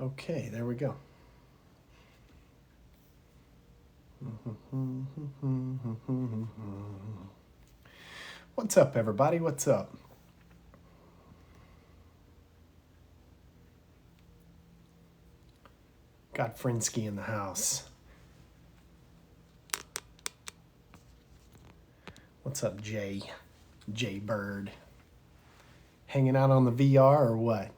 Okay, there we go. What's up, everybody? What's up? Got Frinsky in the house. What's up, Jay? Jay Bird. Hanging out on the VR or what?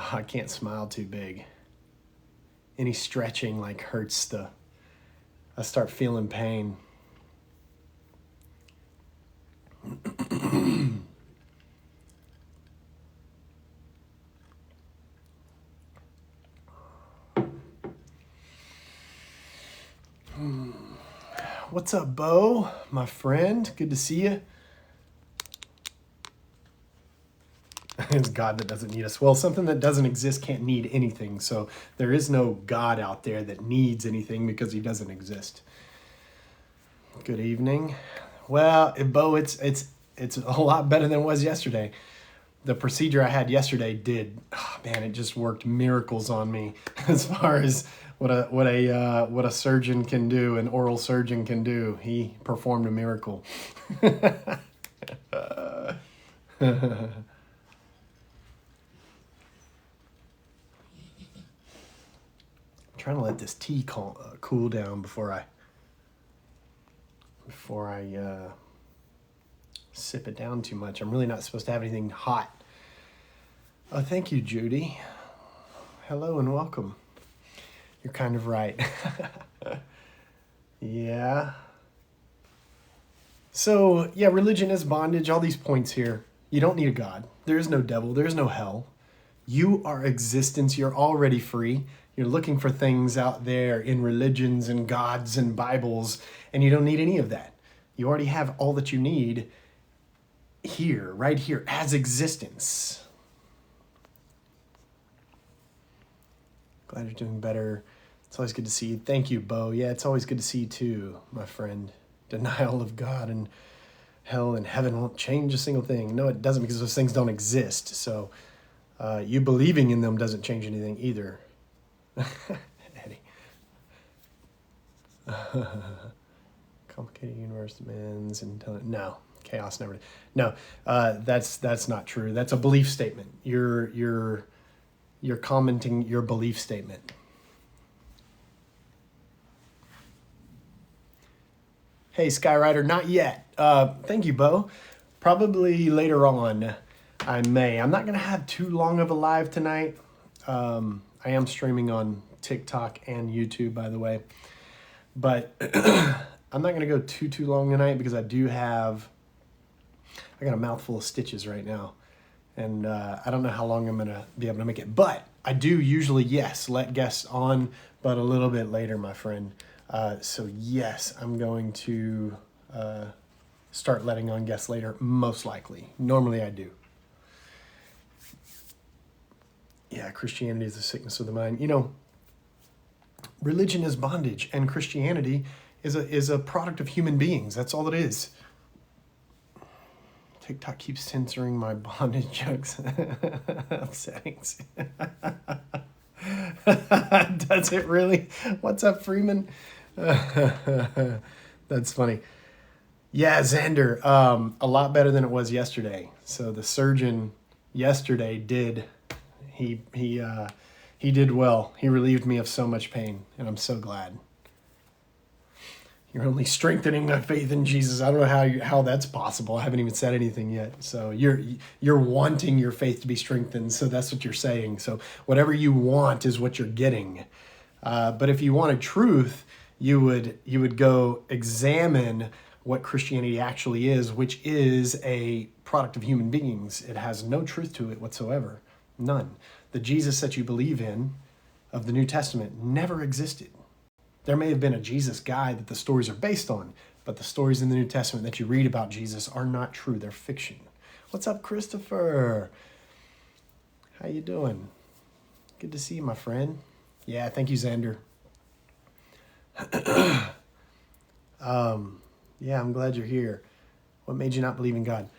I can't smile too big. Any stretching like hurts I start feeling pain. What's up, Bo? My friend, good to see you. It's God that doesn't need us. Well, something that doesn't exist can't need anything. So there is no God out there that needs anything because he doesn't exist. Good evening. Well, Bo, it's a lot better than it was yesterday. The procedure I had yesterday it just worked miracles on me as far as what a surgeon can do, an oral surgeon can do. He performed a miracle. Trying to let this tea cool down before I sip it down too much. I'm really not supposed to have anything hot. Oh, thank you, Judy. Hello and welcome. You're kind of right. Yeah. So, yeah, religion is bondage. All these points here. You don't need a God. There is no devil. There is no hell. You are existence. You're already free. You're looking for things out there in religions and gods and Bibles, and you don't need any of that. You already have all that you need here, right here, as existence. Glad you're doing better. It's always good to see you. Thank you, Bo. Yeah, it's always good to see you too, my friend. Denial of God and hell and heaven won't change a single thing. No, it doesn't, because those things don't exist. So you believing in them doesn't change anything either. Eddie. Complicated universe demands no, chaos never. No, that's not true. That's a belief statement. You're commenting your belief statement. Hey, Skyrider, not yet. Thank you, Bo. Probably later on, I may. I'm not gonna have too long of a live tonight. I am streaming on TikTok and YouTube, by the way. But I'm not going to go too long tonight because I got a mouthful of stitches right now. And I don't know how long I'm going to be able to make it. But I do usually, yes, let guests on, but a little bit later, my friend. So yes, I'm going to start letting on guests later, most likely. Normally I do. Yeah, Christianity is the sickness of the mind. You know, religion is bondage, and Christianity is a product of human beings. That's all it is. TikTok keeps censoring my bondage jokes. Upsetting. Does it really? What's up, Freeman? That's funny. Yeah, Xander, a lot better than it was yesterday. So the surgeon yesterday did did well. He relieved me of so much pain, and I'm so glad. You're only strengthening my faith in Jesus. I don't know how that's possible. I haven't even said anything yet. So you're wanting your faith to be strengthened. So that's what you're saying. So whatever you want is what you're getting. But if you wanted truth, you would go examine what Christianity actually is, which is a product of human beings. It has no truth to it whatsoever. None. The Jesus that you believe in of the New Testament never existed. There may have been a Jesus guy that the stories are based on, but the stories in the New Testament that you read about Jesus are not true. They're fiction. What's up, Christopher? How you doing? Good to see you, my friend. Yeah, thank you, Xander. Yeah, I'm glad you're here. What made you not believe in God?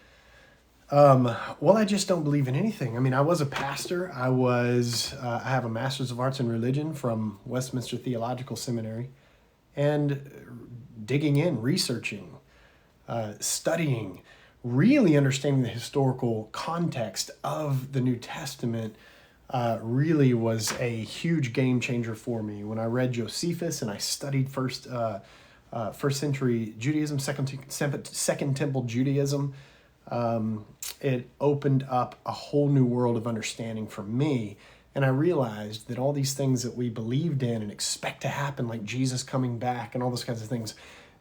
Well, I just don't believe in anything. I mean, I was a pastor. I have a master's of arts in religion from Westminster Theological Seminary, and digging in, researching, studying, really understanding the historical context of the New Testament really was a huge game changer for me. When I read Josephus and I studied first century Judaism, second temple Judaism, it opened up a whole new world of understanding for me. And I realized that all these things that we believed in and expect to happen, like Jesus coming back and all those kinds of things,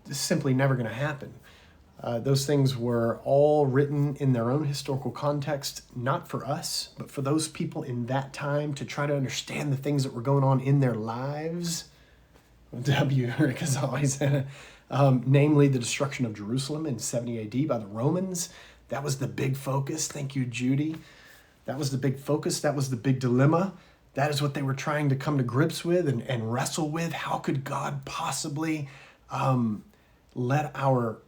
is simply never going to happen. Those things were all written in their own historical context, not for us, but for those people in that time to try to understand the things that were going on in their lives. Rick is always, namely the destruction of Jerusalem in 70 AD by the Romans. That was the big focus. Thank you, Judy. That was the big focus. That was the big dilemma. That is what they were trying to come to grips with and wrestle with. How could God possibly let our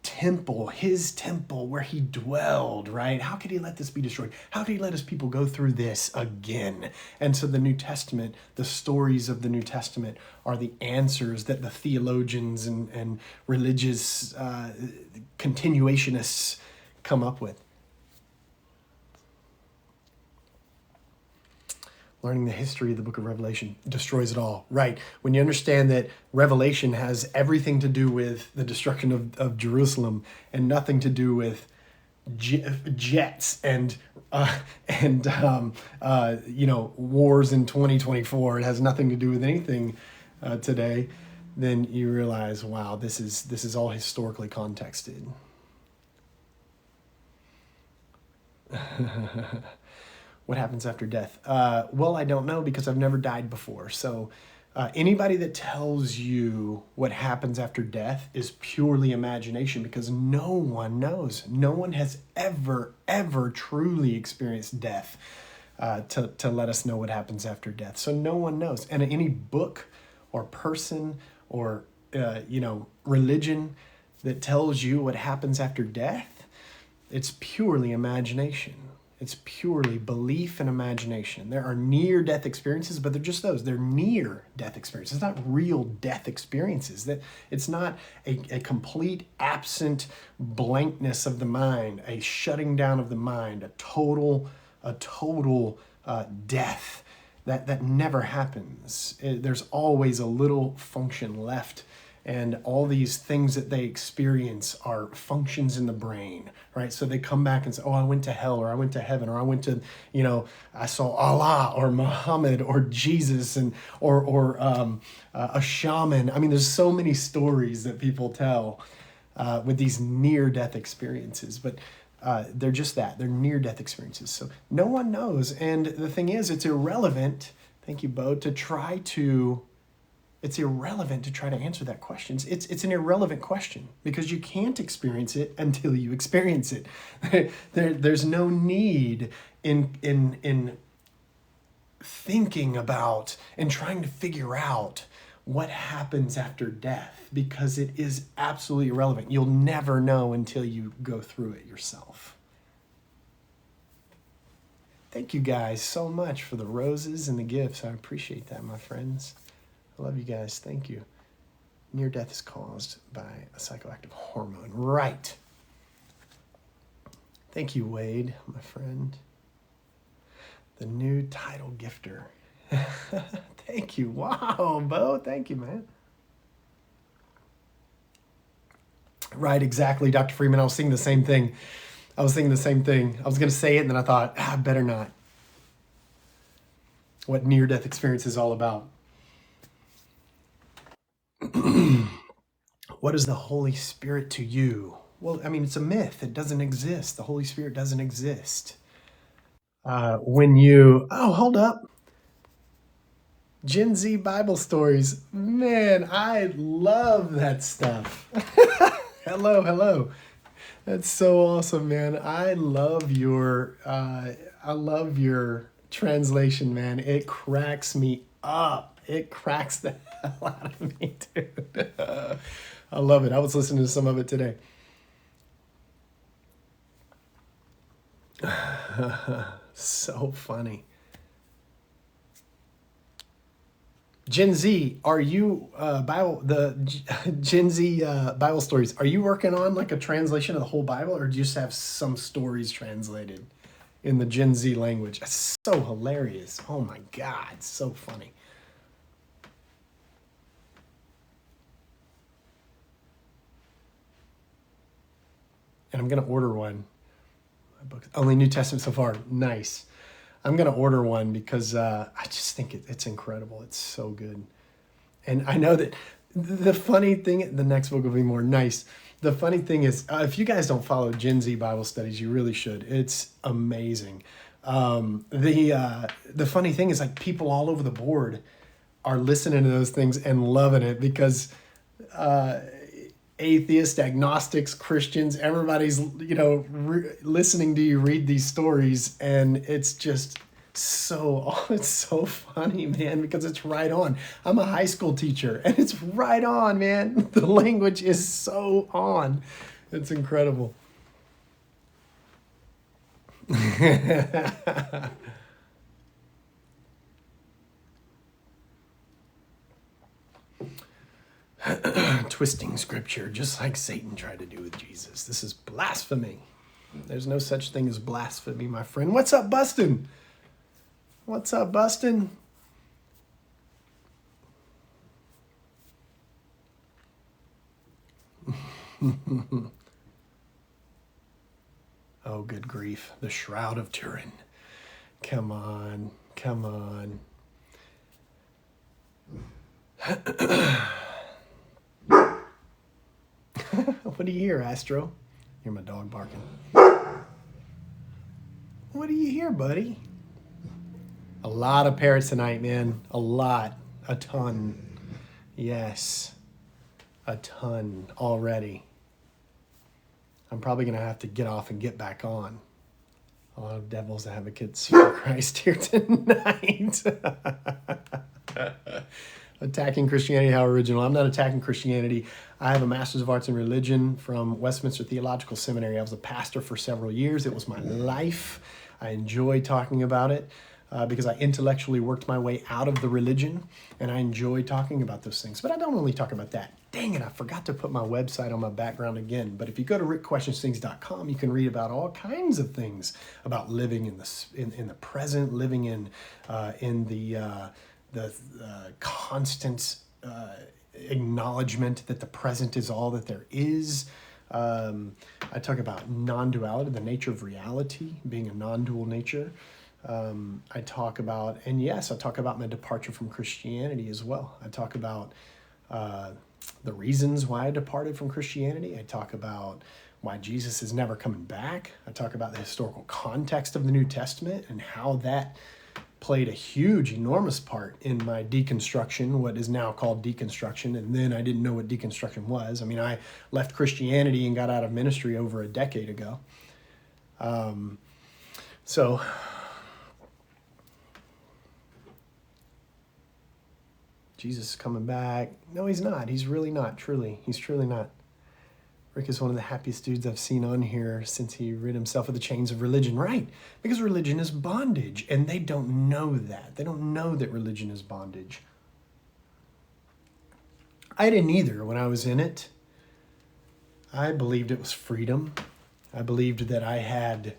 temple, his temple where he dwelled, right? How could he let this be destroyed? How could he let his people go through this again? And so the New Testament, the stories of the New Testament are the answers that the theologians and religious continuationists come up with. Learning the history of the book of Revelation destroys it all. Right. When you understand that Revelation has everything to do with the destruction of Jerusalem and nothing to do with jets and wars in 2024, it has nothing to do with anything today, then you realize, wow, this is all historically contexted. What happens after death? Well, I don't know because I've never died before. So anybody that tells you what happens after death is purely imagination because no one knows. No one has ever truly experienced death to let us know what happens after death. So no one knows. And any book or person or religion that tells you what happens after death, it's purely imagination. It's purely belief and imagination. There are near-death experiences, but they're just those. They're near-death experiences. It's not real death experiences. It's not a complete absent blankness of the mind, a shutting down of the mind, a total death. That never happens. There's always a little function left. And all these things that they experience are functions in the brain, right? So they come back and say, oh, I went to hell, or I went to heaven, or I went to, I saw Allah or Muhammad or Jesus or a shaman. I mean, there's so many stories that people tell with these near-death experiences, but they're just that. They're near-death experiences. So no one knows. And the thing is, it's irrelevant, thank you, Bo, it's irrelevant to try to answer that question. It's an irrelevant question because you can't experience it until you experience it. There's no need in thinking about and trying to figure out what happens after death because it is absolutely irrelevant. You'll never know until you go through it yourself. Thank you guys so much for the roses and the gifts. I appreciate that, my friends. I love you guys. Thank you. Near death is caused by a psychoactive hormone. Right. Thank you, Wade, my friend. The new title gifter. Thank you. Wow, Bo. Thank you, man. Right, exactly, Dr. Freeman. I was thinking the same thing. I was going to say it, and then I thought, I better not. What near-death experience is all about. What is the Holy Spirit to you? Well, I mean, it's a myth. It doesn't exist. The Holy Spirit doesn't exist. Hold up. Gen Z Bible stories. Man, I love that stuff. Hello. That's so awesome, man. I love your translation, man. It cracks me up. It cracks the hell out of me, dude. I love it. I was listening to some of it today. So funny. Gen Z, are you Gen Z Bible stories? Are you working on like a translation of the whole Bible, or do you just have some stories translated in the Gen Z language? It's so hilarious. Oh my God, it's so funny. And I'm gonna order one. My book, only New Testament so far. Nice. I'm gonna order one because I just think it's incredible. It's so good. And I know that the funny thing, the next book will be more nice. The funny thing is, if you guys don't follow Gen Z Bible studies, you really should. It's amazing. The funny thing is, like, people all over the board are listening to those things and loving it because atheists, agnostics, Christians, everybody's, listening to you read these stories, and it's just it's so funny, man, because it's right on. I'm a high school teacher, and it's right on, man. The language is so on. It's incredible. Twisting scripture, just like Satan tried to do with Jesus. This is blasphemy. There's no such thing as blasphemy, my friend. What's up, Bustin'? What's up, Bustin'? Oh, good grief. The Shroud of Turin. Come on. Come on. What do you hear, Astro? Hear my dog barking. What do you hear, buddy? A lot of parrots tonight, man. A lot. A ton. Yes. A ton already. I'm probably going to have to get off and get back on. A lot of devil's advocates for Christ here tonight. Attacking Christianity, how original. I'm not attacking Christianity. I have a Master's of Arts in Religion from Westminster Theological Seminary. I was a pastor for several years. It was my life. I enjoy talking about it because I intellectually worked my way out of the religion, and I enjoy talking about those things. But I don't only talk about that. Dang it, I forgot to put my website on my background again. But if you go to rickquestionsthings.com, you can read about all kinds of things about living in the present, living in the constant acknowledgement that the present is all that there is. I talk about non-duality, the nature of reality, being a non-dual nature. I talk about my departure from Christianity as well. I talk about the reasons why I departed from Christianity. I talk about why Jesus is never coming back. I talk about the historical context of the New Testament and how that played a huge, enormous part in my deconstruction, what is now called deconstruction. And then I didn't know what deconstruction was. I mean, I left Christianity and got out of ministry over a decade ago. So Jesus is coming back. No, he's not. He's really not, truly. He's truly not. Rick is one of the happiest dudes I've seen on here since he rid himself of the chains of religion. Right, because religion is bondage, and they don't know that. They don't know that religion is bondage. I didn't either when I was in it. I believed it was freedom. I believed that I had,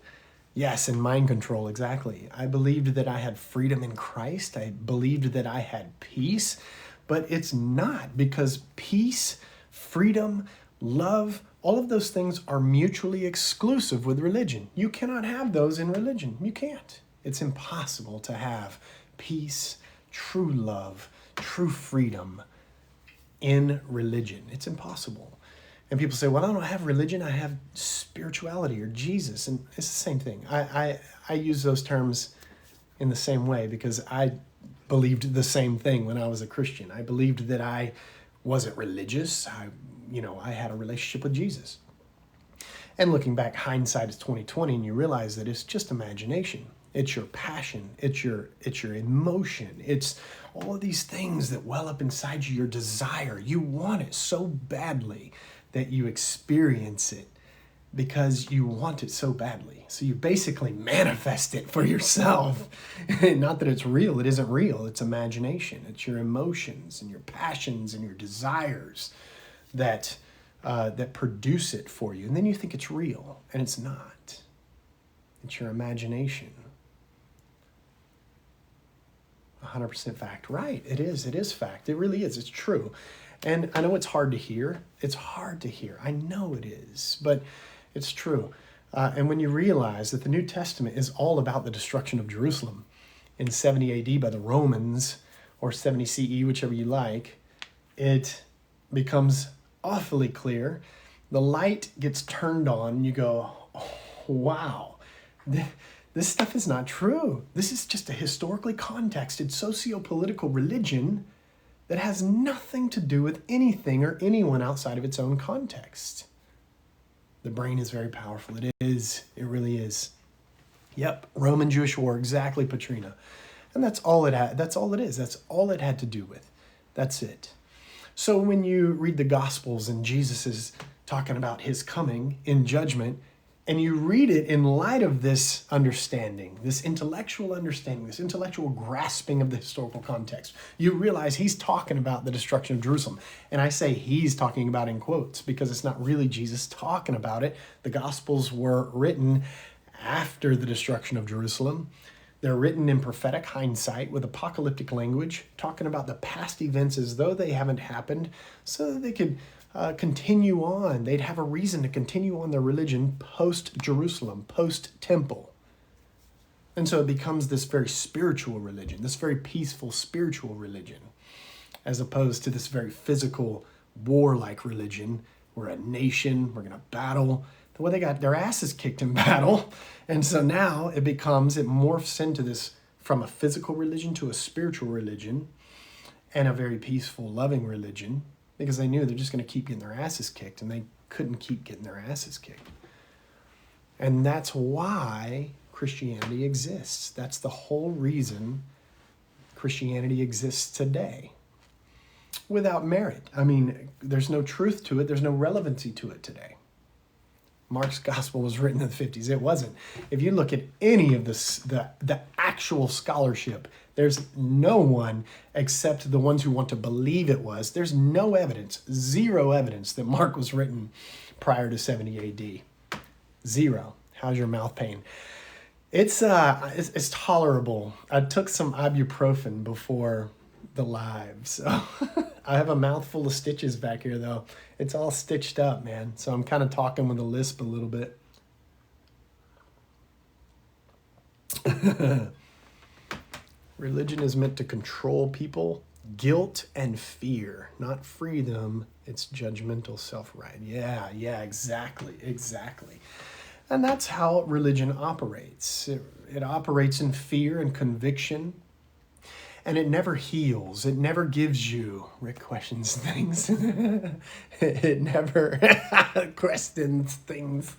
yes, and mind control, exactly. I believed that I had freedom in Christ. I believed that I had peace, but it's not, because peace, freedom, love, all of those things are mutually exclusive with religion. You cannot have those in religion. You can't. It's impossible to have peace, true love, true freedom in religion. It's impossible. And people say, well, I don't have religion, I have spirituality or Jesus. And it's the same thing. I use those terms in the same way because I believed the same thing when I was a Christian. I believed that I wasn't religious. I had a relationship with Jesus. And looking back, hindsight is 20/20, and you realize that it's just imagination. It's your passion. It's your emotion. It's all of these things that well up inside you, your desire. You want it so badly that you experience it because you want it so badly. So you basically manifest it for yourself. Not that it's real. It isn't real. It's imagination. It's your emotions and your passions and your desires that produce it for you. And then you think it's real, and it's not. It's your imagination. 100% fact. Right. It is. It is fact. It really is. It's true. And I know it's hard to hear. It's hard to hear. I know it is. But it's true. And when you realize that the New Testament is all about the destruction of Jerusalem in 70 AD by the Romans, or 70 CE, whichever you like, it becomes awfully clear. The light gets turned on, and you go, oh, wow, this stuff is not true. This is just a historically contexted socio-political religion that has nothing to do with anything or anyone outside of its own context. The brain is very powerful. It is. It really is. Yep, Roman-Jewish war, exactly, Patrina. And that's all it had. That's all it is. That's all it had to do with. That's it. So when you read the Gospels and Jesus is talking about his coming in judgment, and you read it in light of this understanding, this intellectual understanding, this intellectual grasping of the historical context, you realize he's talking about the destruction of Jerusalem. And I say he's talking about in quotes because it's not really Jesus talking about it. The Gospels were written after the destruction of Jerusalem. They're written in prophetic hindsight with apocalyptic language, talking about the past events as though they haven't happened so that they could continue on. They'd have a reason to continue on their religion post-Jerusalem, post-temple. And so it becomes this very spiritual religion, this very peaceful spiritual religion, as opposed to this very physical, warlike religion. We're a nation, we're going to battle. Well, they got their asses kicked in battle. And so now it morphs into this, from a physical religion to a spiritual religion and a very peaceful, loving religion, because they knew they're just going to keep getting their asses kicked, and they couldn't keep getting their asses kicked. And that's why Christianity exists. That's the whole reason Christianity exists today. Without merit. I mean, there's no truth to it. There's no relevancy to it today. Mark's gospel was written in the 50s. It wasn't. If you look at any of this, the actual scholarship, there's no one except the ones who want to believe it was. There's no evidence, zero evidence that Mark was written prior to 70 AD. Zero. How's your mouth pain? It's tolerable. I took some ibuprofen before the live, so I have a mouthful of stitches back here, though. It's all stitched up, man. So I'm kind of talking with a lisp a little bit. Religion is meant to control people, guilt and fear, not free them. It's judgmental self-right. Yeah, exactly. And that's how religion operates. It operates in fear and conviction. And it never heals. It never gives you, Rick questions things. It never questions things.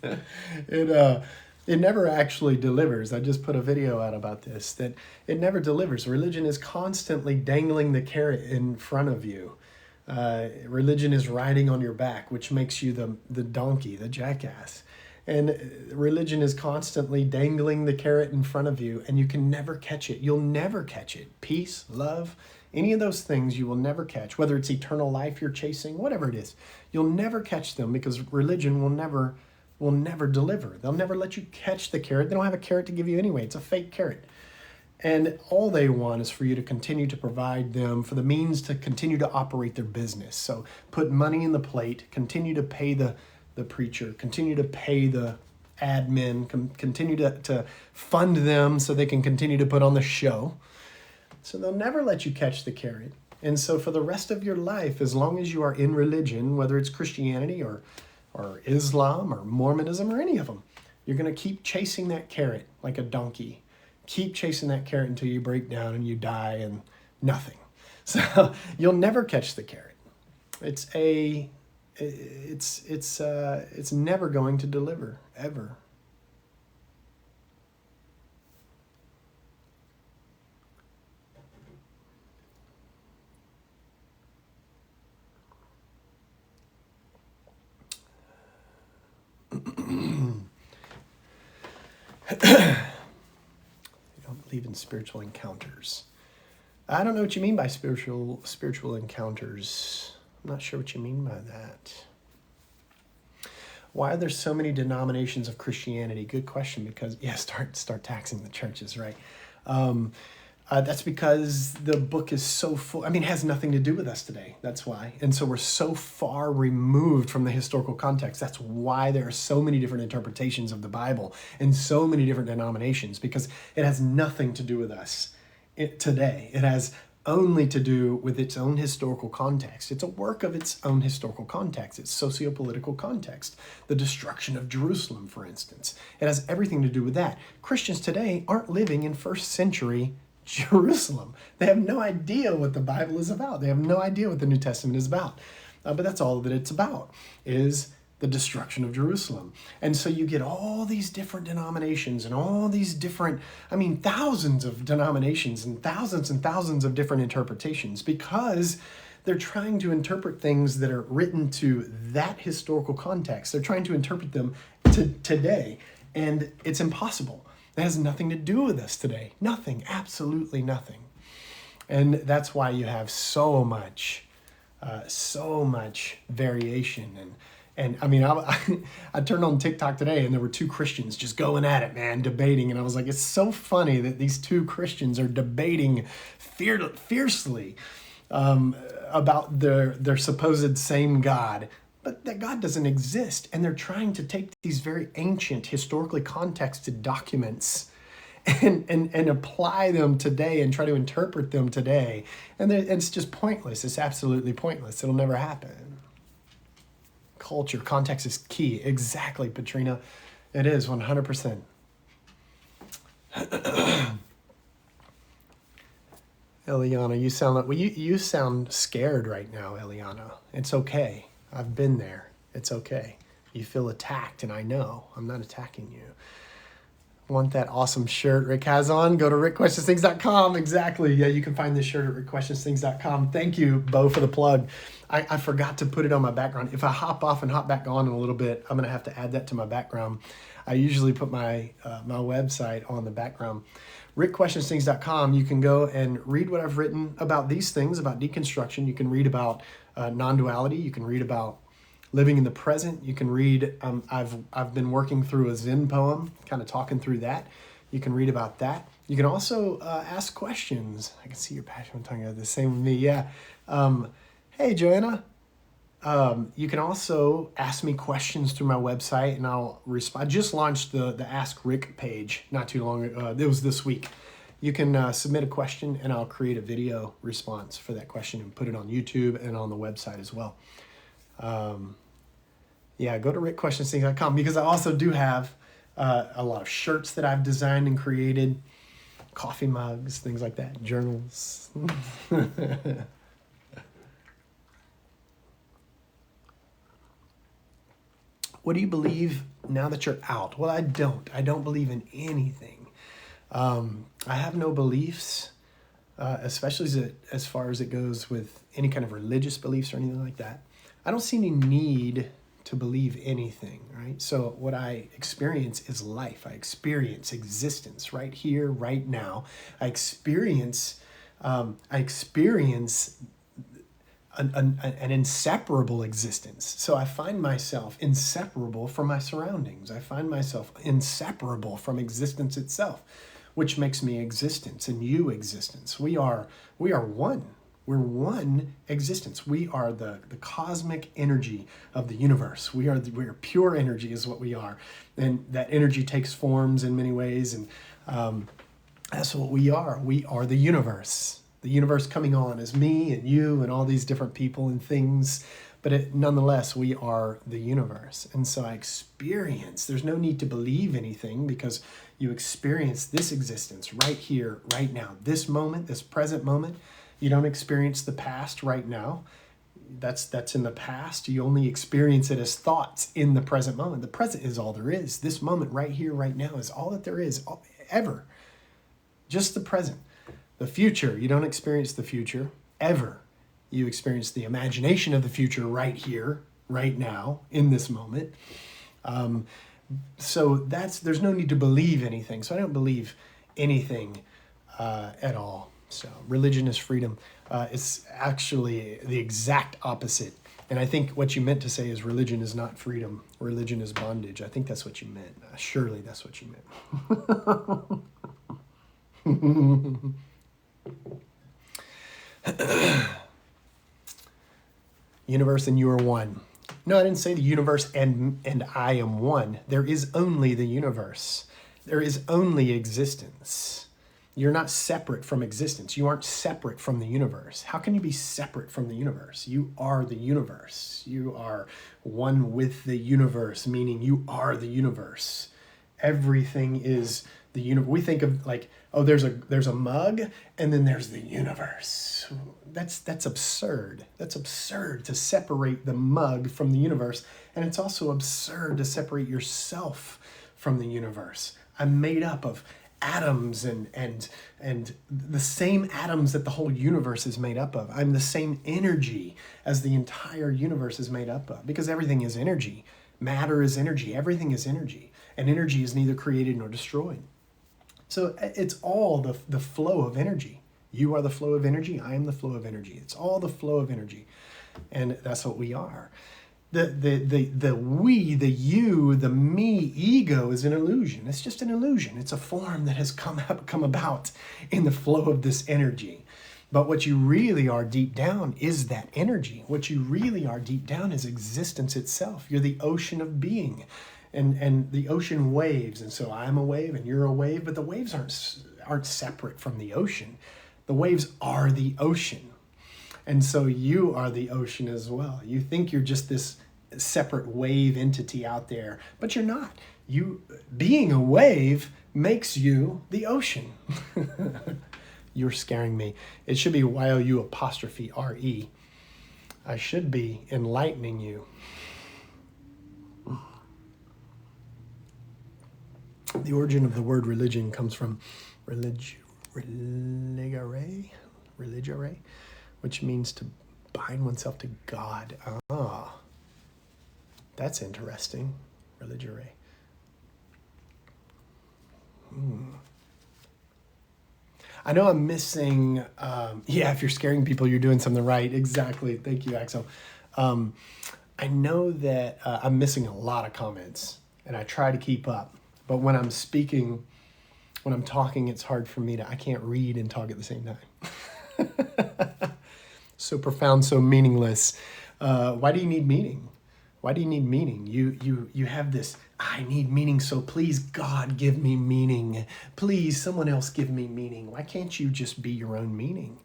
It never actually delivers. I just put a video out about this, that it never delivers. Religion is constantly dangling the carrot in front of you. Religion is riding on your back, which makes you the donkey, the jackass. And religion is constantly dangling the carrot in front of you, and you can never catch it. You'll never catch it. Peace, love, any of those things you will never catch, whether it's eternal life you're chasing, whatever it is. You'll never catch them because religion will never deliver. They'll never let you catch the carrot. They don't have a carrot to give you anyway. It's a fake carrot. And all they want is for you to continue to provide them for the means to continue to operate their business. So put money in the plate, continue to pay the preacher, continue to pay the admin, continue to fund them so they can continue to put on the show. So they'll never let you catch the carrot. And so for the rest of your life, as long as you are in religion, whether it's Christianity or Islam or Mormonism or any of them, you're going to keep chasing that carrot like a donkey. Keep chasing that carrot until you break down and you die and nothing. So you'll never catch the carrot. It's never going to deliver, ever. don't believe in spiritual encounters. I don't know what you mean by spiritual encounters. I'm not sure what you mean by that. Why are there so many denominations of Christianity? Good question, because, start taxing the churches, right? That's because the book is so full. I mean, it has nothing to do with us today. That's why. And so we're so far removed from the historical context. That's why there are so many different interpretations of the Bible and so many different denominations, because it has nothing to do with us today. It has only to do with its own historical context. It's a work of its own historical context, its socio-political context. The destruction of Jerusalem, for instance. It has everything to do with that. Christians today aren't living in first century Jerusalem. They have no idea what the Bible is about. They have no idea what the New Testament is about. But that's all that it's about, is the destruction of Jerusalem. And so you get all these different denominations and all these different, thousands of denominations and thousands of different interpretations, because they're trying to interpret things that are written to that historical context. They're trying to interpret them to today, and it's impossible. It has nothing to do with us today. Nothing, absolutely nothing. And that's why you have so much variation. And I turned on TikTok today and there were two Christians just going at it, man, debating. And I was like, it's so funny that these two Christians are debating fiercely about their supposed same God. But that God doesn't exist. And they're trying to take these very ancient, historically contexted documents and apply them today and try to interpret them today. And it's just pointless. It's absolutely pointless. It'll never happen. Culture, context is key. Exactly, Patrina. It is 100%. Eliana, you sound like, you sound scared right now, Eliana. It's okay. I've been there. It's okay. You feel attacked, and I know. I'm not attacking you. Want that awesome shirt Rick has on? Go to rickquestionsthings.com. Exactly. Yeah, you can find this shirt at rickquestionsthings.com. Thank you, Bo, for the plug. I forgot to put it on my background. If I hop off and hop back on in a little bit, I'm going to have to add that to my background. I usually put my website on the background. rickquestionsthings.com. You can go and read what I've written about these things, about deconstruction. You can read about non-duality. You can read about living in the present. You can read, I've been working through a Zen poem, kind of talking through that. You can read about that. You can also ask questions. I can see your passion when talking about the same with me. Yeah. Hey, Joanna. You can also ask me questions through my website, and I'll respond. I just launched the Ask Rick page not too long ago. It was this week. You can submit a question, and I'll create a video response for that question and put it on YouTube and on the website as well. Go to rickquestionsthings.com, because I also do have a lot of shirts that I've designed and created, coffee mugs, things like that, journals. What do you believe now that you're out? Well, I don't believe in anything. I have no beliefs, especially as far as it goes with any kind of religious beliefs or anything like that. I don't see any need to believe anything, right? So what I experience is life. I experience existence right here, right now. I experience an inseparable existence. So I find myself inseparable from my surroundings. I find myself inseparable from existence itself, which makes me existence and you existence. We are one. We're one existence. We are the cosmic energy of the universe. We are pure energy is what we are. And that energy takes forms in many ways. And that's what we are. We are the universe. The universe coming on as me and you and all these different people and things. But nonetheless, we are the universe. And so I experience, there's no need to believe anything, because you experience this existence right here, right now. This moment, this present moment. You don't experience the past right now. That's in the past. You only experience it as thoughts in the present moment. The present is all there is. This moment right here, right now is all that there is ever. Just the present. The future, you don't experience the future ever. You experience the imagination of the future right here, right now, in this moment. So there's no need to believe anything. So I don't believe anything at all. So religion is freedom. It's actually the exact opposite. And I think what you meant to say is religion is not freedom. Religion is bondage. I think that's what you meant. Surely that's what you meant. Universe and you are one. No, I didn't say the universe and I am one. There is only the universe. There is only existence. You're not separate from existence. You aren't separate from the universe. How can you be separate from the universe? You are the universe. You are one with the universe, meaning you are the universe. Everything is the universe. We think of like, oh, there's a mug and then there's the universe. That's absurd. That's absurd to separate the mug from the universe. And it's also absurd to separate yourself from the universe. I'm made up of atoms and the same atoms that the whole universe is made up of. I'm the same energy as the entire universe is made up of, because everything is energy. Matter is energy. Everything is energy. And energy is neither created nor destroyed. So it's all the flow of energy. You are the flow of energy. I am the flow of energy. It's all the flow of energy. And that's what we are. The we, the you, the me, ego is an illusion. It's just an illusion. It's a form that has come about in the flow of this energy. But what you really are deep down is that energy. What you really are deep down is existence itself. You're the ocean of being. And the ocean waves. And so I'm a wave and you're a wave, but the waves aren't separate from the ocean. The waves are the ocean. And so you are the ocean as well. You think you're just this separate wave entity out there, but you're not. You being a wave makes you the ocean. You're scaring me. It should be YOU''RE. I should be enlightening you. The origin of the word religion comes from religare, which means to bind oneself to God. Ah, that's interesting. Religare. I know I'm missing, if you're scaring people, you're doing something right. Exactly. Thank you, Axel. I know that I'm missing a lot of comments, and I try to keep up. But when I'm speaking, when I'm talking, it's hard for me I can't read and talk at the same time. So profound, so meaningless. Why do you need meaning? Why do you need meaning? You have this, I need meaning, so please, God, give me meaning. Please, someone else give me meaning. Why can't you just be your own meaning?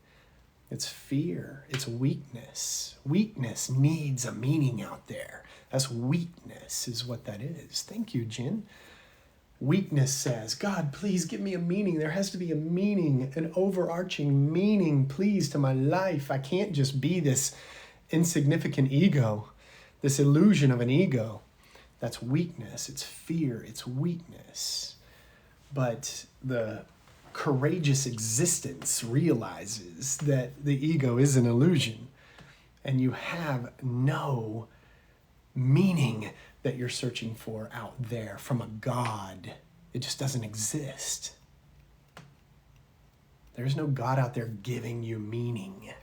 It's fear. It's weakness. Weakness needs a meaning out there. That's weakness is what that is. Thank you, Jen. Weakness says, God, please give me a meaning. There has to be a meaning, an overarching meaning, please, to my life. I can't just be this insignificant ego, this illusion of an ego. That's weakness. It's fear. It's weakness. But the courageous existence realizes that the ego is an illusion, and you have no meaning that you're searching for out there from a God. It just doesn't exist. There's no God out there giving you meaning.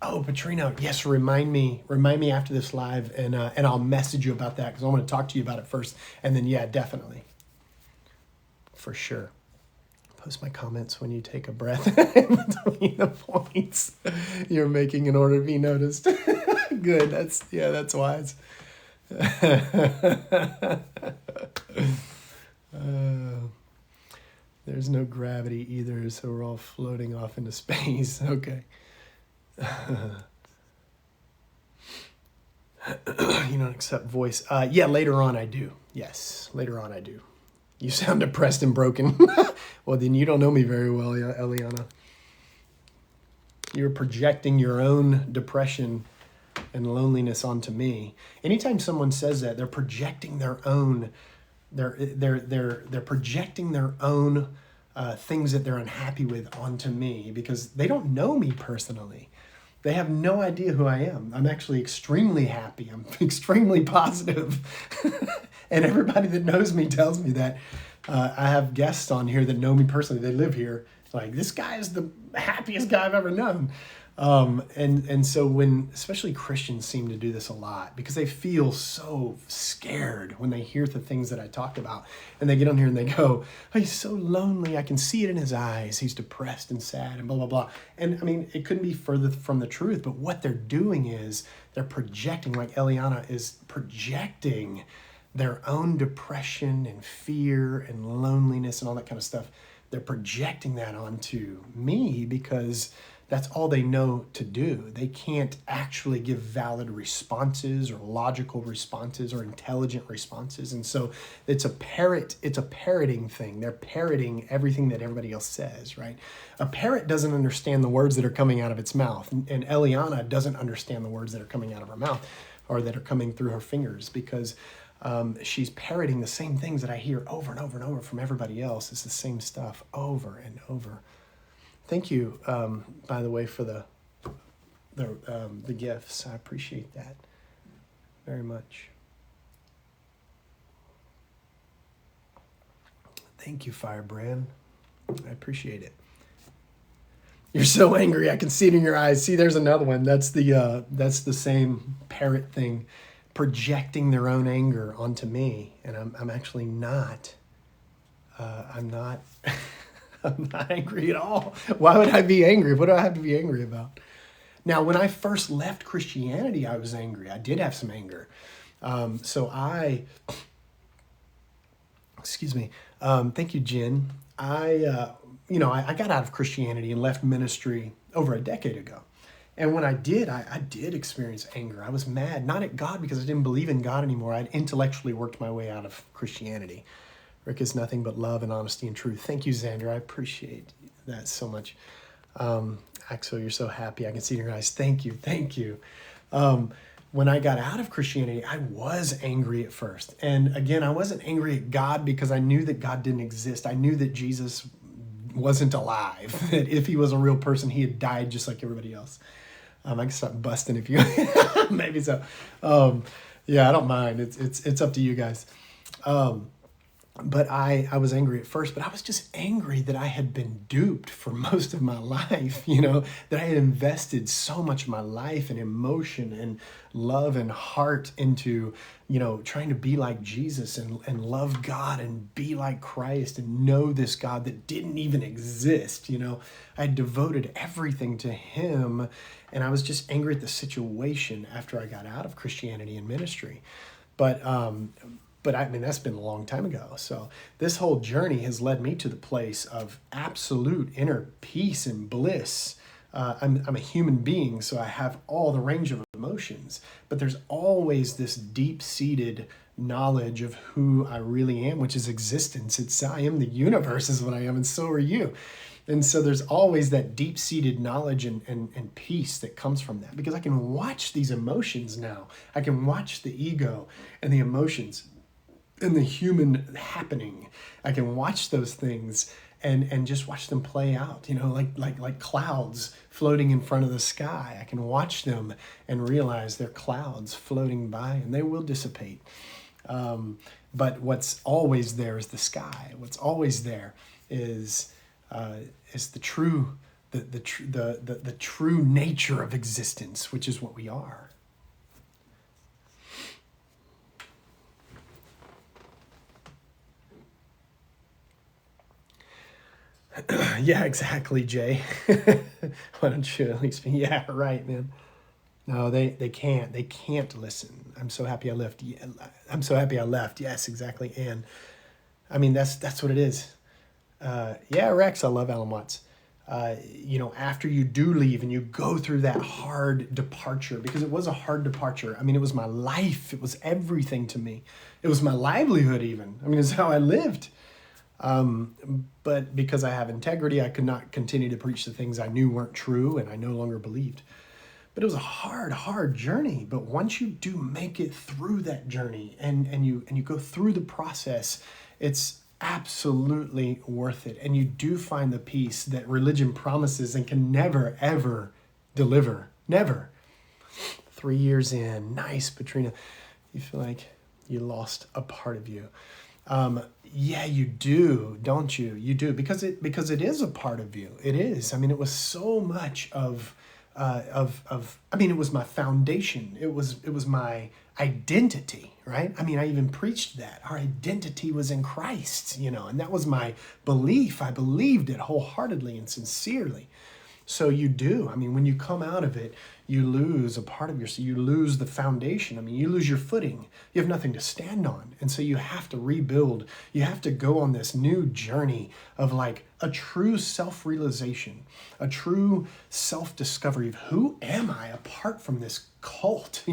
Oh, Petrino, yes, remind me after this live, and I'll message you about that because I want to talk to you about it first. And then, yeah, definitely. For sure. Post my comments when you take a breath in between the points you're making in order to be noticed. Good, that's wise. There's no gravity either, so we're all floating off into space. Okay. You don't accept voice. Yeah, later on I do. Yes, later on I do. You sound depressed and broken. Well, then you don't know me very well, Eliana. You're projecting your own depression and loneliness onto me. Anytime someone says that, they're projecting their own, they're projecting their own things that they're unhappy with onto me because they don't know me personally. They have no idea who I am. I'm actually extremely happy. I'm extremely positive. And everybody that knows me tells me that. I have guests on here that know me personally. They live here. Like, this guy is the happiest guy I've ever known. And so when, especially Christians seem to do this a lot because they feel so scared when they hear the things that I talked about, and they get on here and they go, oh, he's so lonely. I can see it in his eyes. He's depressed and sad and blah, blah, blah. And I mean, it couldn't be further from the truth, but what they're doing is they're projecting, like Eliana is projecting their own depression and fear and loneliness and all that kind of stuff. They're projecting that onto me because that's all they know to do. They can't actually give valid responses or logical responses or intelligent responses. And so it's a parroting thing. They're parroting everything that everybody else says, right? A parrot doesn't understand the words that are coming out of its mouth. And Eliana doesn't understand the words that are coming out of her mouth or that are coming through her fingers because she's parroting the same things that I hear over and over and over from everybody else. It's the same stuff over and over. Thank you, by the way, for the gifts. I appreciate that very much. Thank you, Firebrand. I appreciate it. You're so angry. I can see it in your eyes. See, there's another one. That's the same parrot thing, projecting their own anger onto me, and I'm actually not. I'm not. I'm not angry at all. Why would I be angry? What do I have to be angry about? Now, when I first left Christianity, I was angry. I did have some anger. Excuse me. Thank you, Jen. I got out of Christianity and left ministry over a decade ago. And when I did, I did experience anger. I was mad, not at God because I didn't believe in God anymore. I'd intellectually worked my way out of Christianity. Rick is nothing but love and honesty and truth. Thank you, Xander. I appreciate that so much. Axel, you're so happy. I can see in your eyes. Thank you. Thank you. When I got out of Christianity, I was angry at first. And again, I wasn't angry at God because I knew that God didn't exist. I knew that Jesus wasn't alive, that if he was a real person, he had died just like everybody else. I can stop busting if you, maybe so. Yeah, I don't mind. It's up to you guys. But I was angry at first, but I was just angry that I had been duped for most of my life, that I had invested so much of my life and emotion and love and heart into, trying to be like Jesus and love God and be like Christ and know this God that didn't even exist. I had devoted everything to him, and I was just angry at the situation after I got out of Christianity and ministry. But I mean, that's been a long time ago. So this whole journey has led me to the place of absolute inner peace and bliss. I'm a human being, so I have all the range of emotions, but there's always this deep-seated knowledge of who I really am, which is existence. I am the universe is what I am, and so are you. And so there's always that deep-seated knowledge and peace that comes from that, because I can watch these emotions now. I can watch the ego and the emotions and the human happening. I can watch those things and just watch them play out, like clouds floating in front of the sky. I can watch them and realize they're clouds floating by, and they will dissipate. But what's always there is the sky. What's always there is the true nature of existence, which is what we are. Yeah, exactly, Jay. Why don't you at least be, yeah, right, man. No, they can't. They can't listen. I'm so happy I left. Yeah, I'm so happy I left. Yes, exactly. And I mean, that's what it is. Yeah, Rex, I love Alan Watts. After you do leave and you go through that hard departure, because it was a hard departure. I mean, it was my life. It was everything to me. It was my livelihood even. I mean, it's how I lived. But because I have integrity, I could not continue to preach the things I knew weren't true and I no longer believed. But it was a hard journey. But once you do make it through that journey and you go through the process, it's absolutely worth it. And you do find the peace that religion promises and can never, ever deliver. Never. 3 years in. Nice, Patrina. You feel like You lost a part of you. Yeah, you do, don't you? You do, because it is a part of you. It is. I mean, it was so much I mean, it was my foundation. It was my identity, right? I mean, I even preached that our identity was in Christ, and that was my belief. I believed it wholeheartedly and sincerely. So you do. I mean, when you come out of it, you lose a part of yourself. You lose the foundation. I mean, you lose your footing. You have nothing to stand on. And so you have to rebuild. You have to go on this new journey of like a true self-realization, a true self-discovery of who am I apart from this cult?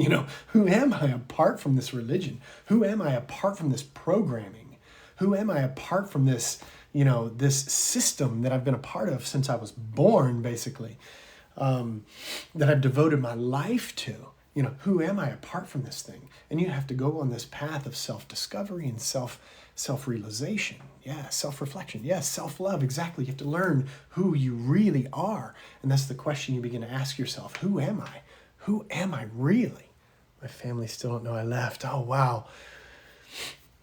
Who am I apart from this religion? Who am I apart from this programming? Who am I apart from this this system that I've been a part of since I was born, basically, that I've devoted my life to? Who am I apart from this thing? And you have to go on this path of self-discovery and self-realization. Yeah, self-reflection. Yeah, self-love. Exactly. You have to learn who you really are. And that's the question you begin to ask yourself. Who am I? Who am I really? My family still don't know I left. Oh, wow.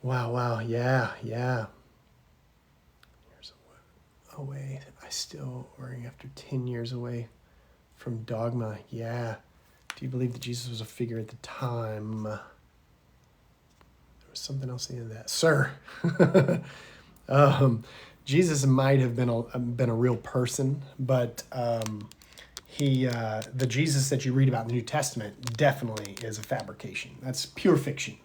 Wow. Yeah. Away. I still worrying after 10 years away from dogma. Yeah. Do you believe that Jesus was a figure at the time? There was something else in that. Sir. Jesus might have been a real person, but the Jesus that you read about in the New Testament definitely is a fabrication. That's pure fiction.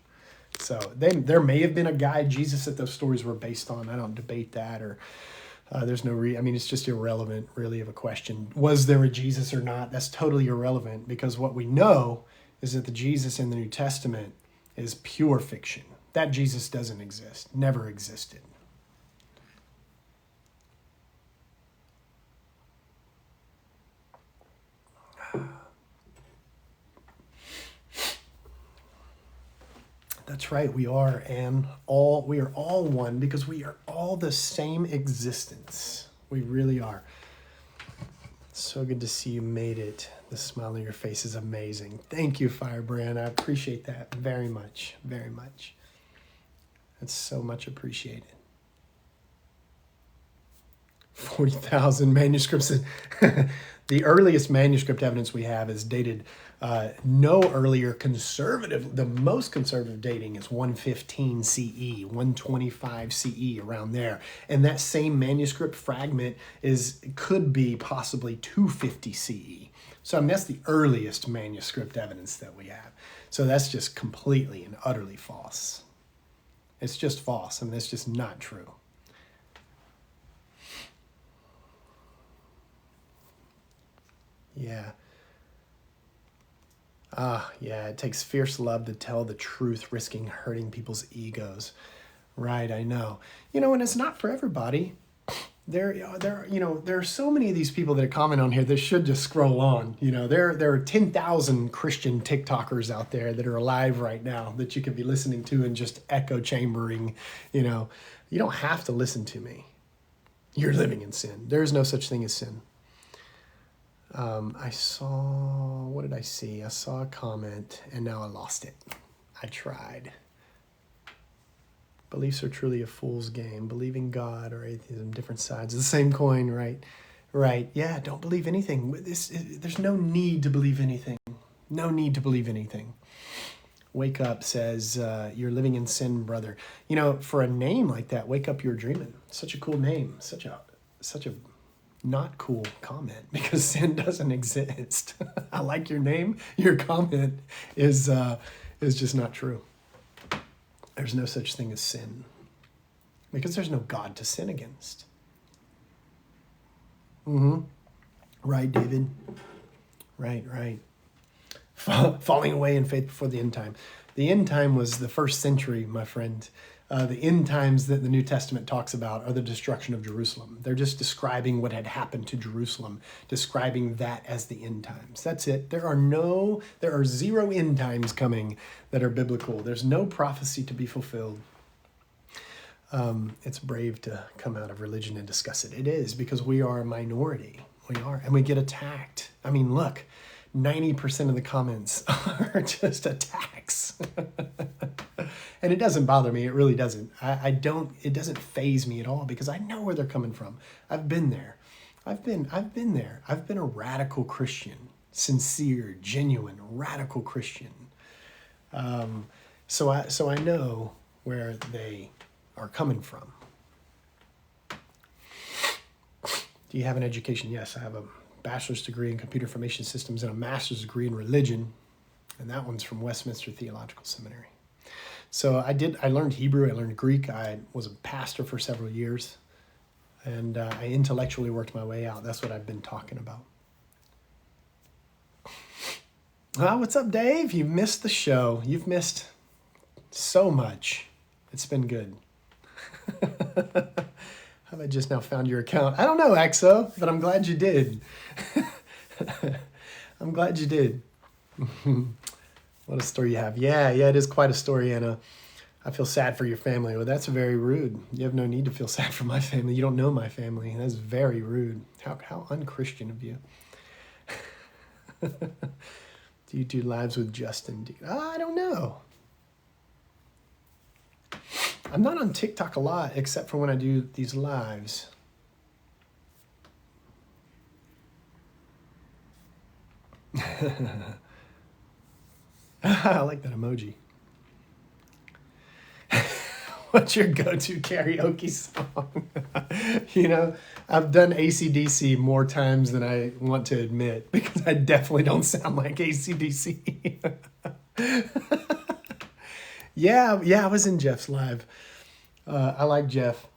So there may have been a guy, Jesus, that those stories were based on. I don't debate that, or there's no I mean, it's just irrelevant, really, of a question. Was there a Jesus or not? That's totally irrelevant, because what we know is that the Jesus in the New Testament is pure fiction. That Jesus doesn't exist, never existed. That's right, we are all one, because we are all the same existence. We really are. So good to see you made it. The smile on your face is amazing. Thank you, Firebrand. I appreciate that very much, very much. That's so much appreciated. 40,000 manuscripts. The earliest manuscript evidence we have is dated no earlier. The most conservative dating is 115 CE, 125 CE, around there. And that same manuscript fragment could be possibly 250 CE. So I mean, that's the earliest manuscript evidence that we have. So that's just completely and utterly false. It's just false. I mean, it's just not true. Yeah. Yeah, it takes fierce love to tell the truth, risking hurting people's egos. Right, I know. And it's not for everybody. There are so many of these people that comment on here that should just scroll on. There are 10,000 Christian TikTokers out there that are alive right now that you could be listening to and just echo chambering. You don't have to listen to me. You're living in sin. There is no such thing as sin. What did I see? I saw a comment and now I lost it. I tried. Beliefs are truly a fool's game. Believing God or atheism, different sides of the same coin, right? Right. Yeah, don't believe anything. There's no need to believe anything. No need to believe anything. Wake Up says, you're living in sin, brother. For a name like that, Wake Up, You're Dreaming. Such a cool name. Such a not cool comment, because sin doesn't exist. I like your name. Your comment is just not true. There's no such thing as sin, because there's no God to sin against. Right, David. Right. Falling away in faith before the end time. The end time was the first century, my friend. The end times that the New Testament talks about are the destruction of Jerusalem. They're just describing what had happened to Jerusalem, describing that as the end times. That's it. There are zero end times coming that are biblical. There's no prophecy to be fulfilled. It's brave to come out of religion and discuss it. It is, because we are a minority. We are, and we get attacked. I mean, look, 90% of the comments are just attacks. And it doesn't bother me. It really doesn't. It doesn't faze me at all because I know where they're coming from. I've been there. I've been there. I've been a radical Christian, sincere, genuine, radical Christian. So I know where they are coming from. Do you have an education? Yes, I have a bachelor's degree in computer information systems and a master's degree in religion, and that one's from Westminster Theological Seminary. So I learned Hebrew, I learned Greek, I was a pastor for several years, and I intellectually worked my way out. That's what I've been talking about. What's up, Dave? You missed the show. You've missed so much. It's been good. Have I just now found your account? I don't know, Axo, but I'm glad you did. I'm glad you did. What a story you have. Yeah, it is quite a story, Anna. I feel sad for your family. Well, that's very rude. You have no need to feel sad for my family. You don't know my family. That's very rude. How unchristian of you. Do you do lives with Justin? I don't know. I'm not on TikTok a lot, except for when I do these lives. I like that emoji. What's your go-to karaoke song? I've done AC/DC more times than I want to admit because I definitely don't sound like AC/DC. Yeah, I was in Jeff's live. I like Jeff.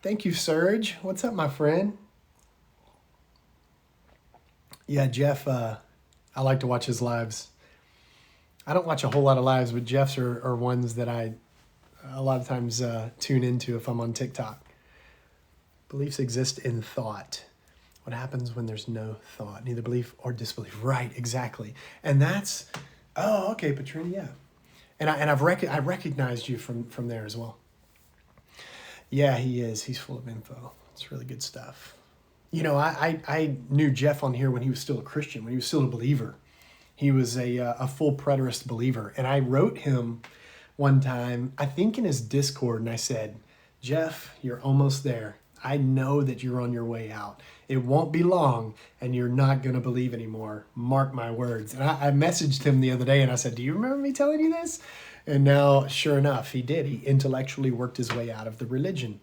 Thank you, Serge. What's up, my friend? Yeah, Jeff, I like to watch his lives. I don't watch a whole lot of lives, but Jeff's are ones that I a lot of times tune into if I'm on TikTok. Beliefs exist in thought. What happens when there's no thought? Neither belief or disbelief. Right, exactly. And that's, okay, Patrina, yeah. And I recognized you from there as well. Yeah, he is. He's full of info. It's really good stuff. I knew Jeff on here when he was still a Christian, when he was still a believer. He was a full preterist believer. And I wrote him one time, I think in his Discord, and I said, Jeff, you're almost there. I know that you're on your way out. It won't be long, and you're not going to believe anymore. Mark my words. And I messaged him the other day, and I said, do you remember me telling you this? And now, sure enough, he did. He intellectually worked his way out of the religion.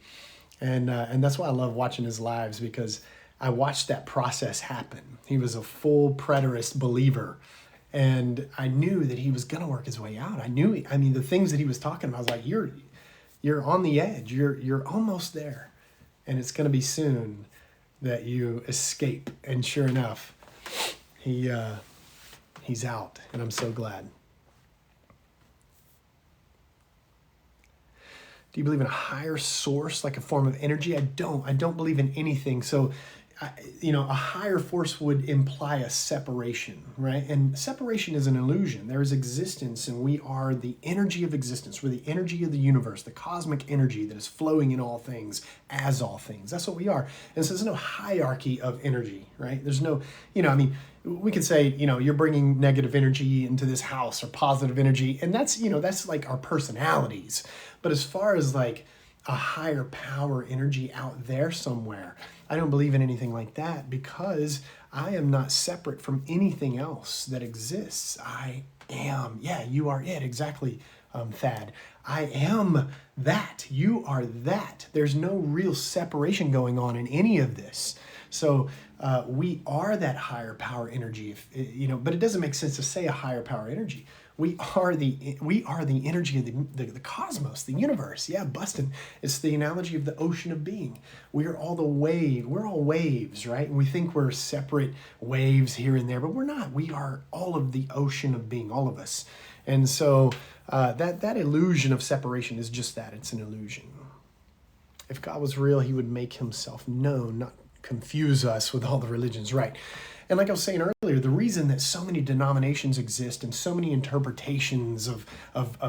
And that's why I love watching his lives, because I watched that process happen. He was a full preterist believer, and I knew that he was going to work his way out. The things that he was talking about, I was like, you're on the edge. You're almost there. And it's going to be soon that you escape. And sure enough, he's out, and I'm so glad. Do you believe in a higher source, like a form of energy? I don't believe in anything. So, a higher force would imply a separation, right? And separation is an illusion. There is existence, and we are the energy of existence. We're the energy of the universe, the cosmic energy that is flowing in all things, as all things. That's what we are. And so there's no hierarchy of energy, right? There's no, we could say, you're bringing negative energy into this house or positive energy, and that's like our personalities. But as far as like a higher power energy out there somewhere, I don't believe in anything like that, because I am not separate from anything else that exists. I am. Yeah, you are it. Exactly, Thad. I am that. You are that. There's no real separation going on in any of this. So we are that higher power energy, but it doesn't make sense to say a higher power energy. We are the energy of the cosmos, the universe. Yeah, bustin'. It's the analogy of the ocean of being. We're all waves, right? And we think we're separate waves here and there, but we're not. We are all of the ocean of being, all of us. And so that illusion of separation is just that. It's an illusion. If God was real, he would make himself known, not confuse us with all the religions, right? And like I was saying earlier, the reason that so many denominations exist and so many interpretations of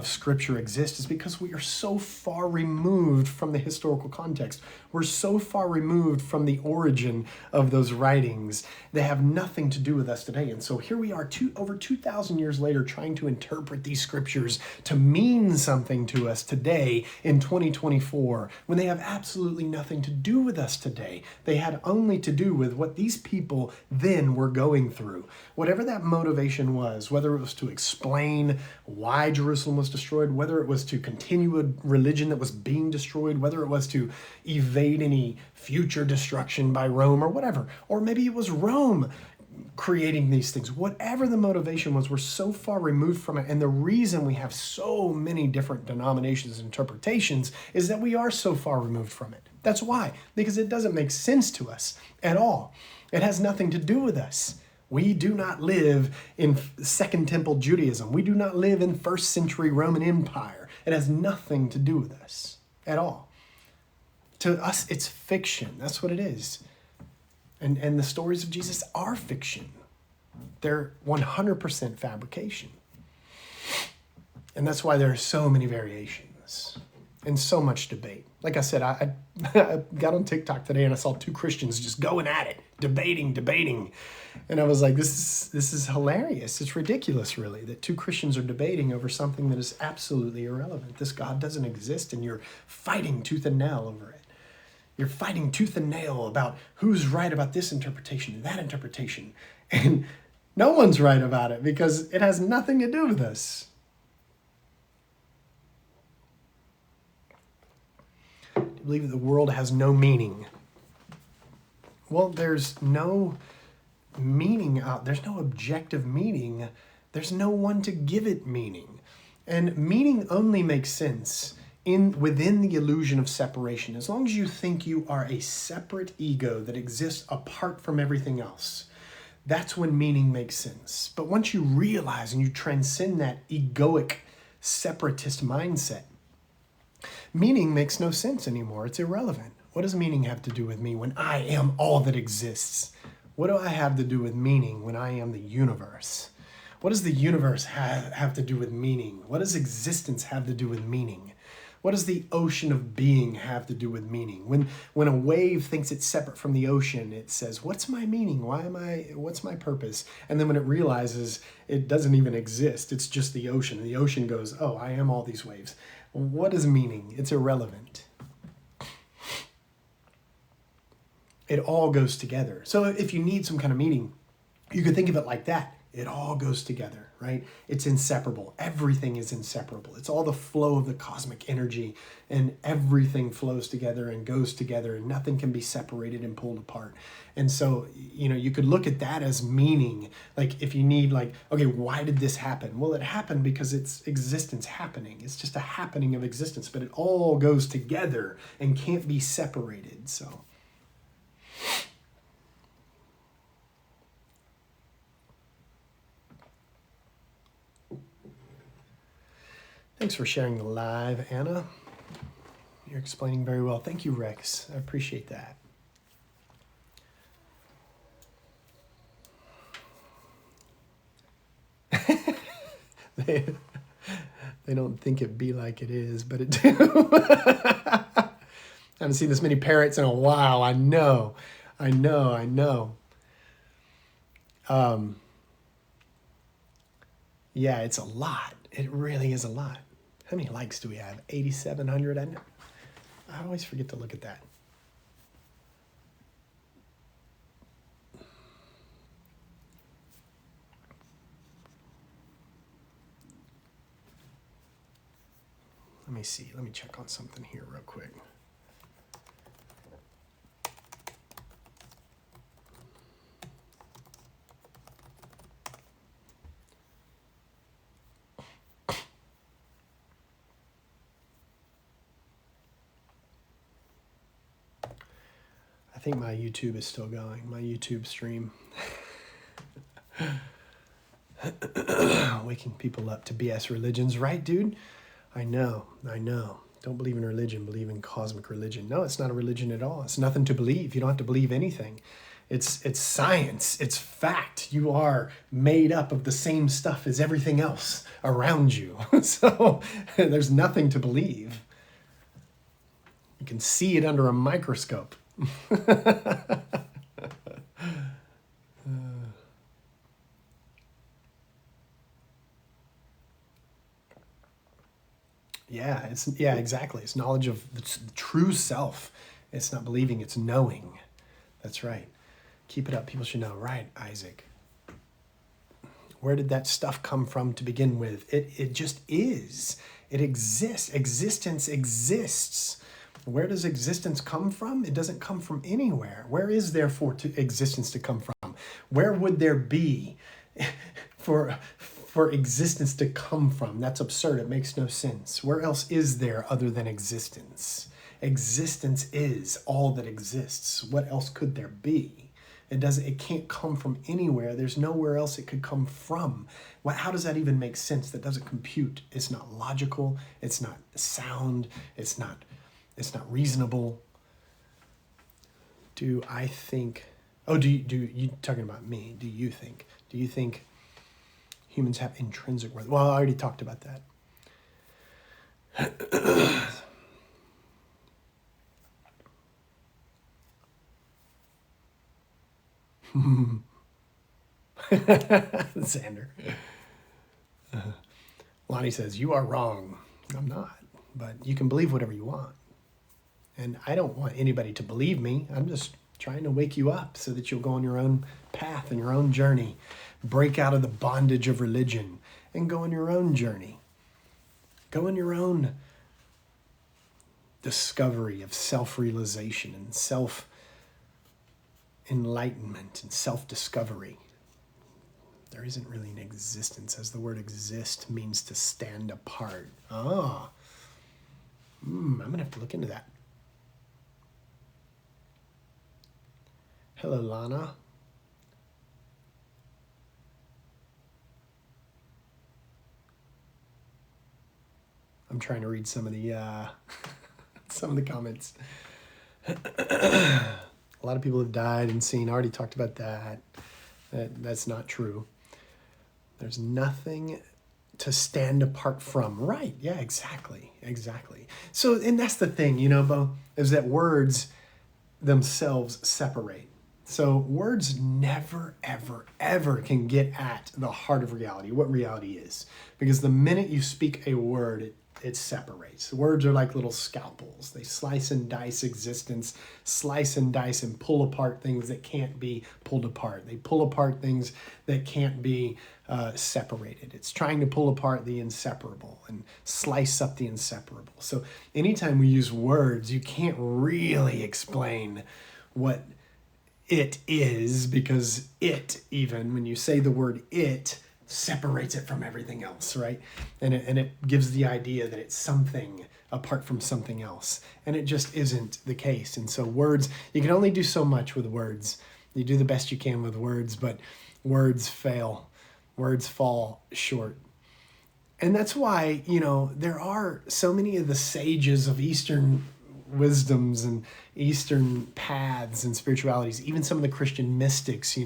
Scripture exist is because we are so far removed from the historical context. We're so far removed from the origin of those writings. They have nothing to do with us today. And so here we are over 2,000 years later trying to interpret these Scriptures to mean something to us today in 2024 when they have absolutely nothing to do with us today. They had only to do with what these people then were going through. Whatever that motivation was, whether it was to explain why Jerusalem was destroyed, whether it was to continue a religion that was being destroyed, whether it was to evade any future destruction by Rome or whatever, or maybe it was Rome creating these things. Whatever the motivation was, we're so far removed from it. And the reason we have so many different denominations and interpretations is that we are so far removed from it. That's why, because it doesn't make sense to us at all. It has nothing to do with us. We do not live in Second Temple Judaism. We do not live in first century Roman Empire. It has nothing to do with us at all. To us, it's fiction. That's what it is. And the stories of Jesus are fiction. They're 100% fabrication. And that's why there are so many variations and so much debate. Like I said, I got on TikTok today and I saw two Christians just going at it, debating. And I was like, this is hilarious. It's ridiculous, really, that two Christians are debating over something that is absolutely irrelevant. This God doesn't exist and you're fighting tooth and nail over it. You're fighting tooth and nail about who's right about this interpretation and that interpretation. And no one's right about it because it has nothing to do with us. Do you believe that the world has no meaning? Well, there's no meaning out. There's no objective meaning. There's no one to give it meaning. And meaning only makes sense within the illusion of separation. As long as you think you are a separate ego that exists apart from everything else, that's when meaning makes sense. But once you realize and you transcend that egoic separatist mindset, meaning makes no sense anymore. It's irrelevant. What does meaning have to do with me when I am all that exists? What do I have to do with meaning when I am the universe? What does the universe have to do with meaning? What does existence have to do with meaning? What does the ocean of being have to do with meaning? When a wave thinks it's separate from the ocean, it says, what's my meaning? What's my purpose? And then when it realizes it doesn't even exist, it's just the ocean. And the ocean goes, oh, I am all these waves. What is meaning? It's irrelevant. It all goes together. So if you need some kind of meaning, you could think of it like that. It all goes together, right? It's inseparable. Everything is inseparable. It's all the flow of the cosmic energy, and everything flows together and goes together, and nothing can be separated and pulled apart. And so, you could look at that as meaning. Like if you need okay, why did this happen? Well, it happened because it's existence happening. It's just a happening of existence, but it all goes together and can't be separated. So thanks for sharing the live, Anna. You're explaining very well. Thank you, Rex. I appreciate that. They don't think it be like it is, but it do. I haven't seen this many parrots in a while. I know. Yeah, it's a lot. It really is a lot. How many likes do we have? 8,700? I always forget to look at that. Let me see. Let me check on something here real quick. I think my YouTube is still going. My YouTube stream. Waking people up to BS religions, right, dude? I know. Don't believe in religion, believe in cosmic religion. No, it's not a religion at all. It's nothing to believe. You don't have to believe anything. It's science. It's fact. You are made up of the same stuff as everything else around you. So there's nothing to believe. You can see it under a microscope. Yeah, exactly. It's knowledge of the true self. It's not believing, it's knowing. That's right. Keep it up. People should know. Right, Isaac. Where did that stuff come from to begin with? It just is. It exists. Existence exists. Where does existence come from? It doesn't come from anywhere. Where is there for existence to come from? Where would there be for existence to come from? That's absurd. It makes no sense. Where else is there other than existence? Existence is all that exists. What else could there be? It can't come from anywhere. There's nowhere else it could come from. How does that even make sense? That doesn't compute. It's not logical. It's not sound. It's not reasonable. Do I think, do you talking about me? Do you think humans have intrinsic worth? Well, I already talked about that. Xander. Lonnie says, you are wrong. I'm not. But you can believe whatever you want. And I don't want anybody to believe me. I'm just trying to wake you up so that you'll go on your own path and your own journey. Break out of the bondage of religion and go on your own journey. Go on your own discovery of self-realization and self-enlightenment and self-discovery. There isn't really an existence, as the word exist means to stand apart. I'm going to have to look into that. Hello, Lana. I'm trying to read some of the comments. A lot of people have died and seen. I already talked about that. That's not true. There's nothing to stand apart from. Right. Yeah, exactly. So, and that's the thing, Bo, is that words themselves separate. So words never, ever, ever can get at the heart of reality, what reality is. Because the minute you speak a word, it separates. Words are like little scalpels. They slice and dice existence, slice and dice and pull apart things that can't be pulled apart. They pull apart things that can't be separated. It's trying to pull apart the inseparable and slice up the inseparable. So anytime we use words, you can't really explain what it is, because even when you say the word it, separates it from everything else, right? And it gives the idea that it's something apart from something else. And it just isn't the case. And so words, you can only do so much with words. You do the best you can with words, but words fail. Words fall short. And that's why, there are so many of the sages of Eastern wisdoms and Eastern paths and spiritualities, even some of the Christian mystics,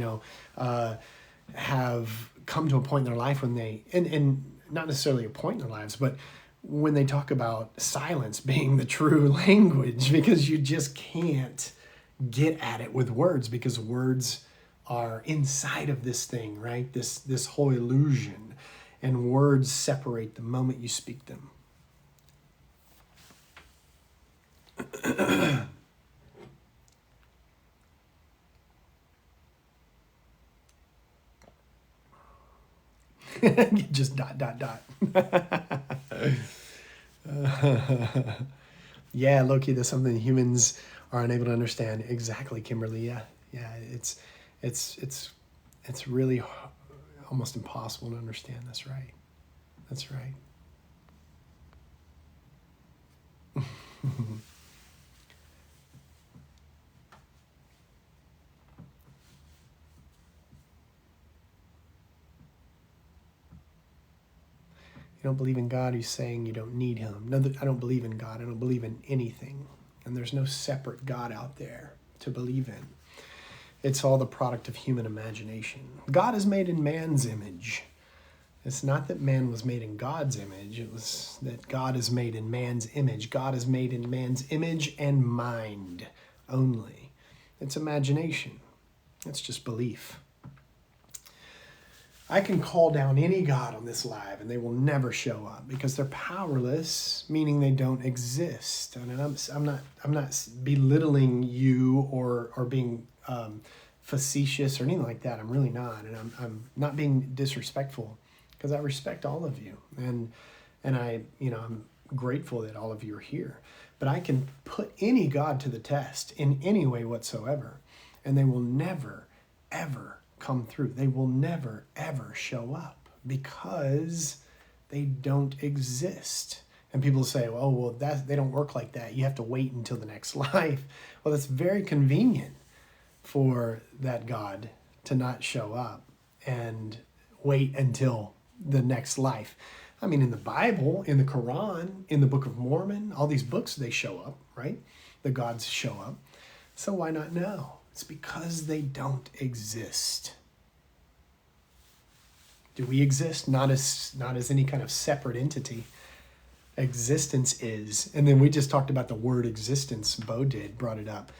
have come to a point in their life when they, and not necessarily a point in their lives, but when they talk about silence being the true language, because you just can't get at it with words, because words are inside of this thing, right? This whole illusion, and words separate the moment you speak them. Just ... Yeah, Loki, that's something humans are unable to understand. Exactly, Kimberly. Yeah, it's really almost impossible to understand. That's right. You don't believe in God, he's saying you don't need him. No, I don't believe in God. I don't believe in anything. And there's no separate God out there to believe in. It's all the product of human imagination. God is made in man's image. It's not that man was made in God's image. It was that God is made in man's image. God is made in man's image and mind only. It's imagination. It's just belief. I can call down any god on this live and they will never show up because they're powerless, meaning they don't exist. I mean, I'm not belittling you or being facetious or anything like that. I'm really not, and I'm not being disrespectful because I respect all of you, and I, I'm grateful that all of you are here. But I can put any god to the test in any way whatsoever, and they will never, ever come through. They will never, ever show up because they don't exist. And people say, oh, well, they don't work like that. You have to wait until the next life. Well, that's very convenient for that God to not show up and wait until the next life. I mean, in the Bible, in the Quran, in the Book of Mormon, all these books, they show up, right? The gods show up. So why not now? It's because they don't exist. Do we exist? Not as any kind of separate entity. Existence is. And then we just talked about the word existence. Bo brought it up.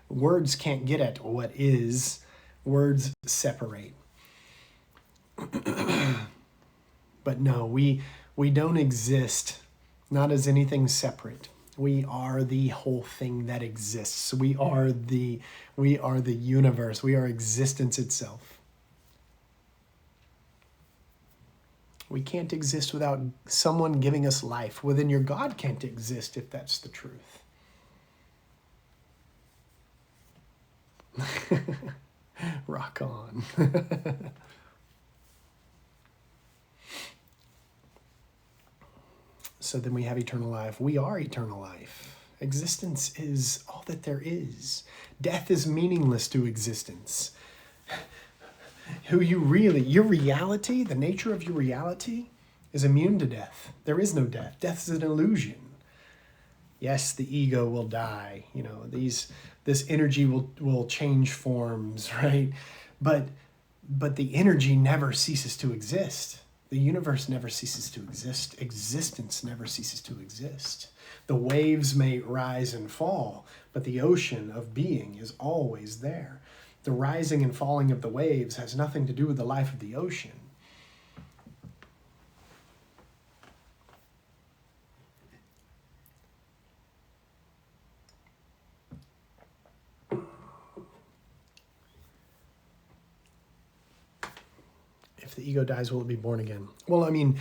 Words can't get at what is. Words separate. But no, we don't exist, not as anything separate. We are the whole thing that exists. We are the universe. We are existence itself. We can't exist without someone giving us life. Well, then your God can't exist if that's the truth. Rock on. So then we have eternal life. We are eternal life. Existence is all that there is. Death is meaningless to existence. Your reality, the nature of your reality is immune to death. There is no death. Death is an illusion. Yes, the ego will die. This energy will change forms, right? But the energy never ceases to exist. The universe never ceases to exist. Existence never ceases to exist. The waves may rise and fall, but the ocean of being is always there. The rising and falling of the waves has nothing to do with the life of the ocean. If the ego dies, will it be born again? Well, I mean,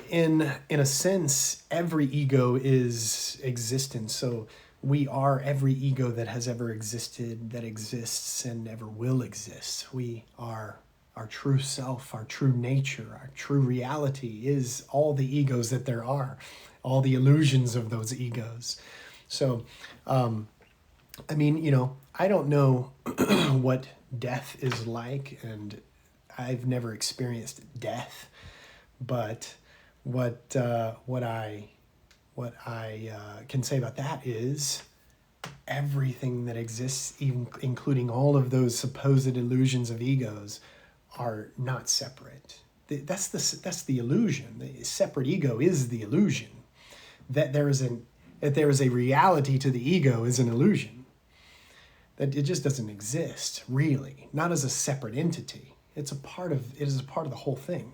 in a sense, every ego is existence. So we are every ego that has ever existed, that exists, and ever will exist. We are our true self, our true nature, our true reality is all the egos that there are, all the illusions of those egos. So, I mean, I don't know what death is like, and I've never experienced death, but what I can say about that is everything that exists, even including all of those supposed illusions of egos, are not separate. That's the illusion. The separate ego is the illusion. That there is a reality to the ego is an illusion. That it just doesn't exist, really, not as a separate entity. It is a part of the whole thing.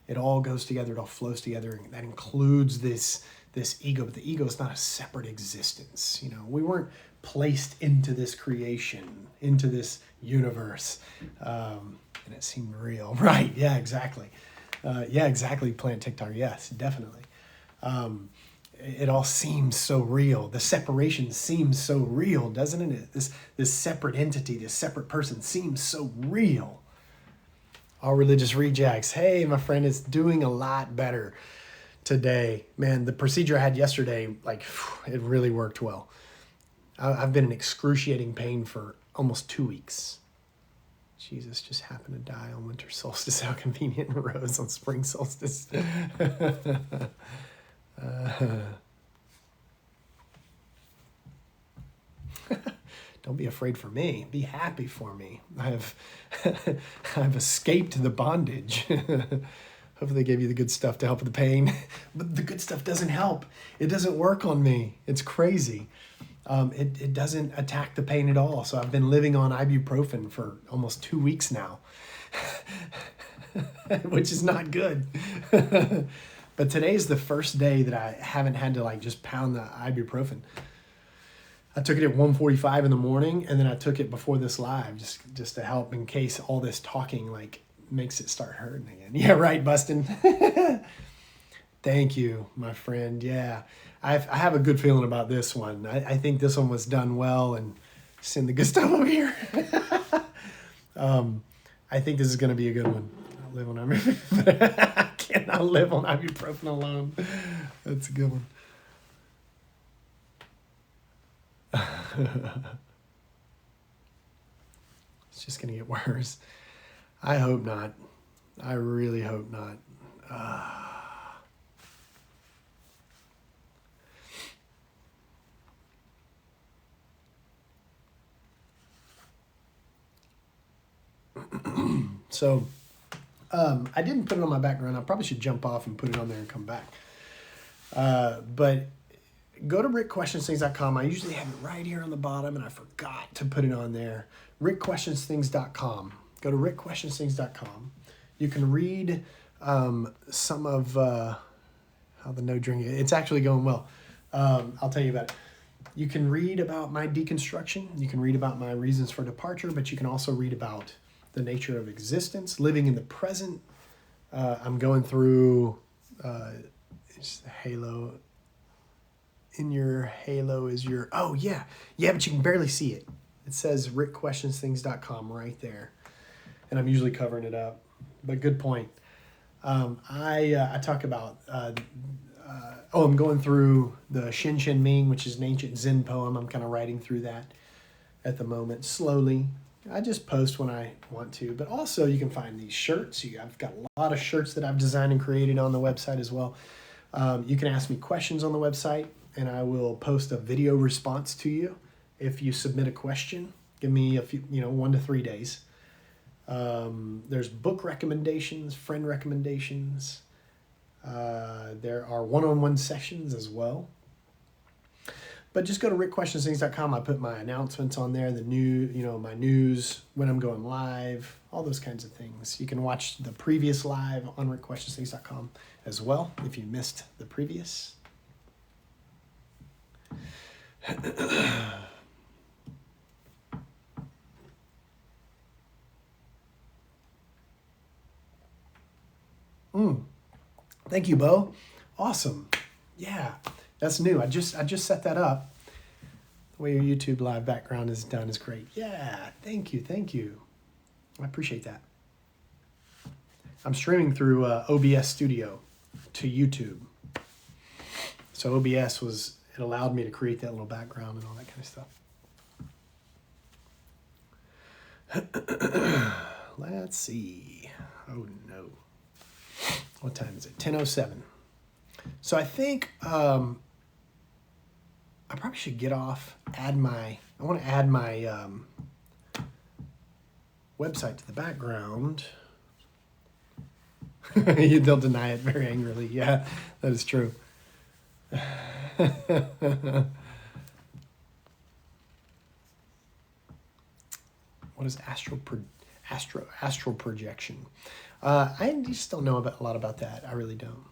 It all goes together, it all flows together, and that includes this ego, but the ego is not a separate existence. We weren't placed into this creation, into this universe, and it seemed real. Right, yeah, exactly. Plant TikTok, yes, definitely. It all seems so real. The separation seems so real, doesn't it? This separate entity, this separate person seems so real. All religious rejects. Hey, my friend, it's doing a lot better today. Man, the procedure I had yesterday, it really worked well. I've been in excruciating pain for almost 2 weeks. Jesus just happened to die on winter solstice. How convenient. Rose on spring solstice. Don't be afraid for me. Be happy for me. I've escaped the bondage. Hopefully they gave you the good stuff to help with the pain. But the good stuff doesn't help. It doesn't work on me. It's crazy. It doesn't attack the pain at all. So I've been living on ibuprofen for almost 2 weeks now, which is not good. But today's the first day that I haven't had to just pound the ibuprofen. I took it at 1:45 in the morning, and then I took it before this live just to help in case all this talking makes it start hurting again. Yeah, right, Bustin. Thank you, my friend. Yeah, I have a good feeling about this one. I think this one was done well, and send the good stuff over here. I think this is going to be a good one. I'll live on ibuprofen. I cannot live on ibuprofen alone. That's a good one. It's just going to get worse. I hope not. I really hope not. So, I didn't put it on my background. I probably should jump off and put it on there and come back. But go to rickquestionsthings.com. I usually have it right here on the bottom, and I forgot to put it on there. rickquestionsthings.com. Go to rickquestionsthings.com. You can read some of how the no drinking. It's actually going well. I'll tell you about it. You can read about my deconstruction. You can read about my reasons for departure, but you can also read about the nature of existence, living in the present. I'm going through it's the halo. In your halo is your, oh yeah, but you can barely see it. It says rickquestionsthings.com right there. And I'm usually covering it up, but good point. I talk about, I'm going through the Shin Shin Ming, which is an ancient Zen poem. I'm kind of writing through that at the moment, slowly. I just post when I want to, but also you can find these shirts. I've got a lot of shirts that I've designed and created on the website as well. You can ask me questions on the website, and I will post a video response to you if you submit a question. Give me a few, 1 to 3 days. There's book recommendations, friend recommendations. There are one-on-one sessions as well. But just go to rickquestionsthings.com. I put my announcements on there, the new, my news, when I'm going live, all those kinds of things. You can watch the previous live on rickquestionsthings.com as well if you missed the previous. Thank you, Bo. Awesome. Yeah, that's new. I just set that up. The way your YouTube live background is done is great. Yeah, thank you. I appreciate that. I'm streaming through OBS Studio to YouTube. So OBS it allowed me to create that little background and all that kind of stuff. Let's see. Oh no. What time is it? 10:07. So I think I probably should get off, I want to add my website to the background. They'll deny it very angrily. Yeah, that is true. What is astral projection? I just don't know a lot about that. I really don't.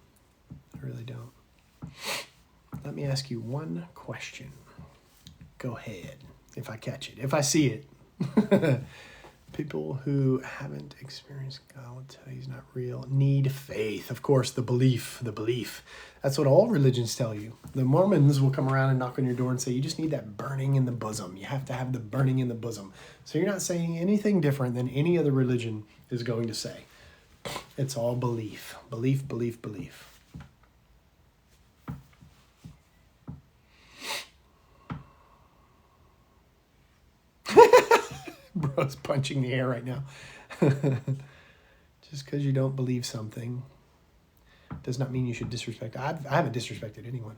Let me ask you one question. Go ahead, if I catch it, if I see it. People who haven't experienced God will tell you he's not real. Need faith. Of course, the belief. That's what all religions tell you. The Mormons will come around and knock on your door and say, you just need that burning in the bosom. You have to have the burning in the bosom. So you're not saying anything different than any other religion is going to say. It's all belief. Belief. Bro's punching the air right now. Just because you don't believe something does not mean you should disrespect. I haven't disrespected anyone.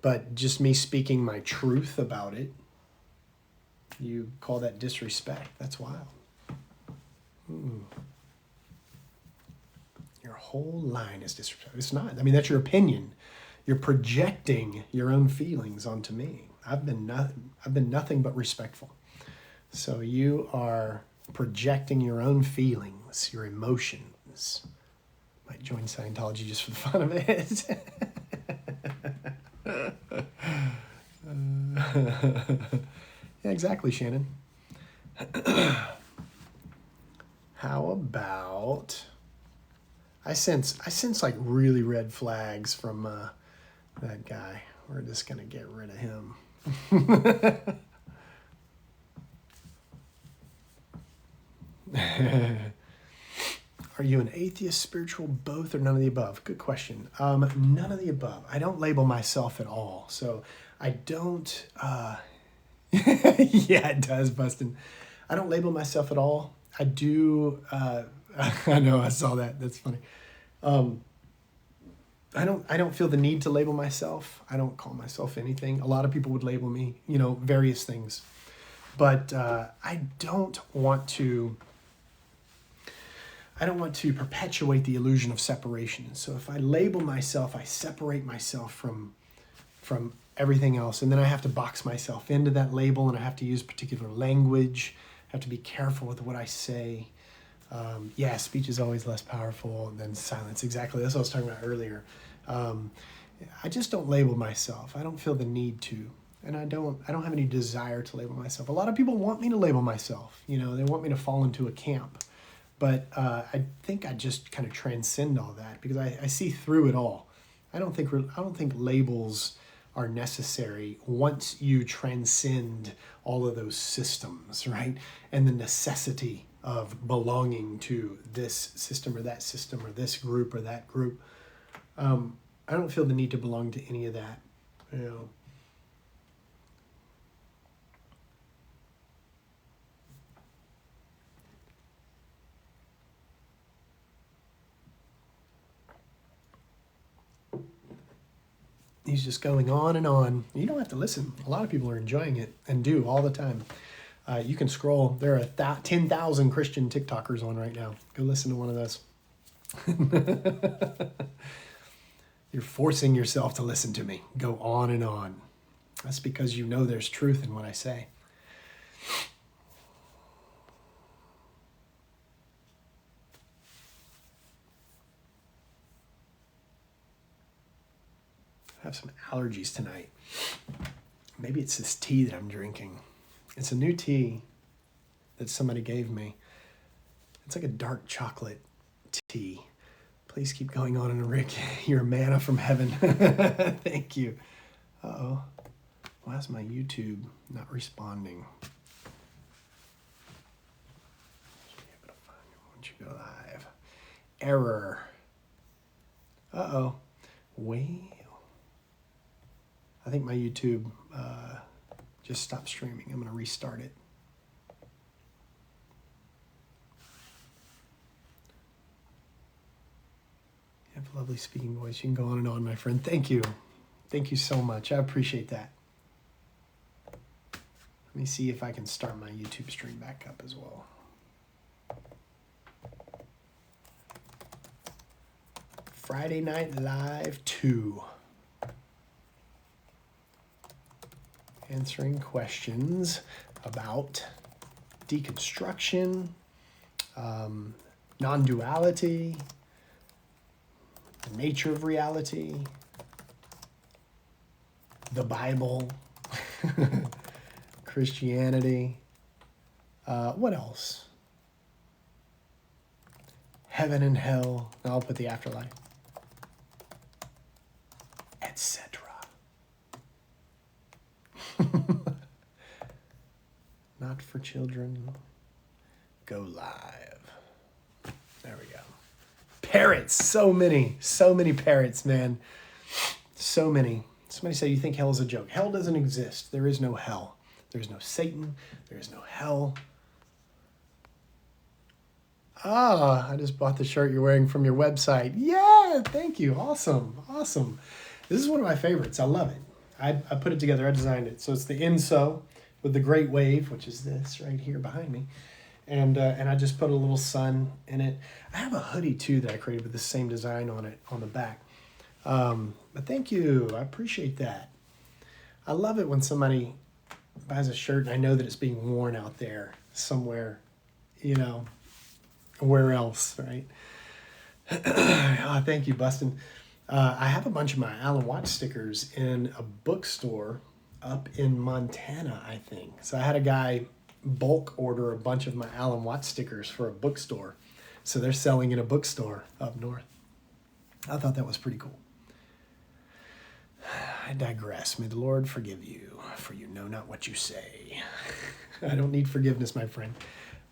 But just me speaking my truth about it You call that disrespect. That's wild. Your whole line is disrespect. It's not. I mean, that's your opinion. You're projecting your own feelings onto me. I've been nothing but respectful. So you are projecting your own feelings, your emotions. Might join Scientology just for the fun of it. Yeah, exactly, Shannon. How about I sense like really red flags from that guy. We're just gonna get rid of him. Are you an atheist, spiritual, both, or none of the above? Good question. None of the above. I don't label myself at all. So I don't... yeah, it does, Bustin. I don't label myself at all. I do... I know, I saw that. That's funny. I don't feel the need to label myself. I don't call myself anything. A lot of people would label me, various things. But I don't want to perpetuate the illusion of separation. So if I label myself, I separate myself from everything else. And then I have to box myself into that label, and I have to use particular language. I have to be careful with what I say. Speech is always less powerful than silence. Exactly. That's what I was talking about earlier. I just don't label myself. I don't feel the need to. And I don't have any desire to label myself. A lot of people want me to label myself. They want me to fall into a camp. But I think I just kind of transcend all that because I see through it all. I don't think labels are necessary once you transcend all of those systems, right? And the necessity of belonging to this system or this group or that group. I don't feel the need to belong to any of that. He's just going on and on. You don't have to listen. A lot of people are enjoying it and do all the time. You can scroll. There are 10,000 Christian TikTokers on right now. Go listen to one of those. You're forcing yourself to listen to me. Go on and on. That's because you know there's truth in what I say. I have some allergies tonight. Maybe it's this tea that I'm drinking. It's a new tea that somebody gave me. It's like a dark chocolate tea. Please keep going on, and Rick, you're a manna from heaven. Thank you. Uh-oh. Why is my YouTube not responding? Once you go live. Error. Uh-oh. Wait. I think my YouTube just stopped streaming. I'm going to restart it. You have a lovely speaking voice. You can go on and on, my friend. Thank you. Thank you so much. I appreciate that. Let me see if I can start my YouTube stream back up as well. Friday Night Live 2. Answering questions about deconstruction, non-duality, the nature of reality, the Bible, Christianity, what else? Heaven and hell, I'll put the afterlife, etc. Not for children. Go live. There we go. Parrots. So many parrots, man. So many. Somebody say, you think hell is a joke. Hell doesn't exist. There is no hell. There's no Satan. There is no hell. I just bought the shirt you're wearing from your website. Yeah, thank you. Awesome. This is one of my favorites. I love it. I put it together. I designed it. So it's the INSO with the great wave, which is this right here behind me. And I just put a little sun in it. I have a hoodie too that I created with the same design on it on the back. But thank you. I appreciate that. I love it when somebody buys a shirt and I know that it's being worn out there somewhere, where else, right? Oh, thank you, Bustin. I have a bunch of my Alan Watts stickers in a bookstore up in Montana, I think. So I had a guy bulk order a bunch of my Alan Watts stickers for a bookstore. So they're selling in a bookstore up north. I thought that was pretty cool. I digress. May the Lord forgive you, for you know not what you say. I don't need forgiveness, my friend.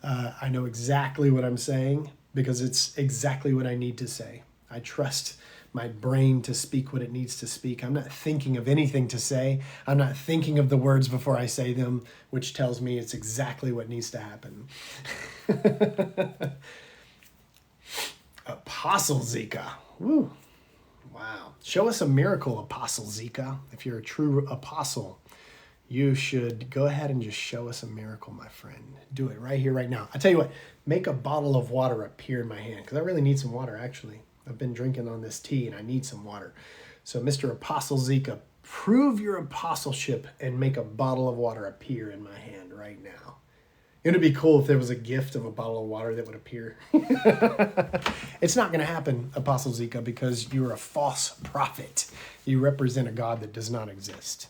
I know exactly what I'm saying because it's exactly what I need to say. I trust my brain to speak what it needs to speak. I'm not thinking of anything to say. I'm not thinking of the words before I say them, which tells me it's exactly what needs to happen. Apostle Zika. Woo. Wow. Show us a miracle, Apostle Zika. If you're a true apostle, you should go ahead and just show us a miracle, my friend. Do it right here, right now. I tell you what, make a bottle of water appear in my hand because I really need some water, actually. I've been drinking on this tea and I need some water. So Mr. Apostle Zika, prove your apostleship and make a bottle of water appear in my hand right now. It'd be cool if there was a gift of a bottle of water that would appear. It's not going to happen, Apostle Zika, because you're a false prophet. You represent a God that does not exist.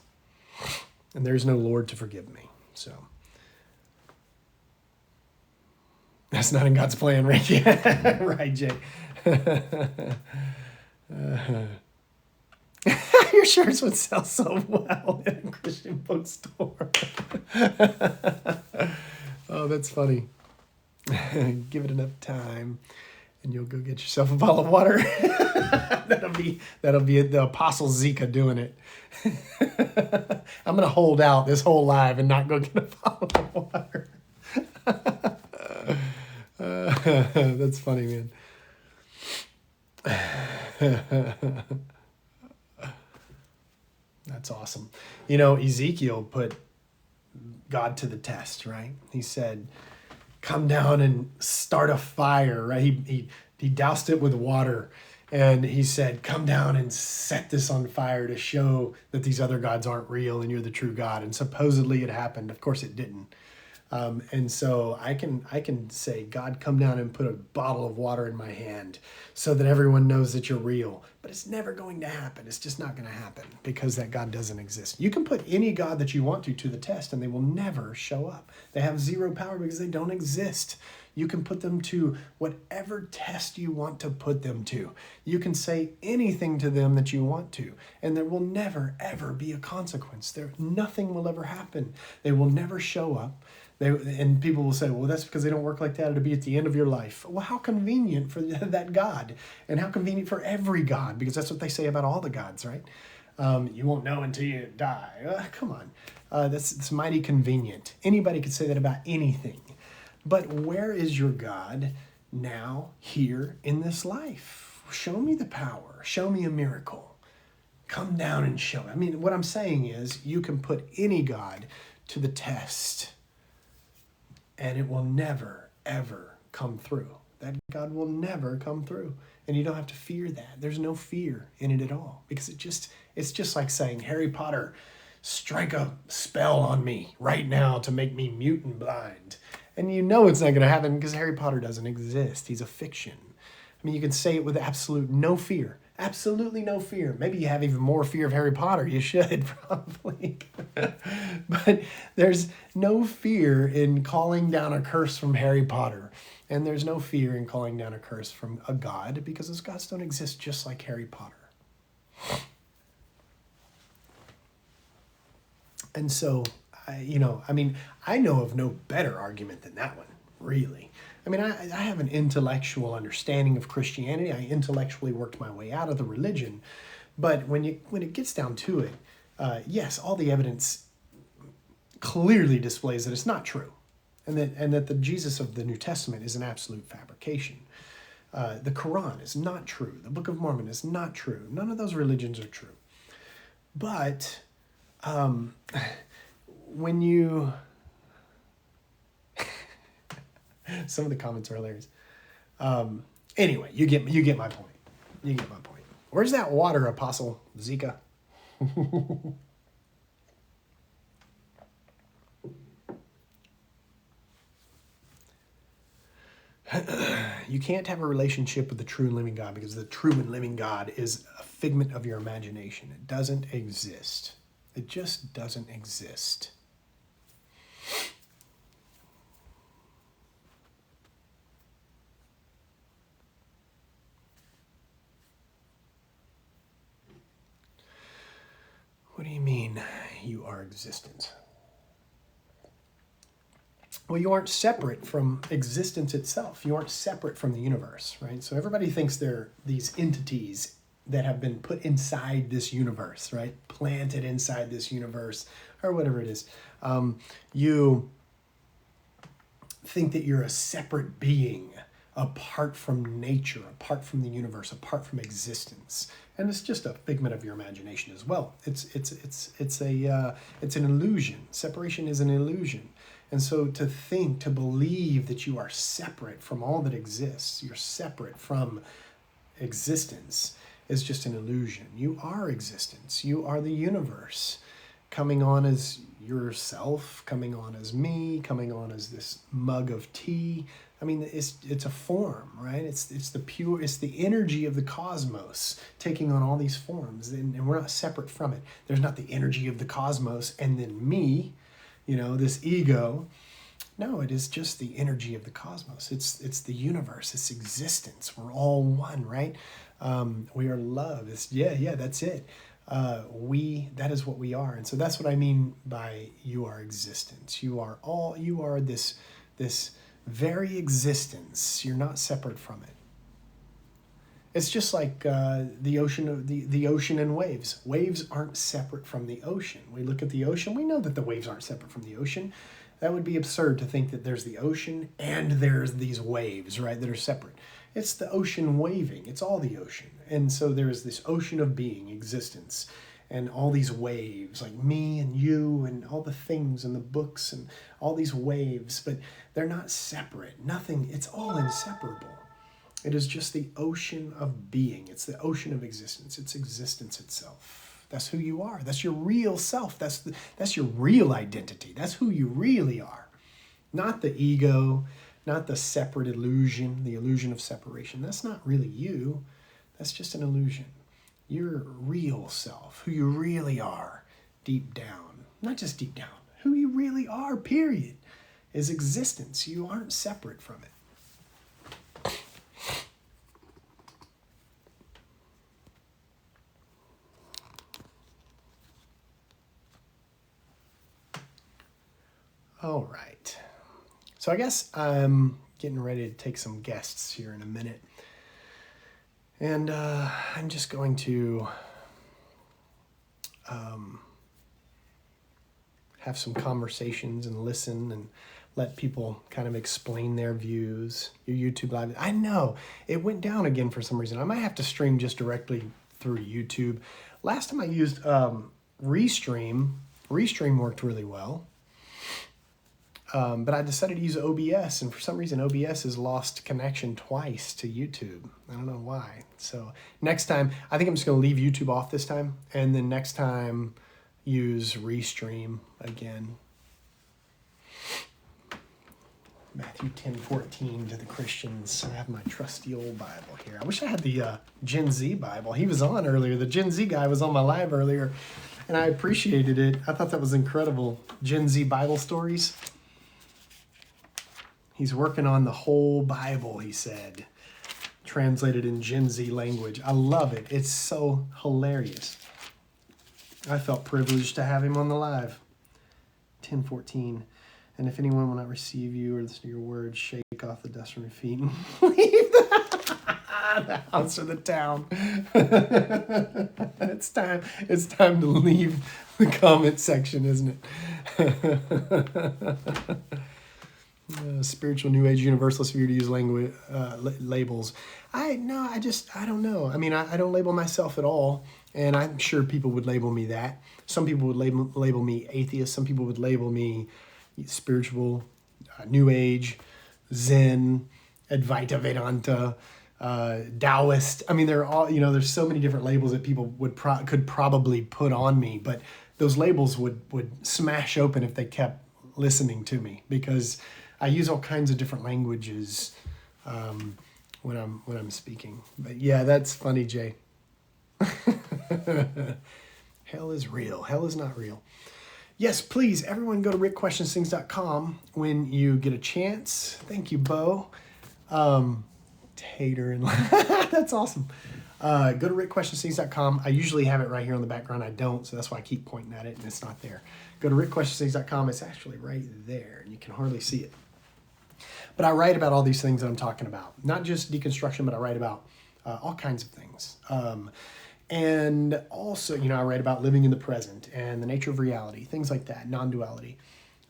And there's no Lord to forgive me. So that's not in God's plan, right? Yeah. Right, Jay. Your shirts would sell so well in a Christian bookstore. Oh, that's funny. Give it enough time and you'll go get yourself a bottle of water. That'll be the Apostle Zika doing it. I'm going to hold out this whole live and not go get a bottle of water. That's funny, man. That's awesome. Ezekiel put God to the test, right? He said, come down and start a fire, right? He doused it with water and he said, come down and set this on fire to show that these other gods aren't real and you're the true God. And supposedly it happened. Of course it didn't. And so I can say, God, come down and put a bottle of water in my hand so that everyone knows that you're real. But it's never going to happen. It's just not going to happen because that God doesn't exist. You can put any God that you want to the test and they will never show up. They have zero power because they don't exist. You can put them to whatever test you want to put them to. You can say anything to them that you want to, and there will never, ever be a consequence. Nothing will ever happen. They will never show up. And people will say, well, that's because they don't work like that. It'll be at the end of your life. Well, how convenient for that God, and how convenient for every God, because that's what they say about all the gods, right? You won't know until you die. Come on. That's mighty convenient. Anybody could say that about anything. But where is your God now, here in this life? Show me the power. Show me a miracle. Come down and show me. I mean, what I'm saying is you can put any God to the test and it will never, ever come through. That God will never come through. And you don't have to fear that. There's no fear in it at all because it's just like saying, Harry Potter, strike a spell on me right now to make me mute and blind. And you know it's not going to happen because Harry Potter doesn't exist. He's a fiction. I mean, you can say it with absolute no fear. Absolutely no fear. Maybe you have even more fear of Harry Potter. You should probably. But there's no fear in calling down a curse from Harry Potter. And there's no fear in calling down a curse from a God because those gods don't exist just like Harry Potter. And so, I know of no better argument than that one, really. I mean, I have an intellectual understanding of Christianity. I intellectually worked my way out of the religion. But when it gets down to it, yes, all the evidence clearly displays that it's not true. And that the Jesus of the New Testament is an absolute fabrication. The Quran is not true. The Book of Mormon is not true. None of those religions are true. But when you, some of the comments are hilarious. Anyway, you get my point. You get my point. Where's that water, Apostle Zika? You can't have a relationship with the true and living God because the true and living God is a figment of your imagination. It doesn't exist. It just doesn't exist. What do you mean you are existence? Well, you aren't separate from existence itself. You aren't separate from the universe, right? So everybody thinks they're these entities that have been put inside this universe, right? Planted inside this universe, or whatever it is. You think that you're a separate being apart from nature, apart from the universe, apart from existence. And it's just a figment of your imagination as well. It's an illusion. Separation is an illusion. And so to think, to believe that you are separate from all that exists, you're separate from existence, is just an illusion. You are existence. You are the universe, coming on as yourself, coming on as me, coming on as this mug of tea. I mean, it's a form, right? It's the energy of the cosmos taking on all these forms, and we're not separate from it. There's not the energy of the cosmos and then me, this ego. No, it is just the energy of the cosmos. It's the universe. It's existence. We're all one, right? We are love. That's it. That is what we are. And so that's what I mean by you are existence. You are this very existence. You're not separate from it. It's just like the ocean and waves. Waves aren't separate from the ocean. We look at the ocean. We know that the waves aren't separate from the ocean. That would be absurd to think that there's the ocean and there's these waves, right, that are separate. It's the ocean waving. It's all the ocean. And so there's this ocean of being, existence, and all these waves, like me and you and all the things and the books and all these waves, but they're not separate. Nothing, it's all inseparable. It is just the ocean of being. It's the ocean of existence. It's existence itself. That's who you are. That's your real self. That's your real identity. That's who you really are. Not the ego, not the separate illusion, the illusion of separation. That's not really you. That's just an illusion. Your real self, who you really are, deep down. Not just deep down. Who you really are, period, is existence. You aren't separate from it. All right. So I guess I'm getting ready to take some guests here in a minute. And I'm just going to have some conversations and listen and let people kind of explain their views. Your YouTube live. I know it went down again for some reason. I might have to stream just directly through YouTube. Last time I used Restream. Restream worked really well. But I decided to use OBS, and for some reason OBS has lost connection twice to YouTube. I don't know why. So next time, I think I'm just going to leave YouTube off this time, and then next time use Restream again. Matthew 10:14 to the Christians. I have my trusty old Bible here. I wish I had the Gen Z Bible. He was on earlier. The Gen Z guy was on my live earlier, and I appreciated it. I thought that was incredible. Gen Z Bible stories. He's working on the whole Bible, he said, translated in Gen Z language. I love it. It's so hilarious. I felt privileged to have him on the live. 10:14. And if anyone will not receive you or listen to your words, shake off the dust from your feet and leave the house or the town. It's time to leave the comment section, isn't it? Spiritual New Age Universalist for you to use labels. I don't know. I mean, I don't label myself at all. and I'm sure people would label me that. Some people would label me atheist. Some people would label me spiritual, New Age, Zen, Advaita Vedanta, Taoist. I mean, they're all, there's so many different labels that people could probably put on me, but those labels would smash open if they kept listening to me, because I use all kinds of different languages when I'm speaking. But yeah, that's funny, Jay. Hell is real. Hell is not real. Yes, please, everyone go to rickquestionsthings.com when you get a chance. Thank you, Bo. Tater and that's awesome. Go to rickquestionsthings.com. I usually have it right here on the background. I don't, so that's why I keep pointing at it and it's not there. Go to rickquestionsthings.com. It's actually right there, and you can hardly see it. But I write about all these things that I'm talking about. Not just deconstruction, but I write about all kinds of things. And also, I write about living in the present and the nature of reality, things like that, non-duality.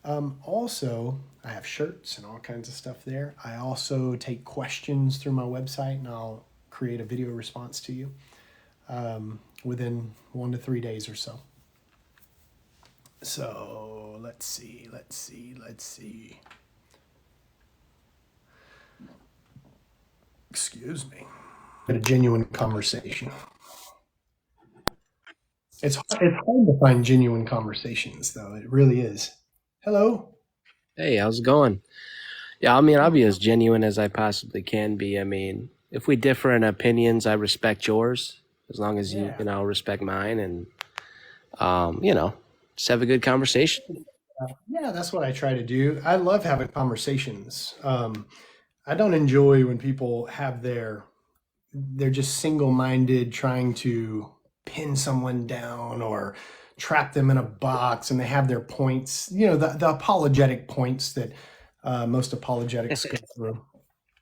Also, I have shirts and all kinds of stuff there. I also take questions through my website, and I'll create a video response to you within 1 to 3 days or so. So let's see. Excuse me. A genuine conversation. It's hard to find genuine conversations, though. It really is. Hello. Hey, how's it going? Yeah, I mean, I'll be as genuine as I possibly can be. I mean, if we differ in opinions, I respect yours as long as you, Yeah. respect mine, and just have a good conversation. Yeah, that's what I try to do. I love having conversations. I don't enjoy when people have they're just single-minded, trying to pin someone down or trap them in a box, and they have their points, the apologetic points that most apologetics go through.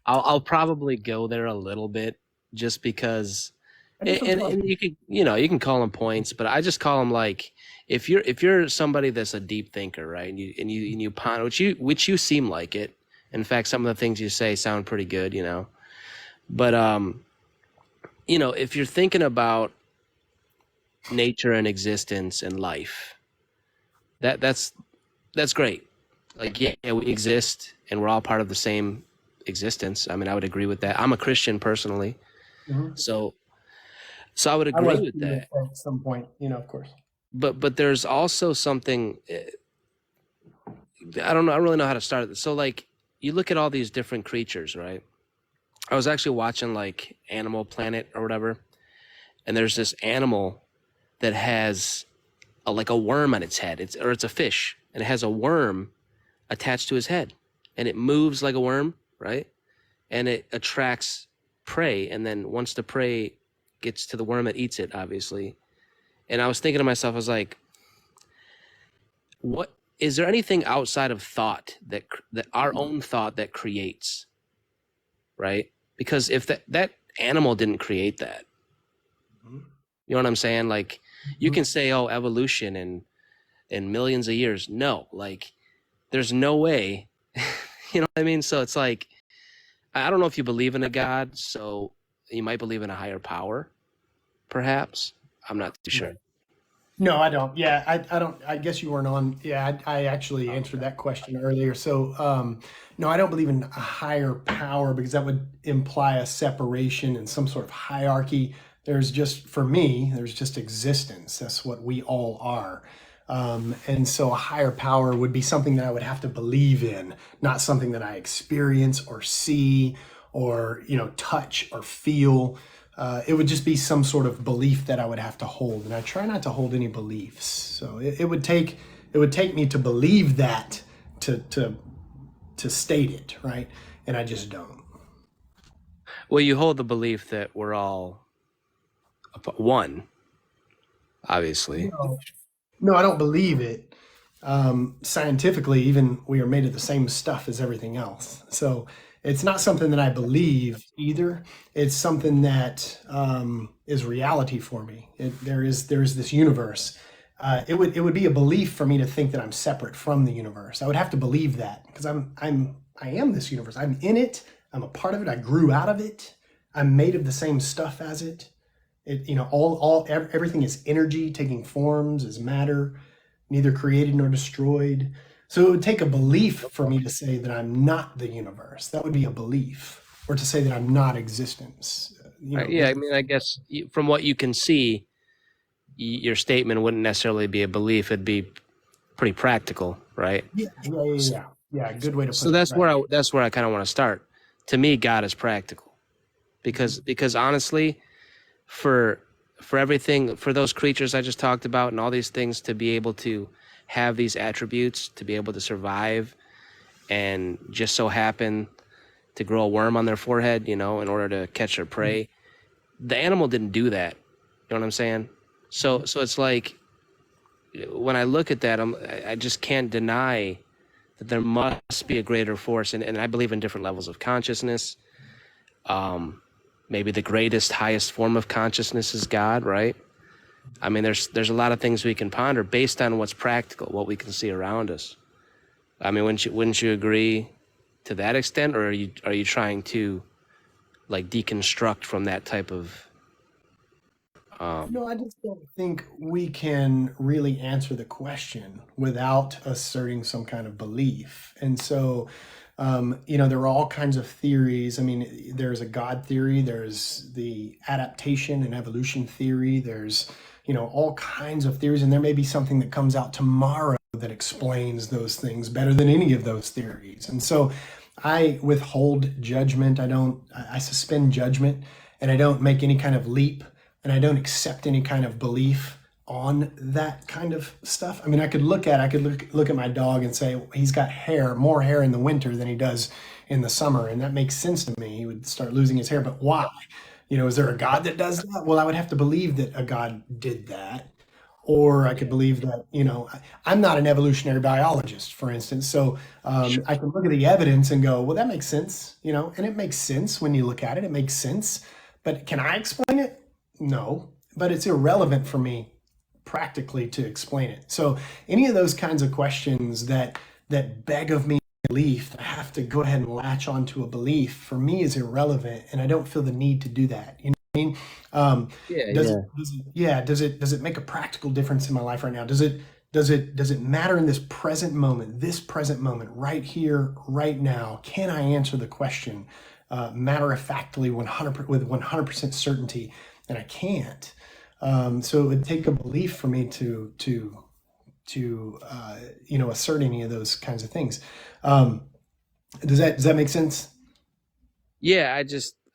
I'll probably go there a little bit just because, I do and sometimes. you can you can call them points, but I just call them like if you're somebody that's a deep thinker, right? And you ponder, which you seem like it. In fact, some of the things you say sound pretty good, But if you're thinking about nature and existence and life, that's great. Like, yeah, we exist and we're all part of the same existence. I mean, I would agree with that. I'm a Christian personally, Mhm. so I would I agree was with that. at some point, of course. But there's also something, I don't know. I don't really know how to start it. So like, you look at all these different creatures, right? I was actually watching like Animal Planet or whatever, and there's this animal that has like a worm on its head. It's a fish, and it has a worm attached to his head, and it moves like a worm, right? And it attracts prey, and then once the prey gets to the worm, it eats it, obviously. And I was thinking to myself, I was like, what is there anything outside of thought that our own thought that creates, right? Because if that animal didn't create that, you know what I'm saying? Like, you Mhm. can say, oh, evolution and in millions of years. No, like, there's no way. You know what I mean? So it's like, I don't know if you believe in a God, so you might believe in a higher power, perhaps. I'm not too sure. Right. No, I don't. Yeah, I don't. I guess you weren't on. Yeah, I actually Oh, answered okay. that question earlier. So, no, I don't believe in a higher power, because that would imply a separation and some sort of hierarchy. For me, there's just existence. That's what we all are. And so a higher power would be something that I would have to believe in, not something that I experience or see or, touch or feel. It would just be some sort of belief that I would have to hold, and I try not to hold any beliefs. So it would take me to believe that to state it, right, and I just don't. Well, you hold the belief that we're all one, obviously. No, no, I don't believe it. Scientifically, even we are made of the same stuff as everything else. So it's not something that I believe either. It's something that is reality for me. There is this universe. It would be a belief for me to think that I'm separate from the universe. I would have to believe that, because I am this universe. I'm in it. I'm a part of it. I grew out of it. I'm made of the same stuff as it. Everything is energy taking forms, is matter, neither created nor destroyed. So it would take a belief for me to say that I'm not the universe. That would be a belief, or to say that I'm not existence. Yeah, I mean, I guess from what you can see, your statement wouldn't necessarily be a belief. It'd be pretty practical, right? Yeah, yeah, yeah, yeah. Yeah, good way to put So it. Right. that's where I kind of want to start. To me, God is practical because honestly, for everything, for those creatures I just talked about and all these things to be able to have these attributes, to be able to survive and just so happen to grow a worm on their forehead, in order to catch their prey. The animal didn't do that. You know what I'm saying? So it's like when I look at that, I just can't deny that there must be a greater force, and I believe in different levels of consciousness. Maybe the greatest, highest form of consciousness is God, right? I mean, there's a lot of things we can ponder based on what's practical, what we can see around us. I mean, wouldn't you agree to that extent, or are you trying to like deconstruct from that type of No, I just don't think we can really answer the question without asserting some kind of belief. And so, there are all kinds of theories. I mean, there's a God theory, there's the adaptation and evolution theory, there's, all kinds of theories, and there may be something that comes out tomorrow that explains those things better than any of those theories. And so I withhold judgment. I suspend judgment, and I don't make any kind of leap, and I don't accept any kind of belief on that kind of stuff. I mean, I could look at my dog and say he's got more hair in the winter than he does in the summer, and that makes sense to me. He would start losing his hair, but why? Is there a God that does that? Well, I would have to believe that a God did that. Or I could believe that, I'm not an evolutionary biologist, for instance. So sure. I can look at the evidence and go, well, that makes sense, and it makes sense when you look at it. It makes sense. But can I explain it? No, but it's irrelevant for me practically to explain it. So any of those kinds of questions that beg of me belief, I have to go ahead and latch onto a belief, for me is irrelevant, and I don't feel the need to do that. You know what I mean? Yeah, Does yeah. yeah, does it make a practical difference in my life right now? Does it matter in this present moment, right here, right now? Can I answer the question matter of factly, with 100% certainty? And I can't. So it would take a belief for me to assert any of those kinds of things. Um, does that make sense? Yeah,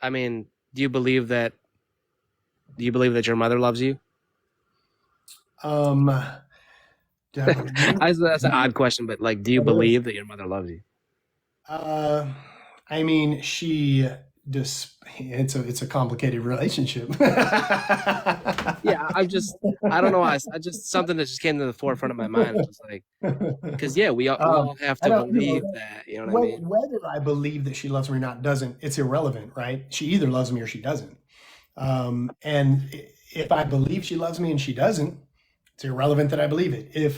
I mean, do you believe that your mother loves you? Um, do I believe? That's an odd question, but like, do you It is. believe that your mother loves you? Uh, I mean, she just it's a complicated relationship. Yeah, I don't know why. I just something that just came to the forefront of my mind. I was like, because yeah, we all have I to don't, believe that. You know what I mean? whether I believe that she loves me or not doesn't, it's irrelevant, right? She either loves me or she doesn't. And if I believe she loves me and she doesn't, it's irrelevant that I believe it. If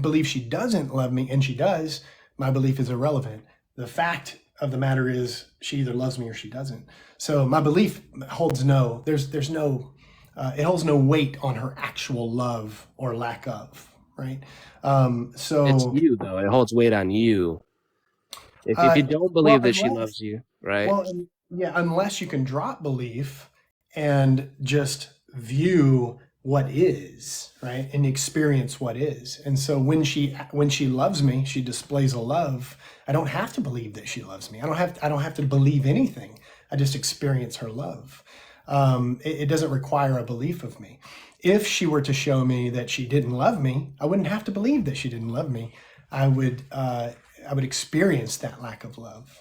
believe she doesn't love me and she does, my belief is irrelevant. The fact of the matter is she either loves me or she doesn't. So my belief holds no, there's no, it holds no weight on her actual love or lack of, right? It's So, you though. It holds weight on you. If uh, you don't well, believe that she loves you, right? yeah, unless you can drop belief and just view what is, right? And experience what is. And so when she loves me, she displays a love. I don't have to believe that she loves me. I don't have to believe anything. I just experience her love. It doesn't require a belief of me. If she were to show me that she didn't love me, I wouldn't have to believe that she didn't love me. I would experience that lack of love.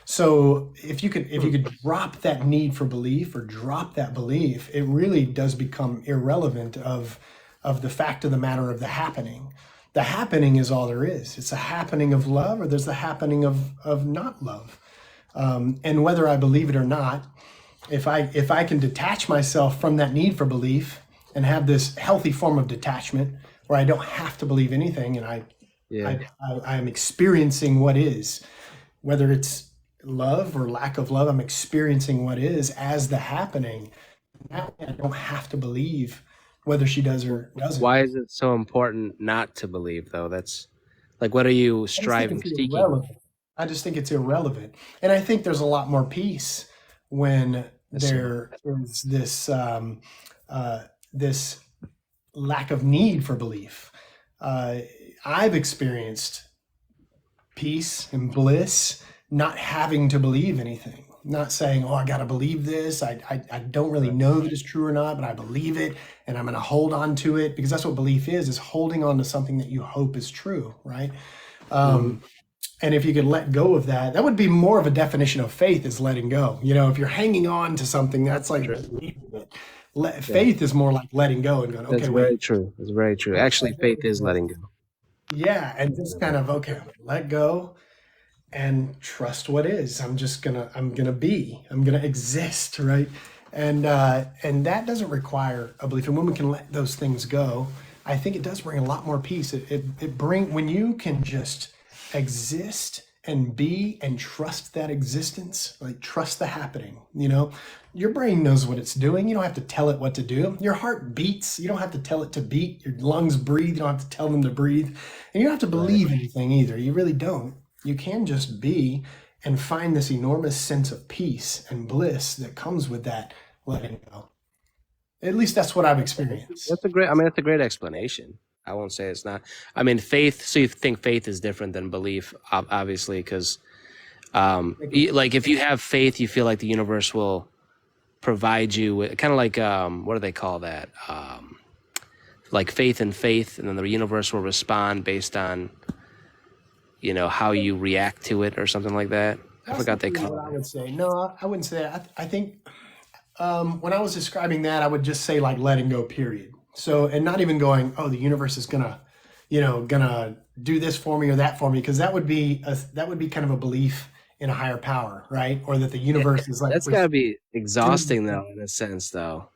So if you could drop that need for belief, or drop that belief, it really does become irrelevant of the fact of the matter of the happening. The happening is all there is. It's a happening of love, or there's the happening of not love. And whether I believe it or not, if I can detach myself from that need for belief and have this healthy form of detachment where I don't have to believe anything, and Yeah. I'm experiencing what is, whether it's love or lack of love, I'm experiencing what is as the happening. Now I don't have to believe whether she does or doesn't. Why is it so important not to believe though? That's like, what are you I just think striving, it's seeking? irrelevant. I just think it's irrelevant. And I think there's a lot more peace when So there is uh, this lack of need for belief. Uh, I've experienced peace and bliss not having to believe anything, not saying, oh, I got to believe this. I don't really right, know that it's true or not, but I believe it and I'm going to hold on to it, because that's what belief is holding on to something that you hope is true, right? hmm Um, and if you could let go of that, that would be more of a definition of faith, is letting go. If you're hanging on to something, that's like true. believing it. Yeah, Faith is more like letting go and going, that's okay, very wait, true. That's very true. Actually, faith is letting go. yeah, and just kind of, okay, let go and trust what is. I'm gonna exist, right? And that doesn't require a belief. And when we can let those things go, I think it does bring a lot more peace. When you can just exist and be and trust that existence, like trust the happening. Your brain knows what it's doing. You don't have to tell it what to do. Your heart beats. You don't have to tell it to beat. Your lungs breathe. You don't have to tell them to breathe. And you don't have to Right. believe anything either. You really don't. You can just be and find this enormous sense of peace and bliss that comes with that letting go. At least that's what I've experienced. That's a great. I mean, that's a great explanation. I won't say it's not. I mean, faith. So you think faith is different than belief, obviously, because like if you have faith, you feel like the universe will provide you with kind of like what do they call that? Like faith in faith, and then the universe will respond based on how you react to it or something like that. I That's forgot not they really call what I it. would say. No, I wouldn't say that. I think when I was describing that, I would just say like letting go, period. So, and not even going, oh, the universe is gonna do this for me or that for me, because that would be kind of a belief in a higher power, right? Or that the universe is like That's got to be doing. exhausting though, in a sense, though.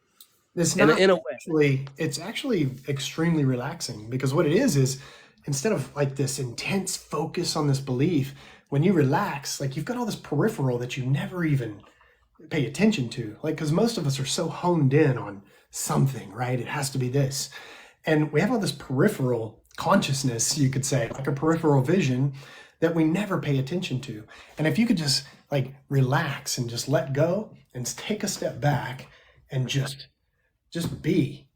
It's In not in a way, it's actually extremely relaxing, because what it is instead of like this intense focus on this belief, when you relax, like you've got all this peripheral that you never even pay attention to. Like, because most of us are so honed in on something, right? It has to be this. And we have all this peripheral consciousness, you could say, like a peripheral vision that we never pay attention to. And if you could just like relax and just let go and take a step back and just be.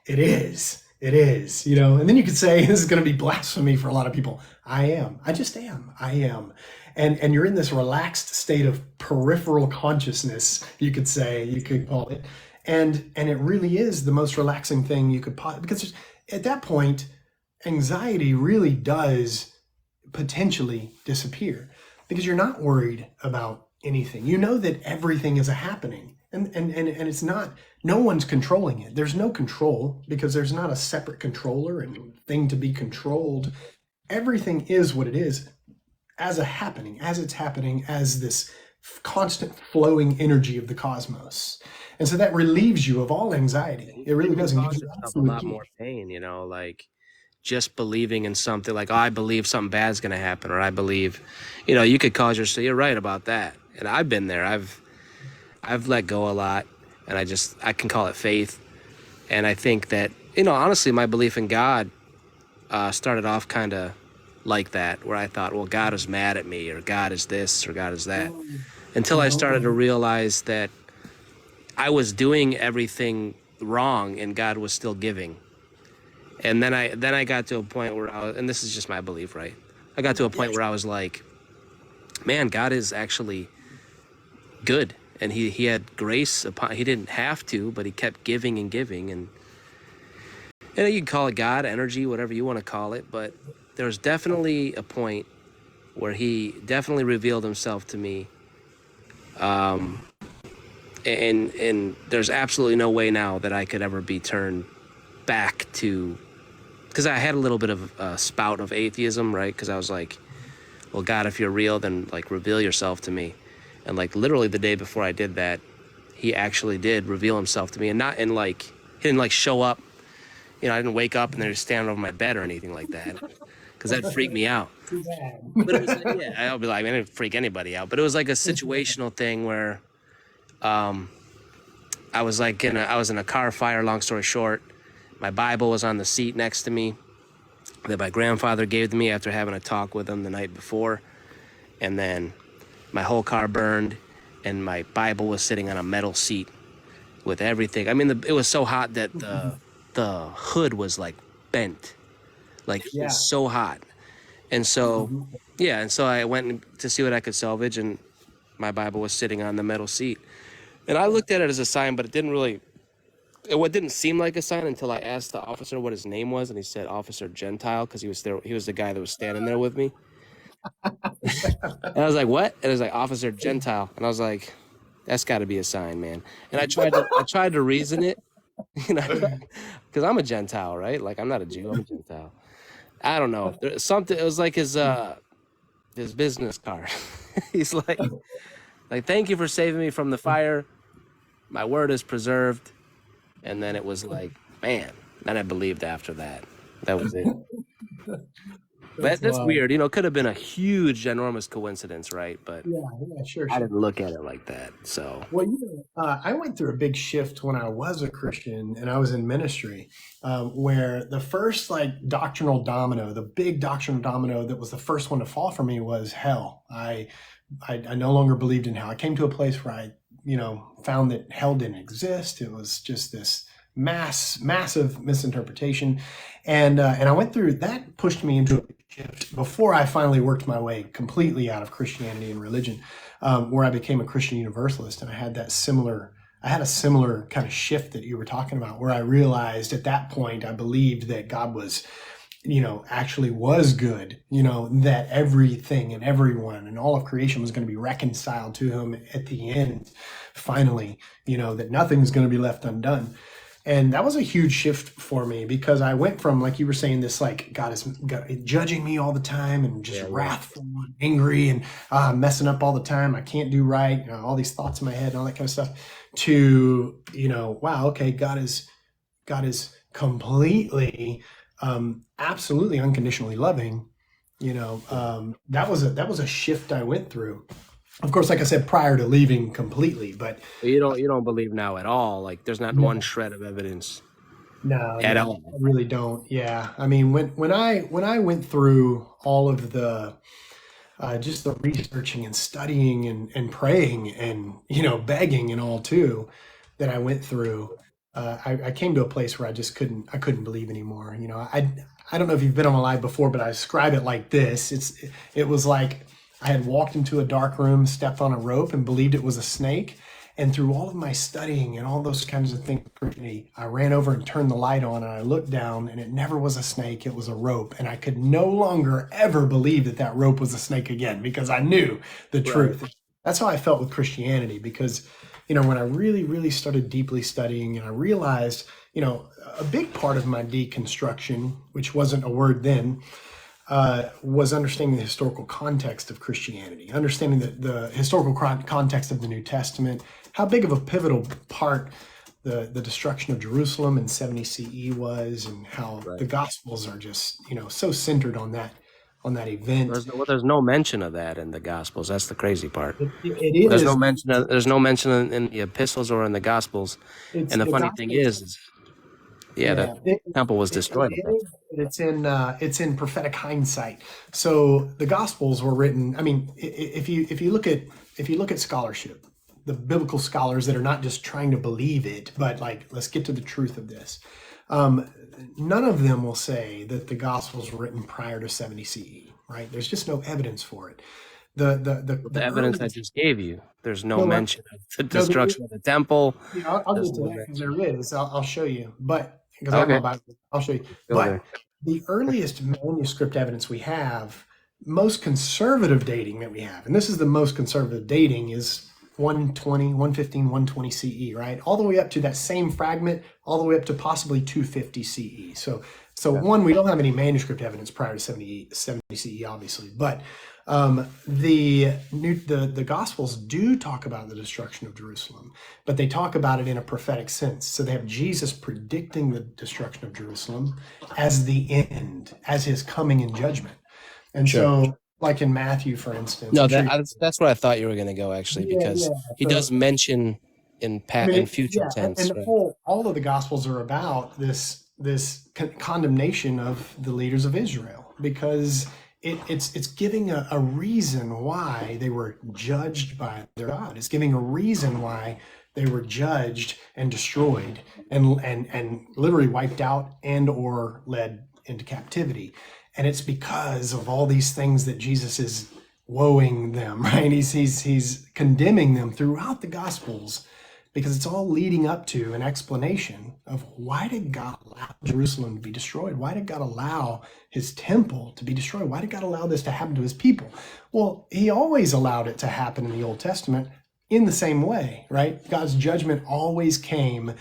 It is. It is. And then you could say this is going to be blasphemy for a lot of people. I am. I just am. I am. And you're in this relaxed state of peripheral consciousness, you could say, you could call it. And it really is the most relaxing thing you could possibly, because at that point, anxiety really does potentially disappear, because you're not worried about anything. You know that everything is a happening, and it's not, no one's controlling it. There's no control, because there's not a separate controller and thing to be controlled. Everything is what it is, as a happening, as it's happening, as this constant flowing energy of the cosmos. And so that relieves you of all anxiety. It you really can does, and gives cause you yourself a absolute lot peace. more pain. Like just believing in something, like, oh, I believe something bad's going to happen, or I believe, you could cause yourself. You're right about that, and I've been there. I've let go a lot, and I can call it faith, and I think that honestly, my belief in God started off kind of like that, where I thought, well, God is mad at me, or God is this, or God is that, until I started to realize that I was doing everything wrong and God was still giving. And then I got to a point where and this is just my belief, right? I got to a point where I was like, man, God is actually good, and he had grace upon. He didn't have to, but he kept giving and giving, and you can call it God, energy, whatever you want to call it. But there was definitely a point where he definitely revealed himself to me, and there's absolutely no way now that I could ever be turned back to, because I had a little bit of a spout of atheism, right? Because I was like, well, God, if you're real, then like reveal yourself to me. And like literally the day before I did that, he actually did reveal himself to me, and not in like, he didn't like show up. I didn't wake up and they're standing over my bed or anything like that, because that'd freak me out. Too But it was like, bad. yeah, I'll be like, I didn't freak anybody out. But it was like a situational thing where I was like I was in a car fire. Long story short, my Bible was on the seat next to me that my grandfather gave to me after having a talk with him the night before, and then my whole car burned, and my Bible was sitting on a metal seat with everything. I mean, it was so hot that the hood was like bent, like it was Yeah. so hot. And so, Mhm. yeah, and so I went to see what I could salvage, and my Bible was sitting on the metal seat. And I looked at it as a sign, but it didn't really, what didn't seem like a sign until I asked the officer what his name was, and he said Officer Gentile because he was there. He was the guy that was standing there with me. And I was like, "What?" And it was like Officer Gentile, and I was like, "That's got to be a sign, man." And I tried to reason it, you know, because I'm a Gentile, right? Like I'm not a Jew, I'm a Gentile. I don't know. There's something. It was like his business card. He's like, thank you for saving me from the fire. My word is preserved. And then it was like, man. Then I believed after that. That was it. That's That's wild. weird. Could have been a huge, enormous coincidence, right? But Yeah, yeah, sure, I sure. didn't look at it like that. So Well, I went through a big shift when I was a Christian and I was in ministry, where the first like doctrinal domino, the big doctrinal domino that was the first one to fall for me was hell. I no longer believed in hell. I came to a place where I, found that hell didn't exist. It was just this massive misinterpretation, and I went through that. Pushed me into a big shift before I finally worked my way completely out of Christianity and religion, where I became a Christian Universalist, and I had a similar kind of shift that you were talking about, where I realized at that point I believed that God was, actually was good, that everything and everyone and all of creation was going to be reconciled to him at the end, finally, that nothing's going to be left undone. And that was a huge shift for me because I went from, like you were saying, this like God judging me all the time and just yeah, yeah. wrathful and angry and messing up all the time. I can't do right, all these thoughts in my head and all that kind of stuff. To wow, okay, God is completely, absolutely unconditionally loving. That was a shift I went through. Of course, like I said, prior to leaving completely, but But you don't believe now at all. Like there's not one no, shred of evidence no, at no, I all. really don't. Yeah, I mean, when I went through all of the just the researching and studying and praying and begging and all too that I went through, I came to a place where I couldn't believe anymore. I don't know if you've been on my live before, but I describe it like this. It was like I had walked into a dark room, stepped on a rope, and believed it was a snake. And through all of my studying and all those kinds of things, I ran over and turned the light on, and I looked down, and it never was a snake. It was a rope. And I could no longer ever believe that that rope was a snake again because I knew the Right. truth. That's how I felt with Christianity because, when I really, really started deeply studying and I realized, a big part of my deconstruction, which wasn't a word then, was understanding the historical context of Christianity, understanding the historical context of the New Testament, how big of a pivotal part the destruction of Jerusalem in 70 CE was, and how Right. the Gospels are just so centered on that event. There's no mention of that in the Gospels. That's the crazy part. It is. There's no mention in the epistles or in the Gospels. It's And the the funny thing Gospels. is yeah, the Yeah, temple was it's in destroyed at that Dave, it's in prophetic hindsight. So the Gospels were written. I mean, if you look at scholarship, the biblical scholars that are not just trying to believe it, but like let's get to the truth of this. Um, None of them will say that the Gospels were written prior to 70 CE. Right? There's just no evidence for it. The the evidence I earliest. just gave you. There's no No, no, mention of the no. destruction of the temple. I'll There's get to no that because mention. there is. I'll show you. But because I have my Okay, Bible, I'll show you. go there. But the earliest manuscript evidence we have, most conservative dating that we have, and this is the most conservative dating, is 120, 115, 120 CE, right? All the way up to that same fragment, all the way up to possibly 250 CE. So Yeah. one, we don't have any manuscript evidence prior to 70 CE, obviously, but the Gospels do talk about the destruction of Jerusalem, but they talk about it in a prophetic sense. So they have Jesus predicting the destruction of Jerusalem as the end, as his coming in judgment. And Sure. so, like in Matthew, for instance, No, I'm sure. that's where I thought you were going to go actually, Yeah, because yeah. he So does mention. I mean, in future yeah, and tense, the right? whole all of the gospels are about this condemnation of the leaders of Israel because it's giving a reason why they were judged by their God. It's giving a reason why they were judged and destroyed and literally wiped out and or led into captivity. And it's because of all these things that Jesus is woeing them, right? He's condemning them throughout the gospels because it's all leading up to an explanation of why did God allow Jerusalem to be destroyed? Why did God allow his temple to be destroyed? Why did God allow this to happen to his people? Well, he always allowed it to happen in the Old Testament in the same way, right? God's judgment always came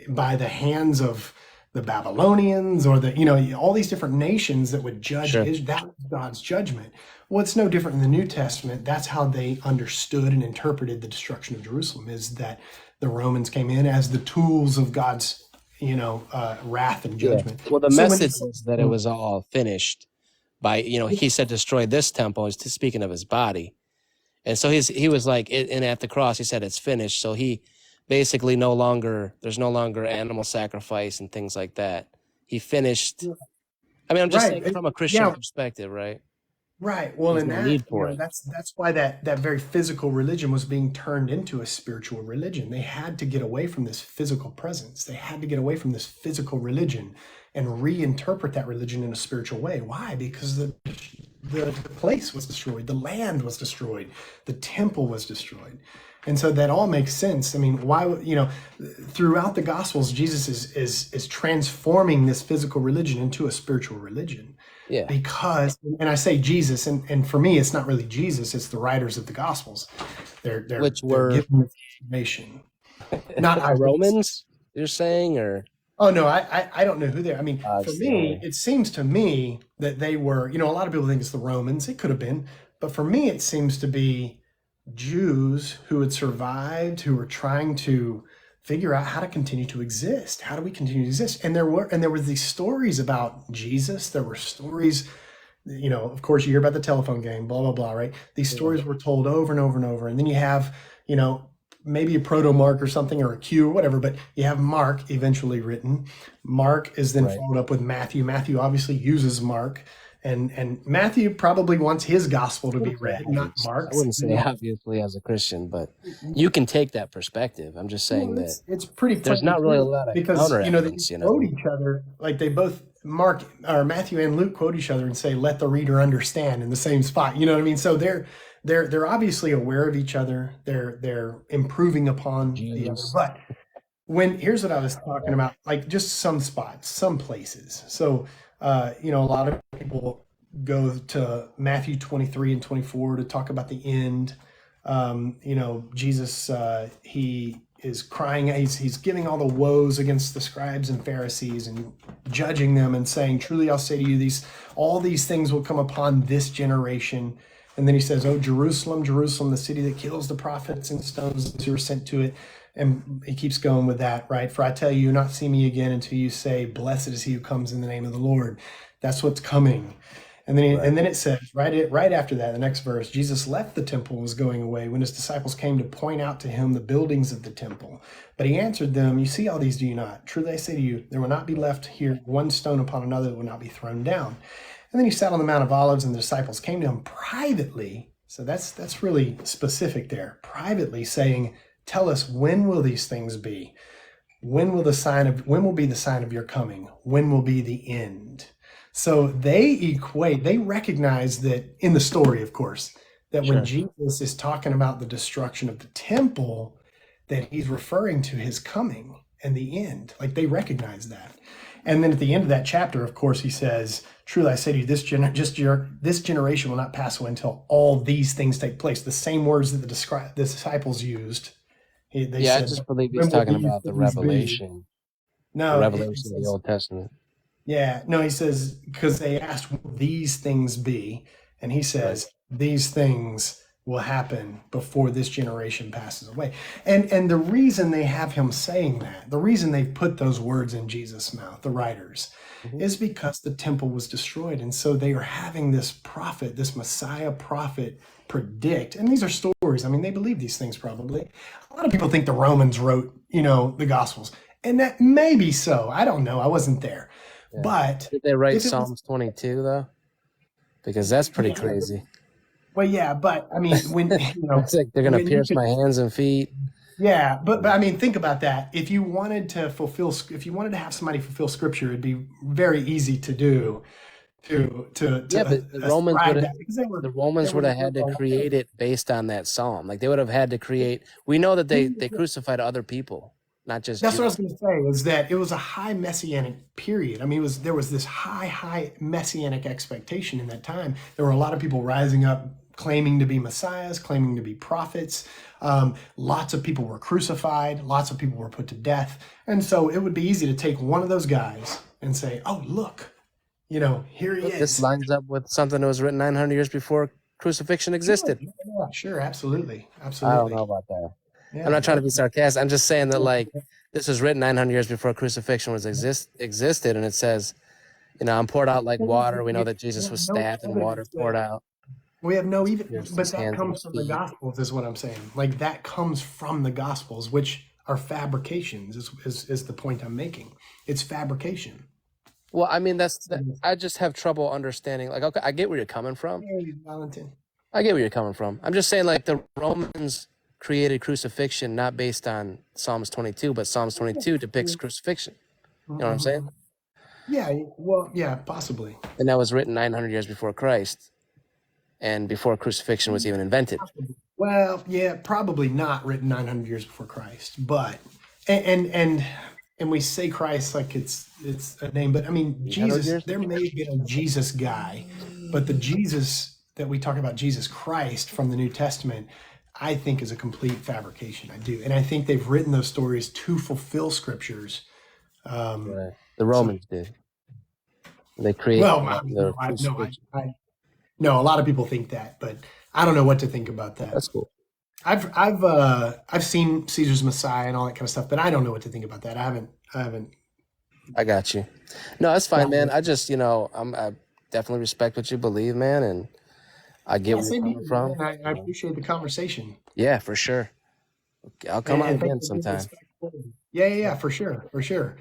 by the hands of the Babylonians or all these different nations that would judge Sure. Israel. That was God's judgment. Well, it's no different in the New Testament. That's how they understood and interpreted the destruction of Jerusalem, is that the Romans came in as the tools of God's, wrath and Yeah. judgment. Well, the So when message it's, was that it was all finished by, he said, destroy this temple. He's speaking of his body. And so he was like, and at the cross, he said, it's finished. So he basically there's no longer animal sacrifice and things like that. He finished. I mean, I'm just saying right, from a Christian yeah, perspective, right? right. Well, There's in no that, need for it. that's why that very physical religion was being turned into a spiritual religion. They had to get away from this physical presence. They had to get away from this physical religion and reinterpret that religion in a spiritual way. Why? Because the place was destroyed, the land was destroyed, the temple was destroyed. And so that all makes sense. I mean, why would throughout the Gospels, Jesus is transforming this physical religion into a spiritual religion. Yeah. Because, and I say Jesus, and for me, it's not really Jesus; it's the writers of the Gospels. Which They're were giving this information, not the eyewitnesses. Romans, you're saying, or Oh no, I don't know who they are. I mean, I for see. me, it seems to me that they were. A lot of people think it's the Romans. It could have been, but for me, it seems to be Jews who had survived, who were trying to figure out how to continue to exist. How do we continue to exist? And there were these stories about Jesus. There were stories, of course, you hear about the telephone game, blah blah blah, right? These Yeah. stories were told over and over and over, and then you have, maybe a proto Mark or something or a Q or whatever, but you have Mark eventually written. Mark is then Right. followed up with Matthew. Matthew obviously uses Mark. And Matthew probably wants his gospel to be read, not I Mark's. wouldn't say obviously as a Christian, but you can take that perspective. I'm just saying Well, that it's pretty there's plain not really a true lot of because counter they evidence, quote each other, like they both Mark or Matthew and Luke quote each other and say, "Let the reader understand" in the same spot. You know what I mean? So they're obviously aware of each other. They're improving upon the other. Jesus. But here's what I was talking about, like just some spots, some places. So a lot of people go to Matthew 23 and 24 to talk about the end. Jesus, he is crying, he's giving all the woes against the scribes and Pharisees and judging them and saying, truly I'll say to you, all these things will come upon this generation. And then he says, oh, Jerusalem, Jerusalem, the city that kills the prophets and stones those who are sent to it. And he keeps going with that, right? For I tell you, you'll not see me again until you say, blessed is he who comes in the name of the Lord. That's what's coming. And then it says right after that, the next verse, Jesus left the temple and was going away when his disciples came to point out to him the buildings of the temple. But he answered them, you see all these, do you not? Truly I say to you, there will not be left here one stone upon another that will not be thrown down. And then he sat on the Mount of Olives, and the disciples came to him privately. So that's really specific there. Privately saying, tell us, when will these things be? When will be the sign of your coming? When will be the end? So they recognize that in the story, of course, that when Jesus is talking about the destruction of the temple, that he's referring to his coming and the end. Like they recognize that. And then at the end of that chapter, of course, he says, truly I say to you, this generation will not pass away until all these things take place. The same words that the disciples used. They I said, just believe he's when will talking these about the things be? revelation, No, he of the says, Old Testament. yeah, no, he says, because they asked, will these things be? And he says, these things will happen before this generation passes away. And the reason they have him saying that, the reason they put those words in Jesus' mouth, the writers, is because the temple was destroyed. And so they are having this prophet, this Messiah prophet, predict, and these are stories. I mean, they believe these things probably. A lot of people think the Romans wrote, the Gospels, and that may be so. I don't know. I wasn't there, Yeah. but Did they write if it was, Psalms 22 though? Because that's pretty yeah, crazy. well, yeah, but I mean, when It's like they're gonna when you pierce could, my hands and feet. yeah, but I mean, think about that. If you wanted to have somebody fulfill Scripture, it'd be very easy to do Yeah, to but the Romans would ascribe have that because the they Romans were would have had to create it based on that psalm. Like they would have had to create. We know that they crucified other people, not just That's what I Jews. was going to say. Was that it was a high messianic period. I mean, there was this high messianic expectation in that time. There were a lot of people rising up, claiming to be messiahs, claiming to be prophets. Lots of people were crucified. Lots of people were put to death. And so it would be easy to take one of those guys and say, "Oh, look, here he Look, this is." lines up with something that was written 900 years before crucifixion Sure, existed. yeah, sure, absolutely, I don't know absolutely. about that. I'm Yeah, not trying to be sarcastic. I'm just saying that like this was written 900 years before crucifixion was existed, and it says, I'm poured out like water. We know that we Jesus have was no stabbed and water evidence poured that out. we have no even, Pierced but his that hands and comes his from the feet. Gospels, is what I'm saying. Like that comes from the Gospels, which are fabrications, is the point I'm making. It's fabrication. Well, I mean, I just have trouble understanding. Like, okay, I get where you're coming from. Hey, Valentin. I get where you're coming from. I'm just saying, like, the Romans created crucifixion not based on Psalms 22, but Psalms 22 depicts crucifixion. You know what I'm saying? Mhm. Yeah, well, yeah, possibly. And that was written 900 years before Christ and before crucifixion was even invented. Well, yeah, probably not written 900 years before Christ, but and and and we say Christ like it's a name, but I mean 800 Jesus. years? There may have been a Jesus guy, but the Jesus that we talk about, Jesus Christ from the New Testament, I think is a complete fabrication. I do, and I think they've written those stories to fulfill scriptures. Um, Right. The so, Romans did. They created well, the no, crucifixion. no, a lot of people think that, but I don't know what to think about that. That's cool. I've seen Caesar's Messiah and all that kind of stuff, but I don't know what to think about that. I haven't I got you. No, that's fine, gotten man. it. I just, I definitely respect what you believe, man, and I get Yeah, where you're same coming here, from. man. I appreciate the conversation, Yeah, for sure. I'll come on and thanks again for being sometime. respectful. Yeah, for sure, for sure.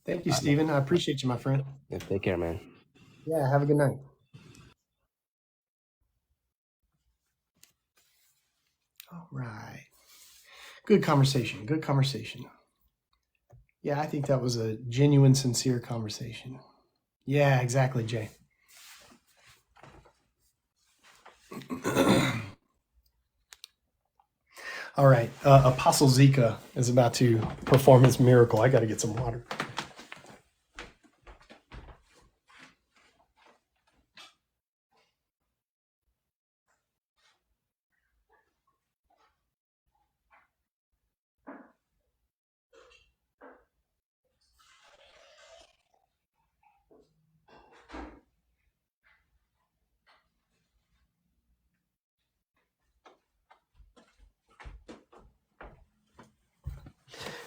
Thank you, All right, man. Stephen. I appreciate you, my friend. Yeah, take care, man. Yeah, have a good night. All right, good conversation. Good conversation. Yeah, I think that was a genuine, sincere conversation. Yeah, exactly, Jay. All right, Apostle Zika is about to perform his miracle. I got to get some water.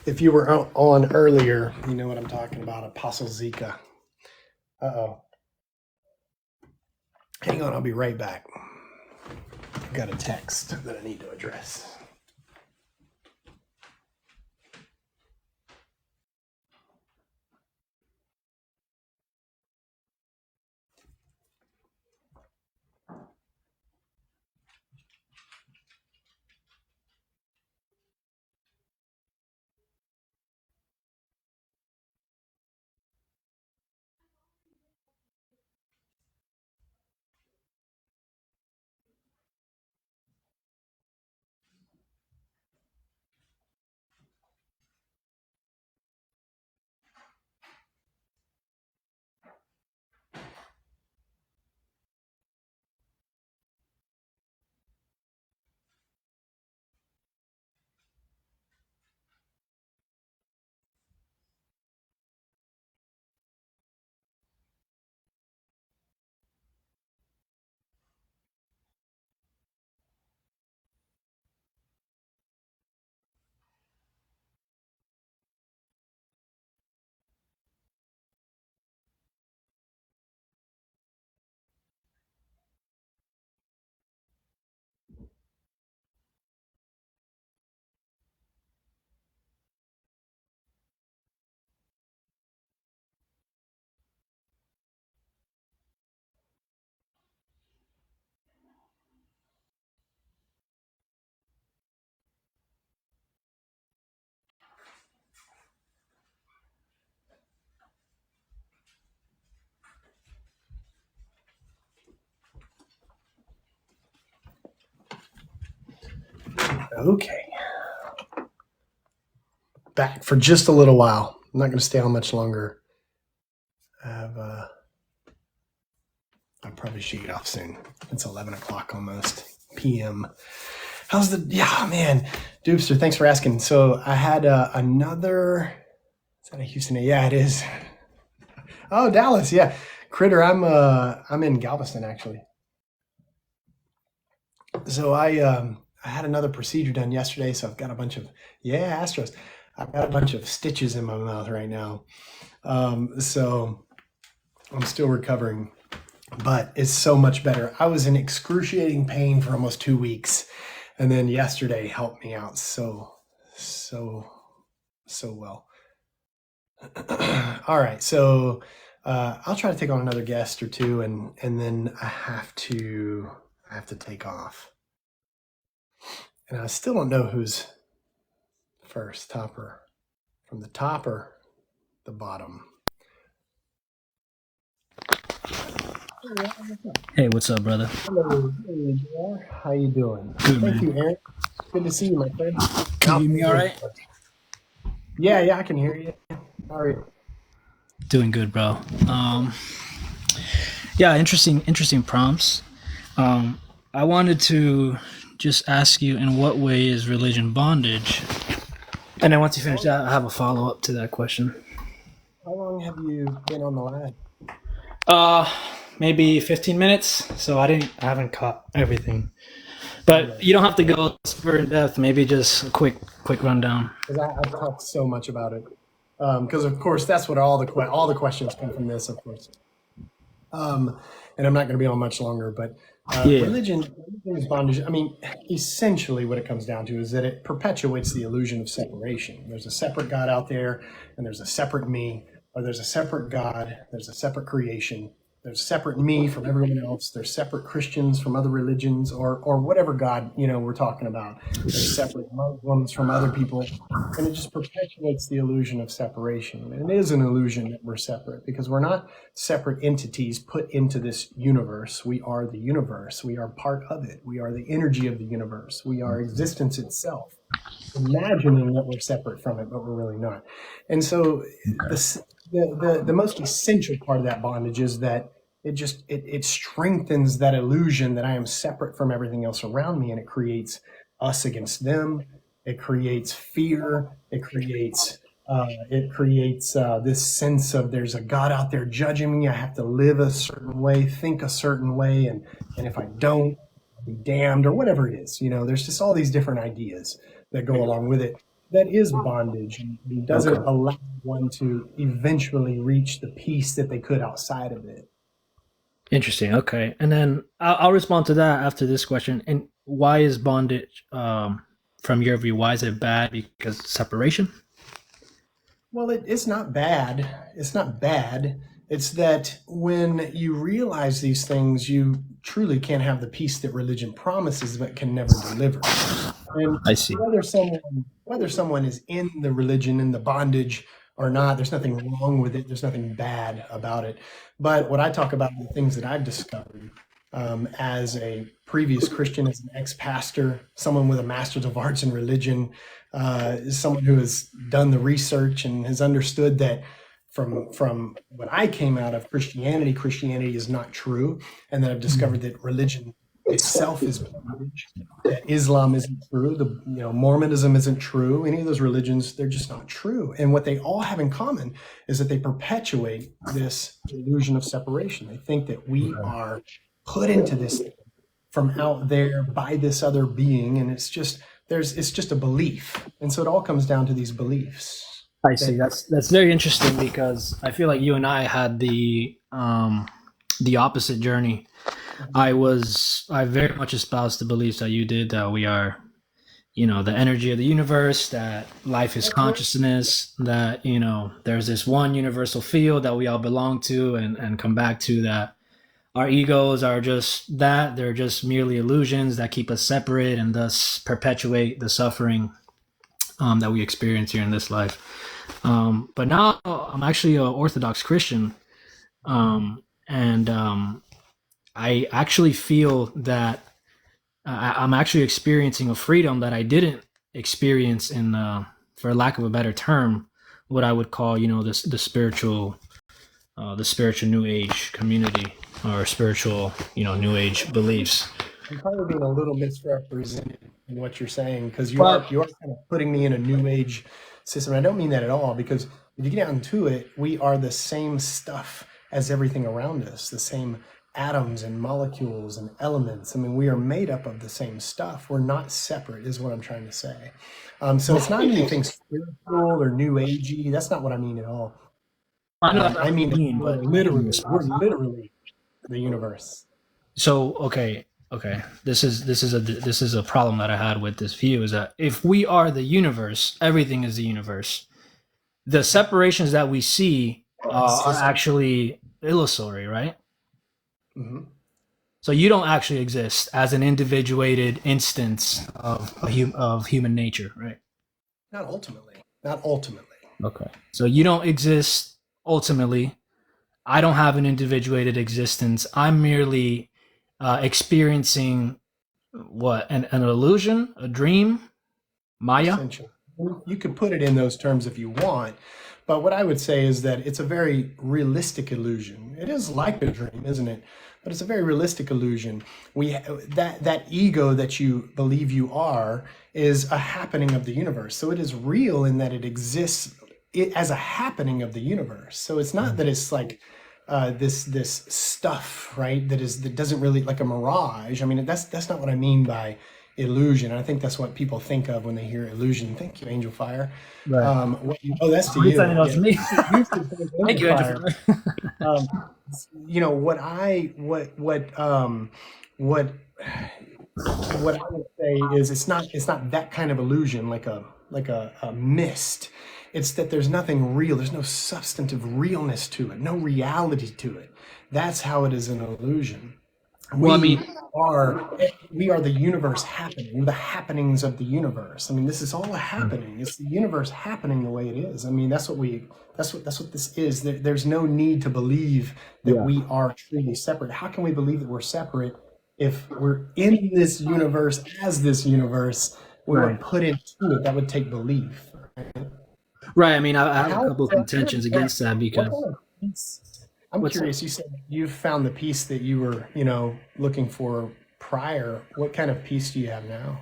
If you were on earlier, you know what I'm talking about. Apostle Zika. Uh-oh. Hang on, I'll be right back. I've got a text that I need to address. Okay. Back for just a little while. I'm not going to stay on much longer. I probably should get off soon. It's 11 o'clock almost p.m. How's the, yeah, man. Doopster, thanks for asking. So I had another, is that a Houston? Yeah, it is. Oh, Dallas. Yeah. Critter, I'm in Galveston actually. So I had another procedure done yesterday, so I've got a bunch of, yeah, Astros. I've got a bunch of stitches in my mouth right now. So I'm still recovering, but it's so much better. I was in excruciating pain for almost 2 weeks, and then yesterday helped me out so well. All right, so I'll try to take on another guest or two, and then I have to take off, and I still don't know who's first, topper from the top or the bottom. Hey, what's up, brother? Hello, hey, JR. How you doing? Good, Thank man. you, Aaron. Good to see you, my friend. Can you hear me all right? Yeah, I can hear you. How are you? Doing good, bro. Yeah, interesting prompts. I wanted to just ask you, in what way is religion bondage? And then once you finish that, I have a follow-up to that question. How long have you been on the line? Maybe 15 minutes. So I haven't caught everything. But you don't have to go super in depth. Maybe just a quick rundown. Because I've talked so much about it. Because of course that's what all the questions come from this, of course. And I'm not going to be on much longer, but religion is bondage. I mean, essentially what it comes down to is that it perpetuates the illusion of separation. There's a separate God out there, and there's a separate me, or there's a separate God, there's a separate creation. There's separate me from everyone else. There's separate Christians from other religions, or whatever God we're talking about. There's separate Muslims from other people, and it just perpetuates the illusion of separation. And it is an illusion that we're separate, because we're not separate entities put into this universe. We are the universe. We are part of it. We are the energy of the universe. We are existence itself. Imagining that we're separate from it, but we're really not. And so the most essential part of that bondage is that it strengthens that illusion that I am separate from everything else around me, and it creates us against them. It creates fear. It creates this sense of there's a God out there judging me. I have to live a certain way, think a certain way, and if I don't, I'll be damned, or whatever it is. There's just all these different ideas that go along with it. That is bondage, and doesn't allow one to eventually reach the peace that they could outside of it. Interesting. Okay, and then I'll respond to that after this question. And why is bondage, from your view, why is it bad? Because separation? Well, it's not bad. It's not bad. It's that when you realize these things, you truly can't have the peace that religion promises but can never deliver. And I see. whether someone is in the religion, in the bondage or not, there's nothing wrong with it. There's nothing bad about it. But what I talk about are the things that I've discovered as a previous Christian, as an ex-pastor, someone with a master's of arts in religion, someone who has done the research and has understood that from when I came out of Christianity is not true, and then I've discovered that religion itself is bondage, that Islam isn't true, Mormonism isn't true, any of those religions, they're just not true. And what they all have in common is that they perpetuate this illusion of separation. They think that we are put into this from out there by this other being, and it's just a belief. And so it all comes down to these beliefs. I see. That's very interesting, because I feel like you and I had the opposite journey. I very much espoused the beliefs that you did, that we are, the energy of the universe, that life is consciousness, that, there's this one universal field that we all belong to and come back to, that our egos are just that. They're just merely illusions that keep us separate and thus perpetuate the suffering that we experience here in this life. But now I'm actually an Orthodox Christian, and I actually feel that I'm actually experiencing a freedom that I didn't experience in, for lack of a better term, what I would call, this the spiritual New Age community, or spiritual, New Age beliefs. I'm probably being a little misrepresented in what you're saying, because But you are kind of putting me in a new age system. And I don't mean that at all, because if you get down to it, we are the same stuff as everything around us, the same atoms and molecules and elements. I mean, we are made up of the same stuff. We're not separate, is what I'm trying to say. So it's not anything spiritual or new agey. That's not what I mean at all. I know that's I what mean, you mean, but we're literally the universe. so okay. This is a problem that I had with this view, is that if we are the universe, everything is the universe. The separations that we see are actually illusory, right? Mhm. So you don't actually exist as an individuated instance of human nature, right? Not ultimately. Not ultimately. Okay. So you don't exist ultimately. I don't have an individuated existence. I'm merely experiencing what, an illusion, a dream, Maya. Essentially. You could put it in those terms if you want, but what I would say is that it's a very realistic illusion. It is like a dream, isn't it? But it's a very realistic illusion. That ego that you believe you are is a happening of the universe. So it is real in that it exists as a happening of the universe. So it's not that it's like this stuff, right? That doesn't really, like a mirage. I mean, that's not what I mean by illusion. I think that's what people think of when they hear illusion. Thank you, Angel Fire. Right. That's to Are you you. sending those to me? You should say Thank you, Angel Andrew. Fire. Um, what what I would say is it's not that kind of illusion, like a mist. It's that there's nothing real. There's no substantive realness to it, no reality to it. That's how it is an illusion. Well, I mean, Are we are the universe happening. We're the happenings of the universe. I mean, this is all a happening. It's the universe happening the way it is. I mean, that's what this is. There's no need to believe that we are truly separate. How can we believe that we're separate if we're in this universe as this universe? We were right. put into it. That would take belief. Right. I mean, I have a How? couple of contentions against that, What because kind of peace? I'm what's curious. You said you found the peace that you were, looking for prior. What kind of peace do you have now?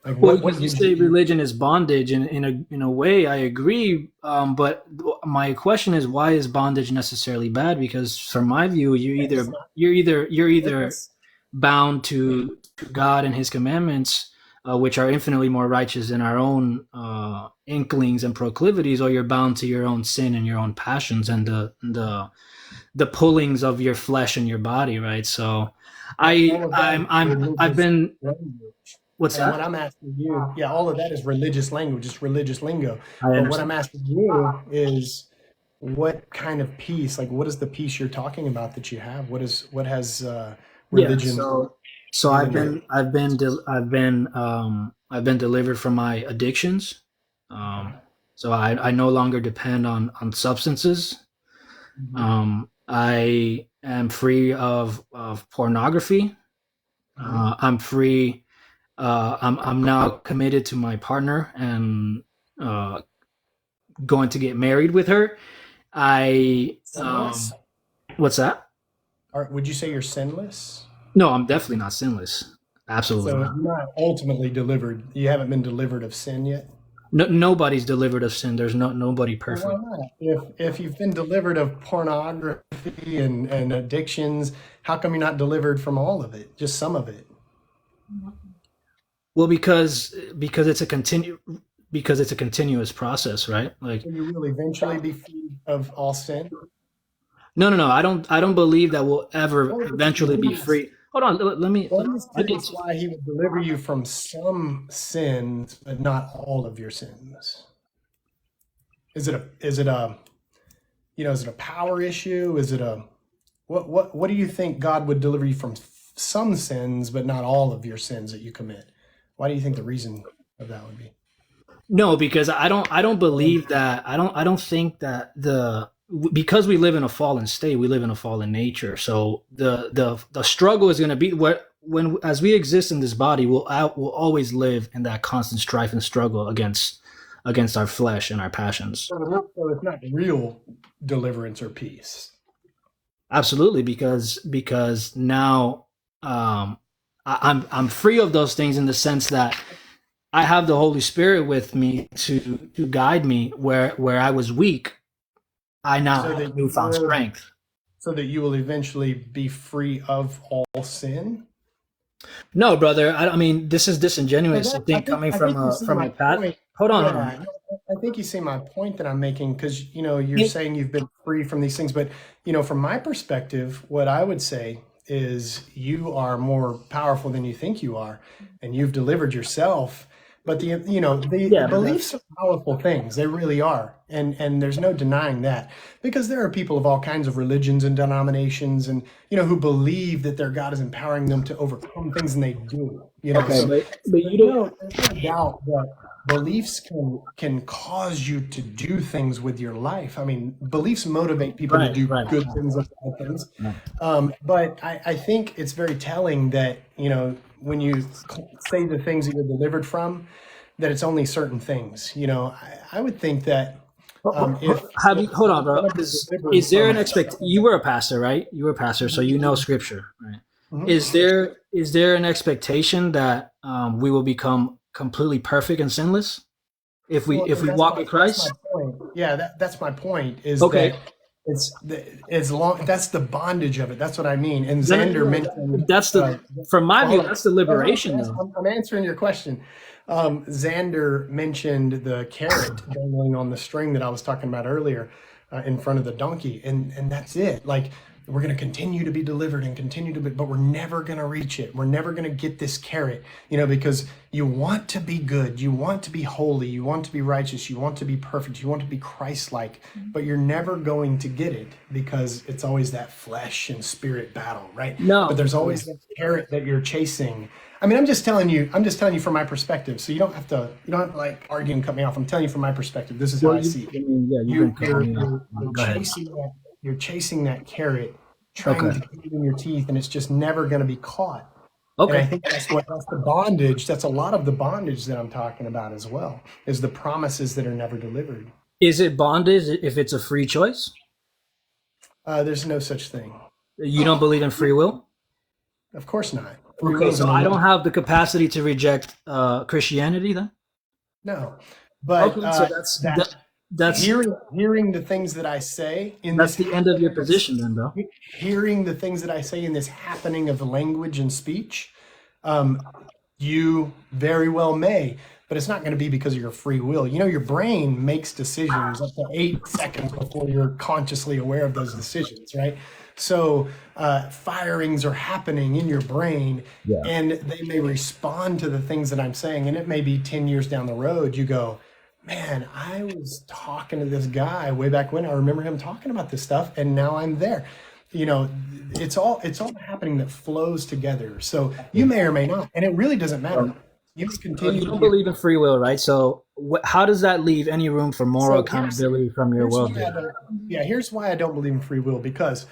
Like well, what you gives say you? religion is bondage, and in a way, I agree. But my question is, why is bondage necessarily bad? Because from my view, It's not you're either purpose. bound to God and His commandments, which are infinitely more righteous than our own inklings and proclivities, or you're bound to your own sin and your own passions and the pullings of your flesh and your body, right? So, All of that is I've religious been. language. What's And what that? I'm asking you, yeah, all of that is religious language. It's religious lingo. I But what understand. I'm asking you is, what kind of peace? Like, what is the peace you're talking about that you have? What has Yeah. religion So given you? I've been delivered from my addictions. Um, so I no longer depend on substances. Mhm. I am free of pornography. Mhm. I'm free. I'm now committed to my partner and uh, going to get married with her. I Sinless? What's that? Or would you say you're sinless? No, I'm definitely not sinless. Absolutely So not. you're not ultimately delivered. You haven't been delivered of sin yet. No, nobody's delivered of sin. There's nobody Well, why perfect. not? If you've been delivered of pornography and addictions, how come you're not delivered from all of it? Just some of it. Well, because it's a continuous process, right? Like, Will you will eventually be free of all sin? no. I don't believe that we'll ever Well, if eventually be it's- free. Hold on. Let me. well, I'm just I need curious why he would deliver you from some sins, but not all of your sins. Is it a power issue? Is it a what do you think God would deliver you from some sins, but not all of your sins that you commit? Why do you think the reason of that would be? No, because I don't believe that. I don't think that because we live in a fallen state, we live in a fallen nature. So the struggle is going to be what as we exist in this body, we'll always live in that constant strife and struggle against our flesh and our passions. So it's not real deliverance or peace. Absolutely, because now I'm free of those things in the sense that I have the Holy Spirit with me to guide me where I was weak. I now have newfound strength. So that you will eventually be free of all sin. No, brother. I mean, this is disingenuous. I think coming from a path. Hold on. I think you see my point that I'm making, because you're saying you've been free from these things, but from my perspective, what I would say is you are more powerful than you think you are, and you've delivered yourself. But the beliefs are powerful things. They really are. And there's no denying that, because there are people of all kinds of religions and denominations and, who believe that their God is empowering them to overcome things, and they do, Okay, So, but you don't. there's no doubt that beliefs can cause you to do things with your life. I mean, beliefs motivate people to do good things and bad things. But I think it's very telling that, when you say the things that you're delivered from, that it's only certain things. I would think that Hold on, bro. Is there an you were a pastor, right? You were a pastor, so you know scripture, right? Mm-hmm. Is there an expectation that we will become completely perfect and sinless if we walk with Christ? That's my point. Is okay. That that's the bondage of it. That's what I mean. And Xander mentioned from my view, that's the liberation. Though I'm answering your question. Xander mentioned the carrot dangling on the string that I was talking about earlier in front of the donkey, and that's it. Like, we're going to continue to be delivered and continue to be, but we're never going to reach it. We're never going to get this carrot, because you want to be good, you want to be holy, you want to be righteous, you want to be perfect, you want to be Christ-like, but you're never going to get it, because it's always that flesh and spirit battle, right? No, but there's always that carrot that you're chasing. I mean, I'm just telling you from my perspective, so you don't have to like argue and cut me off. I'm telling you from my perspective. This is how I see it. You're chasing that carrot, trying to keep it in your teeth, and it's just never going to be caught. Okay. And I think that's the bondage. That's a lot of the bondage that I'm talking about as well, is the promises that are never delivered. Is it bondage if it's a free choice? There's no such thing. You don't believe in free will? Of course not. Okay, so I don't have the capacity to reject Christianity then? No. But okay, so that's hearing the things that I say that's the end of your position then, bro. Hearing the things that I say in this happening of language and speech, you very well may, but it's not going to be because of your free will. Your brain makes decisions up to 8 seconds before you're consciously aware of those decisions, right? So firings are happening in your brain, and they may respond to the things that I'm saying, and it may be 10 years down the road, you go, man, I was talking to this guy way back when. I remember him talking about this stuff, and now I'm there. It's all happening that flows together. So you may or may not, and it really doesn't matter. You continue. You don't believe in free will, right? So how does that leave any room for moral accountability from your worldview? Here's why I don't believe in free will, because.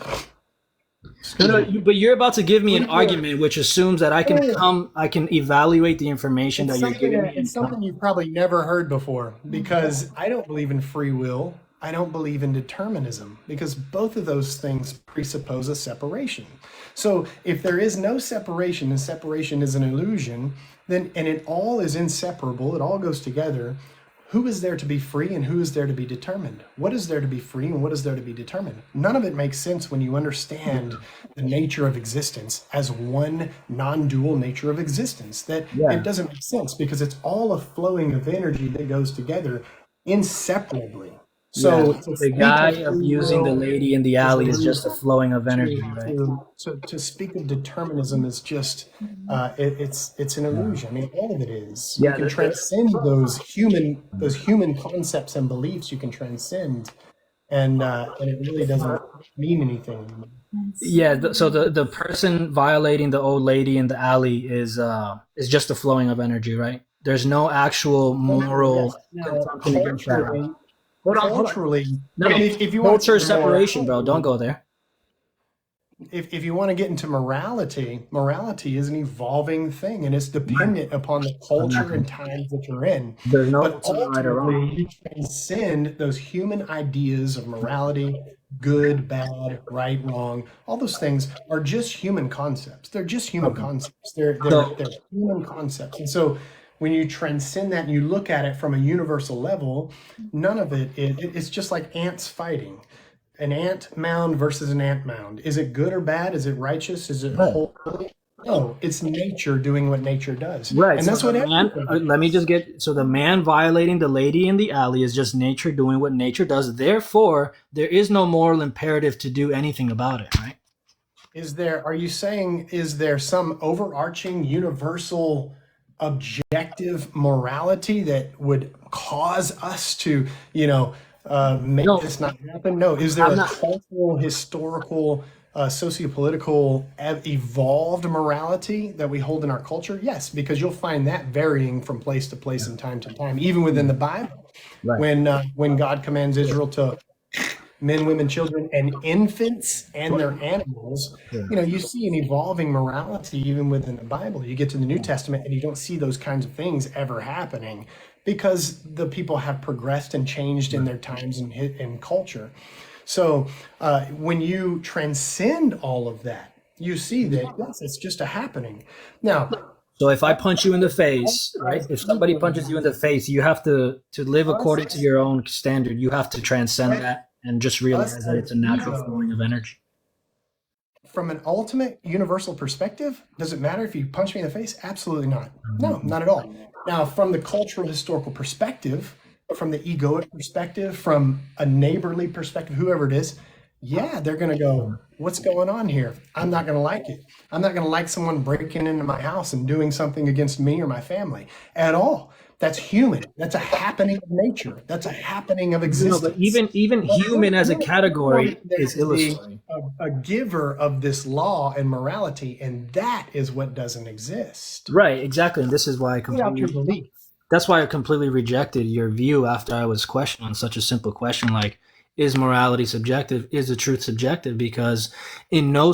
But you're about to give me an argument which assumes that I can evaluate the information that you're giving me. It's something you've probably never heard before, because I don't believe in free will. I don't believe in determinism, because both of those things presuppose a separation. So if there is no separation, and separation is an illusion, then, and it all is inseparable, it all goes together, who is there to be free and who is there to be determined? What is there to be free and what is there to be determined? None of it makes sense when you understand the nature of existence as one non-dual nature of existence. It doesn't make sense, because it's all a flowing of energy that goes together inseparably. So the guy abusing the lady in the alley is just a flowing of energy, right? So to speak of determinism is just it's an illusion. I mean, all of it is. You can transcend those human concepts and beliefs. You can transcend, and it really doesn't mean anything anymore. Yeah. So the person violating the old lady in the alley is just a flowing of energy, right? There's no actual moral consumption against that. Culturally, no, if you want culture separation, bro, don't go there. if you want to get into morality is an evolving thing, and it's Right. dependent upon the culture and times that you're in. There's no But ultimate right or wrong. ultimately, you transcend those human ideas of morality, good, bad, right, wrong. All those things are just human concepts. They're just human Okay. concepts. They're So human concepts. And so when you transcend that and you look at it from a universal level, none of it's just like ants fighting. An ant mound versus an ant mound. Is it good or bad? Is it righteous? Is it right. holy? No, it's nature doing what nature does. Right. And So that's the what man, everything let me is. just get, so the man violating the lady in the alley is just nature doing what nature does. Therefore, there is no moral imperative to do anything about it, right? Are you saying, is there some overarching universal objective morality that would cause us to, make No, this not happen? No. Is there I'm a not. cultural, historical, sociopolitical, evolved morality that we hold in our culture? Yes, because you'll find that varying from place to place and time to time, even within the Bible. Right. When God commands Israel to men, women, children, and infants and their animals, you see an evolving morality even within the Bible. You get to the New Testament and you don't see those kinds of things ever happening because the people have progressed and changed in their times and culture. So when you transcend all of that, you see that, yes, it's just a happening. Now, So if I punch you in the all face, right? as If somebody equal, punches you in the face, you have to live according to us, your own standard. You have to transcend that and just us realize that as it's a natural ego, flowing of energy. from an ultimate universal perspective, does it matter if you punch me in the face? Absolutely not. No, Mhm. not at all. Now, from the cultural historical perspective, from the egoic perspective, from a neighborly perspective, whoever it is, yeah, they're going to go, what's going on here? I'm not going to like it. I'm not going to like someone breaking into my house and doing something against me or my family at all. That's human. That's a happening of nature. That's a happening of No, but existence. even But human as a we're category there is to be illusory. a giver of this law and morality, and that is what doesn't exist Right, exactly. And this is why I without your completely belief. that's why I completely rejected your view after I was questioned on such a simple question like is morality subjective? Is the truth subjective? Because in no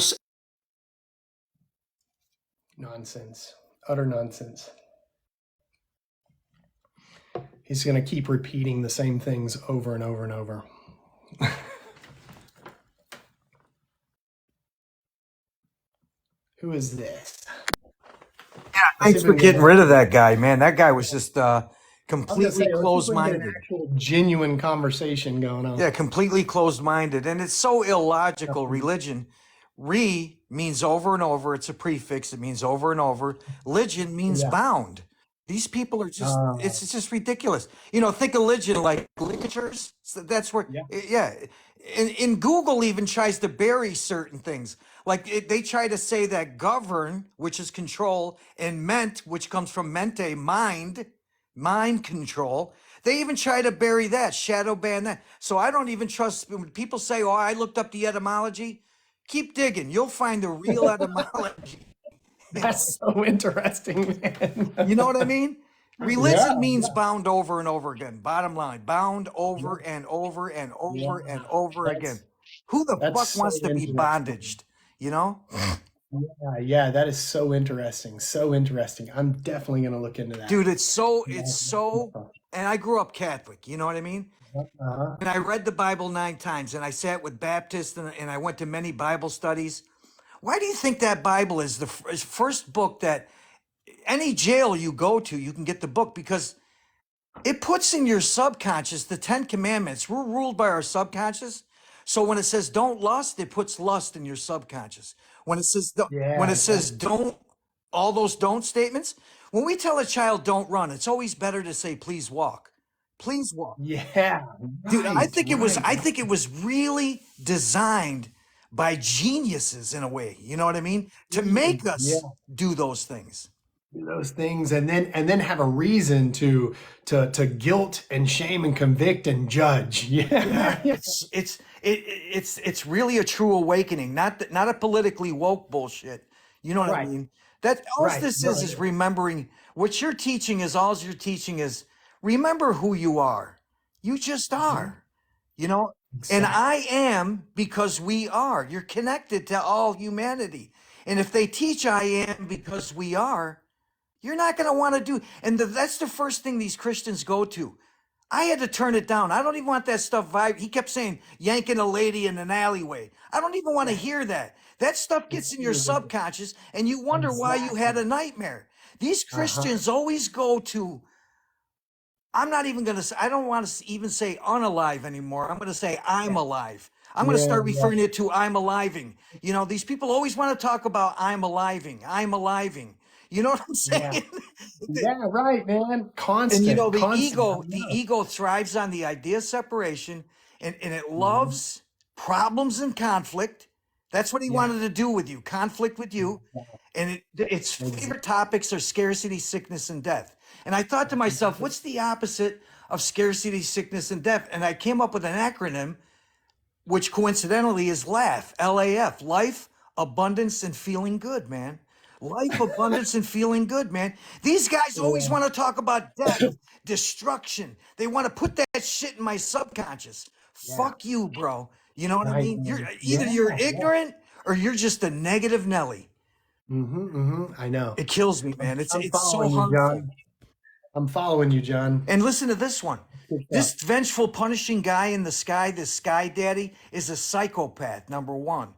Nonsense. Utter nonsense. He's going to keep repeating the same things over and over and over. Who is this? Let's see Thanks if we for can get getting an rid of actual. that guy, man. That guy was just I was going to completely say, let's see if we can get an closed-minded. actual genuine conversation going on. Yeah, completely closed-minded. And it's so illogical. Religion, means over and over. It's a prefix. It means over and over. Religion means Yeah. bound. These people are just, Uh, it's just ridiculous. Think of religion like literatures. So that's where, yeah. yeah. And Google even tries to bury certain things. Like they try to say that govern, which is control, and ment, which comes from mente, mind control. They even try to bury that, shadow ban that. So I don't even trust when people say, "Oh, I looked up the etymology." Keep digging. You'll find the real etymology. That's so interesting, You know man. what I mean? Yeah. Religion means bound over and over again. Bottom line, bound Yeah. over and over and Yeah. over and over again. That's Who the that's fuck so wants to be interesting. bondaged? You know? Yeah, yeah, that is so interesting. So interesting. I'm definitely going to look into that. Dude, it's Yeah. so, and I grew up Catholic, you know what I mean? Uh-huh. And I read the Bible 9 times, and I sat with Baptists, and I went to many Bible studies. Why do you think that Bible is the first book that any jail you go to, you can get the book? Because it puts in your subconscious the 10 commandments. We're ruled by our subconscious. So when it says don't lust, it puts lust in your subconscious. When it Yeah, says don't, all those don't statements, when we tell a child don't run, it's always better to say please walk. Please walk. yeah, Dude, right, right. I think it was really designed by geniuses in a way, you know what I mean? To make Yeah, us do those things. do those things, and then have a reason to guilt and shame and convict and judge. Yeah, Yeah, yeah, it's really a true awakening, not a politically woke bullshit. You know what I right, mean? That all right. this No, is remembering what you're teaching is remember who you are. You just mhm. are. You know? And Exactly. I am because we are. You're connected to all humanity. And if they teach I am because we are, you're not going to want to do. And that's the first thing these Christians go to. I had to turn it down. I don't even want that stuff vibe. He kept saying yanking a lady in an alleyway. I don't even want to Yeah. hear that. That stuff It's gets in your irritating. subconscious and you wonder why you had Exactly. a nightmare. These Uh-huh. Christians always go to, I'm not even going to say, I don't want to even say unalive anymore. I'm going to say I'm Yeah. alive. I'm going to Yeah. start Yeah. referring it to I'm aliving. You know, these people always want to talk about I'm aliving. I'm aliving. You know what I'm Yeah. saying? Yeah. Right, man. And you know, Constant. Constant. I the know. ego thrives on the idea of separation, and it Mhm. loves problems and conflict. That's what he Yeah. wanted to do with you, conflict with you. And its Exactly. favorite topics are scarcity, sickness, and death. And I thought to myself, what's the opposite of scarcity, sickness, and death? And I came up with an acronym, which coincidentally is LAF, LAF, life, abundance, and feeling good, man. Life, abundance, and feeling good, man. These guys always Yeah. want to talk about death, destruction. They want to put that shit in my subconscious. Yeah. Fuck you, bro. You know what I Right, mean? man. Either Yeah. you're Yeah. ignorant or you're just a negative Nelly. I know. It kills me, I'm, man. I'm It's so following you, harmful. John. I'm following you, John. And listen to this one. Good stuff. This vengeful, punishing guy in the sky, this sky daddy, is a psychopath, number one.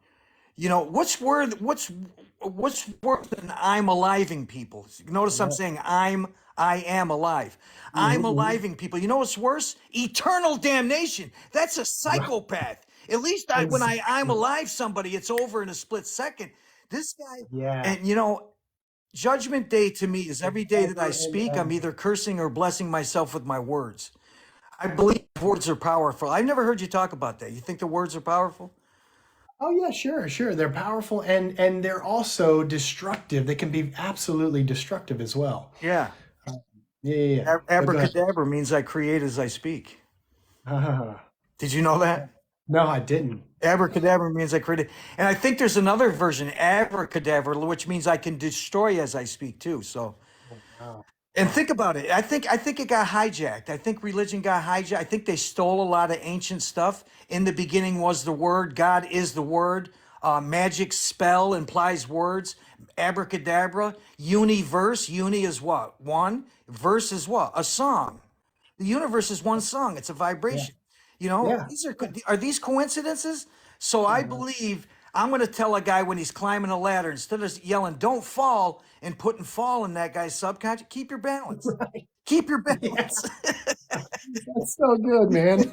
You know, what's worse than I'm aliving people? Notice I'm Yeah. saying I am alive. I'm Mhm. aliving people. You know what's worse? Eternal damnation. That's a Right. psychopath. At least when I'm Exactly. alive somebody, it's over in a split second. This guy, Yeah. and you know, judgment day to me is every day that I Ever and speak, I'm ever. either cursing or blessing myself with my words. I believe words are powerful. I've never heard you talk about that. You think the words are powerful? Oh yeah, sure, sure. They're powerful and they're also destructive. They can be absolutely destructive as well. Yeah. Yeah, yeah, yeah. But go ahead. Abracadabra means I create as I speak. Did you know Yeah. that? No, I didn't. Abracadabra means I created. And I think there's another version, abracadabra, which means I can destroy as I speak too. So, Oh, wow. and think about it. I think it got hijacked. I think religion got hijacked. I think they stole a lot of ancient stuff. In the beginning was the word. God is the word. Magic spell implies words. Abracadabra. Universe. Uni is what? One. Verse is what? A song. The universe is one song. It's a Yeah. vibration. You know, Yeah. are these coincidences? So I Yeah. believe I'm going to tell a guy when he's climbing a ladder, instead of yelling "Don't fall" and putting fall in that guy's subconscious, keep your balance. Right. Keep your Yeah. balance. That's so good, man.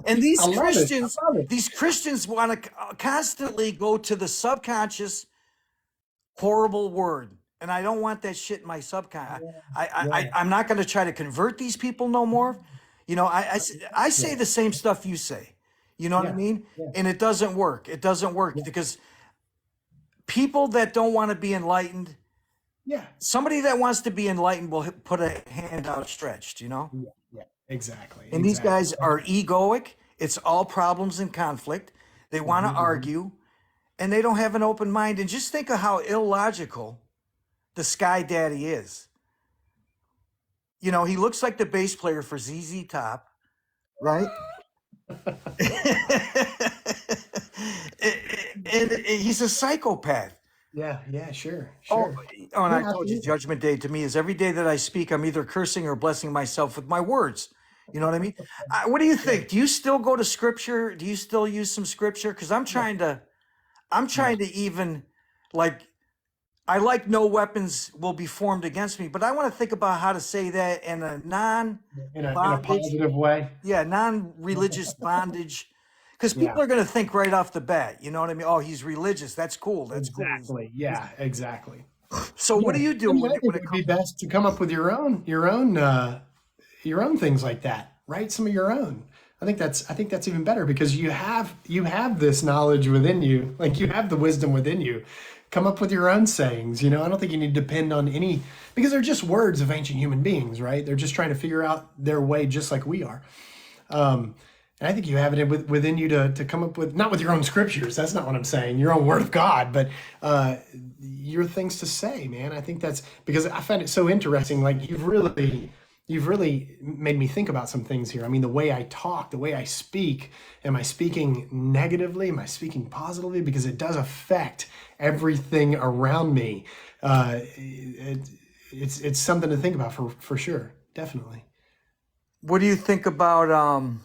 And I love it. I love it. these Christians want to constantly go to the subconscious horrible word. And I don't want that shit in my subconscious. Yeah. Yeah. I'm not going to try to convert these people no more. You know, I say Yeah. the same stuff you say. You know what I Yeah. mean? Yeah. And it doesn't work. It doesn't work Yeah. because people that don't want to be enlightened, Yeah. somebody that wants to be enlightened will put a hand outstretched, you know? Yeah. Yeah. Exactly. And these Exactly. guys are egoic. It's all problems and conflict. They want to Mhm. argue and they don't have an open mind. And just think of how illogical the Sky Daddy is. You know, he looks like the bass player for ZZ Top, right? And he's a psychopath. Yeah. Yeah. Sure. Oh, Sure. oh, and I No, told you, absolutely. Judgment Day to me is every day that I speak, I'm either cursing or blessing myself with my words. You know what I mean? What do you Yeah. think? Do you still go to scripture? Do you still use some scripture? Because Yeah. I'm Yeah. trying to even, like, I like no weapons will be formed against me, but I want to think about how to say that in a In a non-bondage, positive way. yeah, non-religious bondage, because Yeah. people are going to think right off the bat, you know what I mean? Oh, he's religious. That's cool. That's cool. Exactly. Yeah. Exactly. So what Yeah. do you do I mean, I think when it it would be comes? best to come up with your own things like that. Write some of your own. I think that's even better because you have this knowledge within you, like you have the wisdom within you. Come up with your own sayings. I don't think you need to depend on any because they're just words of ancient human beings, right? They're just trying to figure out their way, just like we are. And I think you have it within you to come up with not with your own scriptures. That's not what I'm saying. Your own word of God, but your things to say, man. I think that's because I find it so interesting. Like you've really you've really made me think about some things here. I mean, the way I talk, the way I speak, am I speaking negatively? Am I speaking positively? Because it does affect everything around me. It's something to think about for sure. Definitely. What do you think about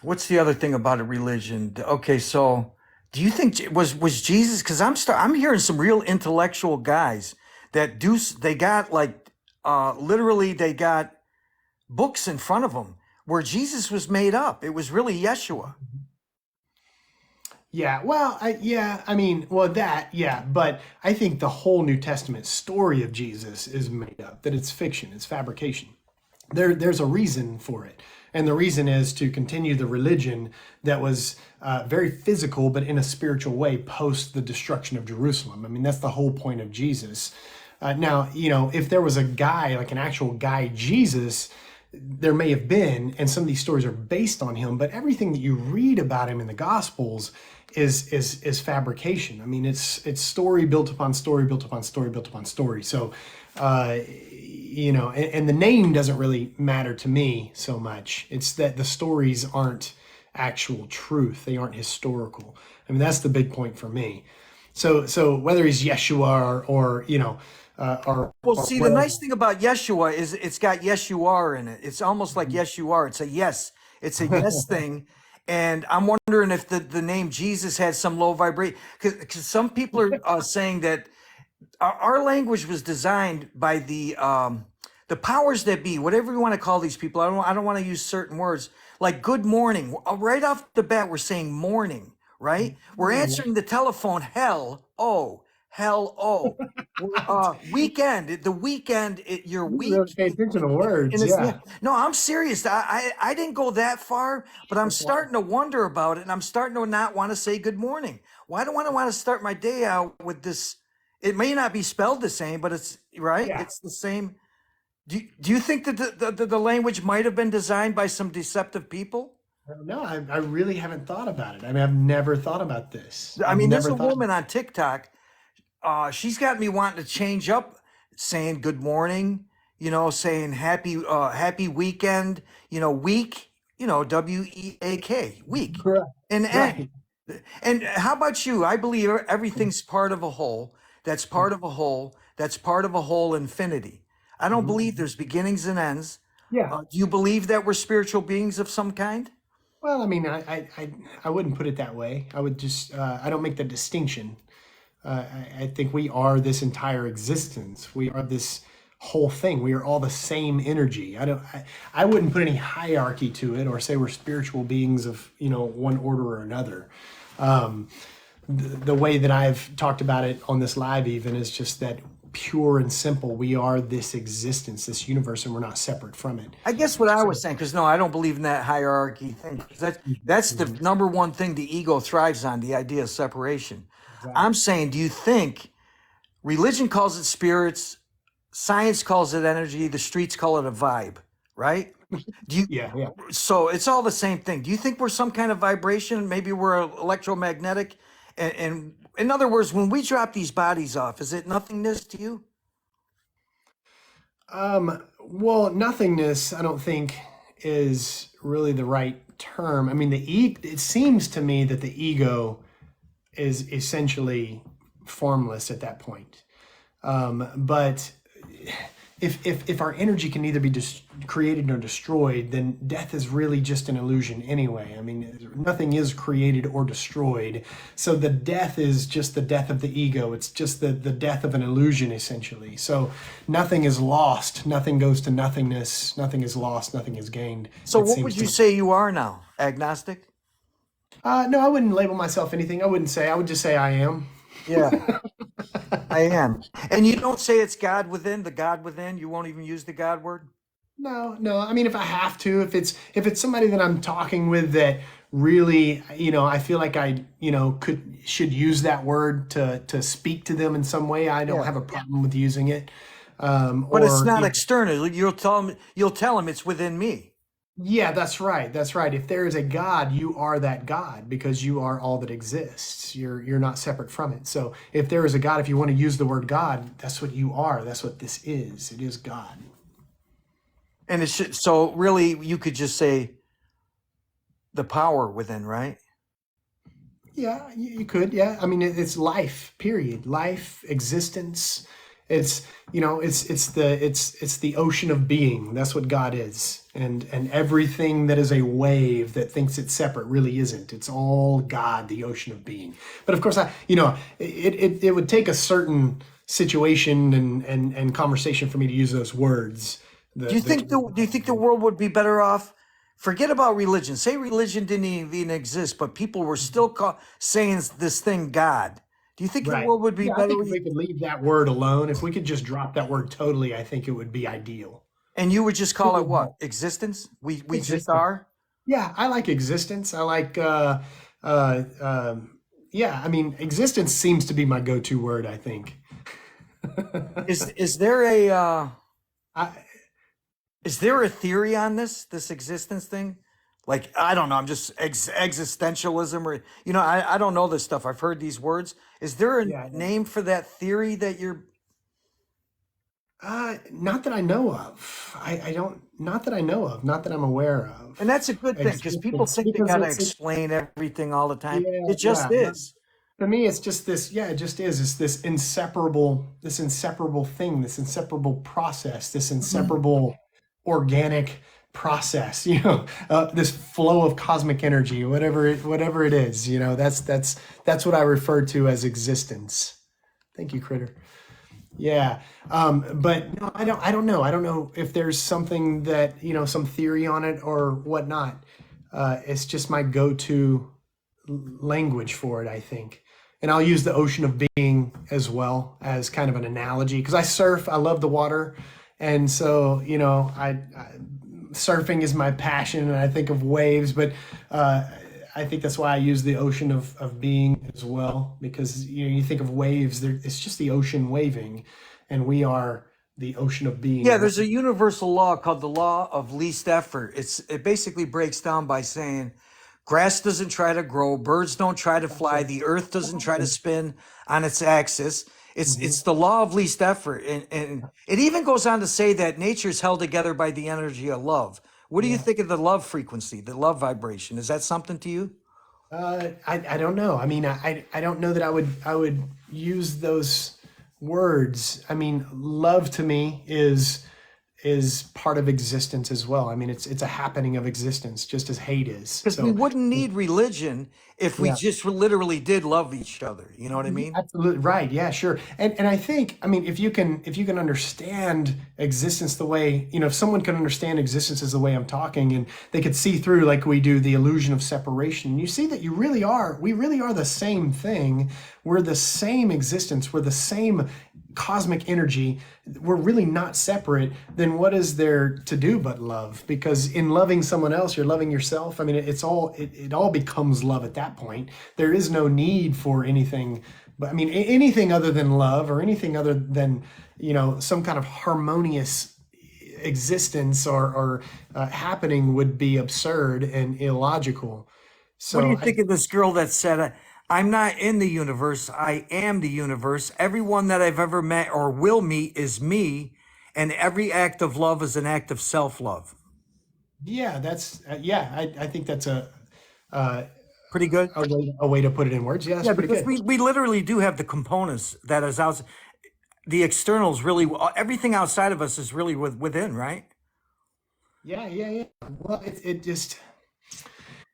what's the other thing about a religion? Okay, so do you think was Jesus? Because I'm hearing some real intellectual guys that they got like literally they got books in front of them where Jesus was made up. It was really Yeshua. Yeah, well, I mean, well, yeah, but I think the whole New Testament story of Jesus is made up, that it's fiction, it's fabrication. There's a reason for it. And the reason is to continue the religion that was very physical, but in a spiritual way post the destruction of Jerusalem. I mean, that's the whole point of Jesus. Now, if there was a guy, like an actual guy, Jesus, there may have been, and some of these stories are based on him, but everything that you read about him in the Gospels is fabrication. I mean, it's story built upon story, built upon story, built upon story. So, and the name doesn't really matter to me so much. It's that the stories aren't actual truth; they aren't historical. I mean, that's the big point for me. So whether he's Yeshua Well, see, the nice thing about Yeshua is it's got yes you are in it. It's almost like yes you are. It's a yes. It's a yes thing. And I'm wondering if the name Jesus had some low vibration, because some people are saying that our language was designed by the powers that be, whatever you want to call these people. I don't want to use certain words like good morning. Right off the bat, we're saying morning, right? We're answering the telephone. Hell oh. Weekend, the weekend, your you week. really pay attention to And words, it's, yeah. no, I'm serious. I didn't go that far, but I'm starting to wonder about it, and I'm starting to not want to say good morning. Why do I want to start my day out with this? It may not be spelled the same, but it's right. Yeah. It's the same. Do you think that the language might have been designed by some deceptive people? No, I really haven't thought about it. I mean, I've never thought about this. I I've mean, there's never a thought. woman on TikTok. She's got me wanting to change up, saying good morning, saying happy weekend, week, WEAK, week. Right. And Right. and how about you? I believe everything's part of a whole. That's part of a whole. That's part of a whole infinity. I don't believe there's beginnings and ends. Yeah. Do you believe that we're spiritual beings of some kind? Well, I mean, I wouldn't put it that way. I would just I don't make the distinction. I think we are this entire existence. We are this whole thing. We are all the same energy. I wouldn't put any hierarchy to it or say we're spiritual beings of one order or another. The way that I've talked about it on this live even is just that pure and simple. We are this existence, this universe, and we're not separate from it. I guess what I was saying, because no, I don't believe in that hierarchy thing. 'Cause that's the number one thing the ego thrives on, the idea of separation. I'm saying, do you think religion calls it spirits, science calls it energy, the streets call it a vibe, right? Do you? Yeah, yeah. So it's all the same thing. Do you think we're some kind of vibration? Maybe we're electromagnetic. And in other words, when we drop these bodies off, is it nothingness to you? Well, nothingness, I don't think is really the right term. I mean, it seems to me that the ego is essentially formless at that point. But if our energy can neither be created nor destroyed, then death is really just an illusion anyway. I mean, nothing is created or destroyed. So the death is just the death of the ego. It's just the death of an illusion, essentially. So nothing is lost. Nothing goes to nothingness. Nothing is lost. Nothing is gained. So what would you say you are now? Agnostic? No, I wouldn't label myself anything. I would just say I am. Yeah, I am. And you don't say it's God within, the God within. You won't even use the God word. No. I mean, if I have to, if it's somebody that I'm talking with that really, I feel like I, should use that word to speak to them in some way, I don't have a problem with using it. But it's not external. You'll tell them it's within me. Yeah, that's right. That's right. If there is a God, you are that God because you are all that exists. You're not separate from it. So if there is a God, if you want to use the word God, that's what you are. That's what this is. It is God. And it should, so really you could just say the power within, right? Yeah, you could. Yeah, I mean, it's life. Period. Life, existence. It's it's the ocean of being. That's what God is, and everything that is a wave that thinks it's separate really isn't. It's all God, the ocean of being. But of course, it would take a certain situation and conversation for me to use those words. Do you think the world would be better off? Forget about religion. Say religion didn't even exist, but people were still saying this thing God. Do you think the Right. world would be Yeah, I better? think if we could leave that word alone, if we could just drop that word totally, I think it would be ideal. And you would just call it what? Existence? We just Existence. are? Yeah, I like existence. I like, yeah, I mean, existence seems to be my go-to word, I think. Is there a I, is there a theory on this existence thing? Like, I don't know, I'm just existentialism, or I don't know this stuff. I've heard these words. Is there a yeah, name for that theory that you're? not that I know of. I don't, not that I know of, not that I'm aware of. And that's a good thing because people Existence, think they because gotta it's explain everything all the time. yeah, It just yeah. is. For me, it's just this, yeah, it just is. It's this inseparable thing, this inseparable process, this inseparable organic process, this flow of cosmic energy, whatever it is, that's what I refer to as existence. Thank you, Critter. Yeah. But no, I don't know. I don't know if there's something that, some theory on it or whatnot. It's just my go-to language for it, I think. And I'll use the ocean of being as well as kind of an analogy because I surf, I love the water. And so, surfing is my passion and I think of waves, but I think that's why I use the ocean of being as well, because you think of waves, it's just the ocean waving, and we are the ocean of being. Yeah, there's a universal law called the law of least effort. It basically breaks down by saying grass doesn't try to grow, birds don't try to fly, the earth doesn't try to spin on its axis. It's the law of least effort. And it even goes on to say that nature is held together by the energy of love. What do you Yeah. think of the love frequency, the love vibration? Is that something to you? I don't know. I mean, I don't know that I would use those words. I mean, love to me is part of existence as well. I mean, it's a happening of existence, just as hate is. Because we So wouldn't need religion if we yeah. just literally did love each other. You know what I Yeah, mean? absolutely right. Yeah, sure. And I think, I mean, if you can understand existence the way, if someone can understand existence as the way I'm talking, and they could see through, like we do, the illusion of separation, you see that we really are the same thing. We're the same existence. We're the same cosmic energy. We're really not separate. Then what is there to do but love? Because in loving someone else, you're loving yourself. I mean, it all becomes love at that point. There is no need for anything, but I mean, anything other than love, or anything other than, some kind of harmonious existence or happening would be absurd and illogical. What do So you think of this girl that said, I'm not in the universe, I am the universe. Everyone that I've ever met or will meet is me, and every act of love is an act of self-love. yeah, that's yeah. I think that's uh, Pretty good? a way to put it in words. Yeah, that's Yeah, pretty because good. we literally do have the components that is out. The externals really, everything outside of us is really within, right? Yeah, yeah, yeah. Well,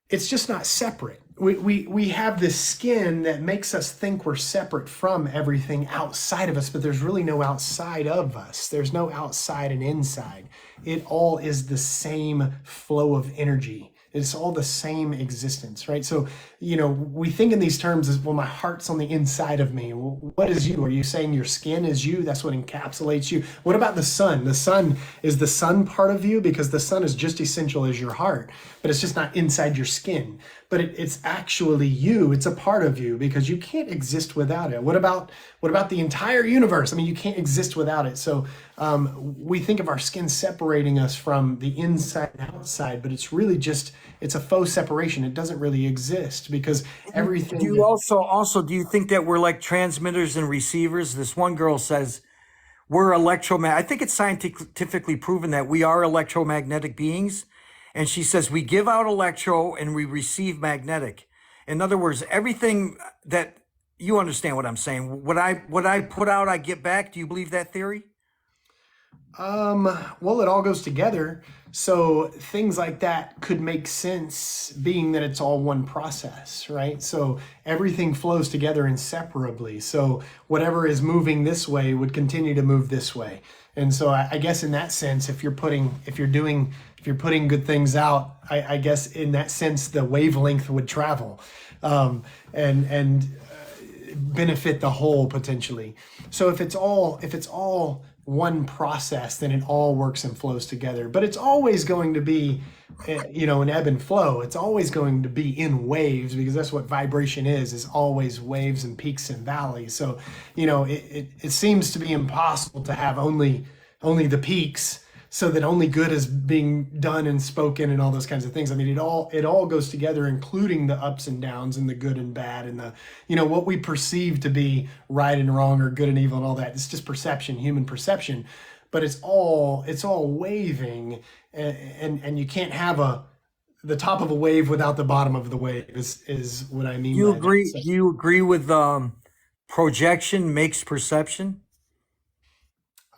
it's just not separate. We have this skin that makes us think we're separate from everything outside of us, but there's really no outside of us. There's no outside and inside. It all is the same flow of energy. It's all the same existence, right? So, we think in these terms as, well, my heart's on the inside of me. Well, what is you? Are you saying your skin is you? That's what encapsulates you. What about the sun? Is the sun part of you? Because the sun is just essential as your heart, but it's just not inside your skin. But it's actually you. It's a part of you because you can't exist without it. What about the entire universe? I mean, you can't exist without it. So we think of our skin separating us from the inside and outside, but it's really it's a faux separation. It doesn't really exist because everything. Do you think that we're like transmitters and receivers? This one girl says, we're electromagnetic. I think it's scientifically proven that we are electromagnetic beings. And she says we give out electro and we receive magnetic. In other words, everything that you understand what I'm saying. What I put out, I get back. Do you believe that theory? Well, it all goes together. So things like that could make sense being that it's all one process, right? So everything flows together inseparably. So whatever is moving this way would continue to move this way. And so I guess in that sense, if you're putting good things out, I guess in that sense, the wavelength would travel, and benefit the whole potentially. So if it's all one process, then it all works and flows together. But it's always going to be, an ebb and flow. It's always going to be in waves, because that's what vibration is always waves and peaks and valleys. So, it seems to be impossible to have only the peaks, so that only good is being done and spoken and all those kinds of things. I mean, it all goes together, including the ups and downs and the good and bad and the, what we perceive to be right and wrong or good and evil and all that. It's just perception, human perception, but it's all waving, and you can't have the top of a wave without the bottom of the wave is what I mean. Do you agree? Do you agree with projection makes perception?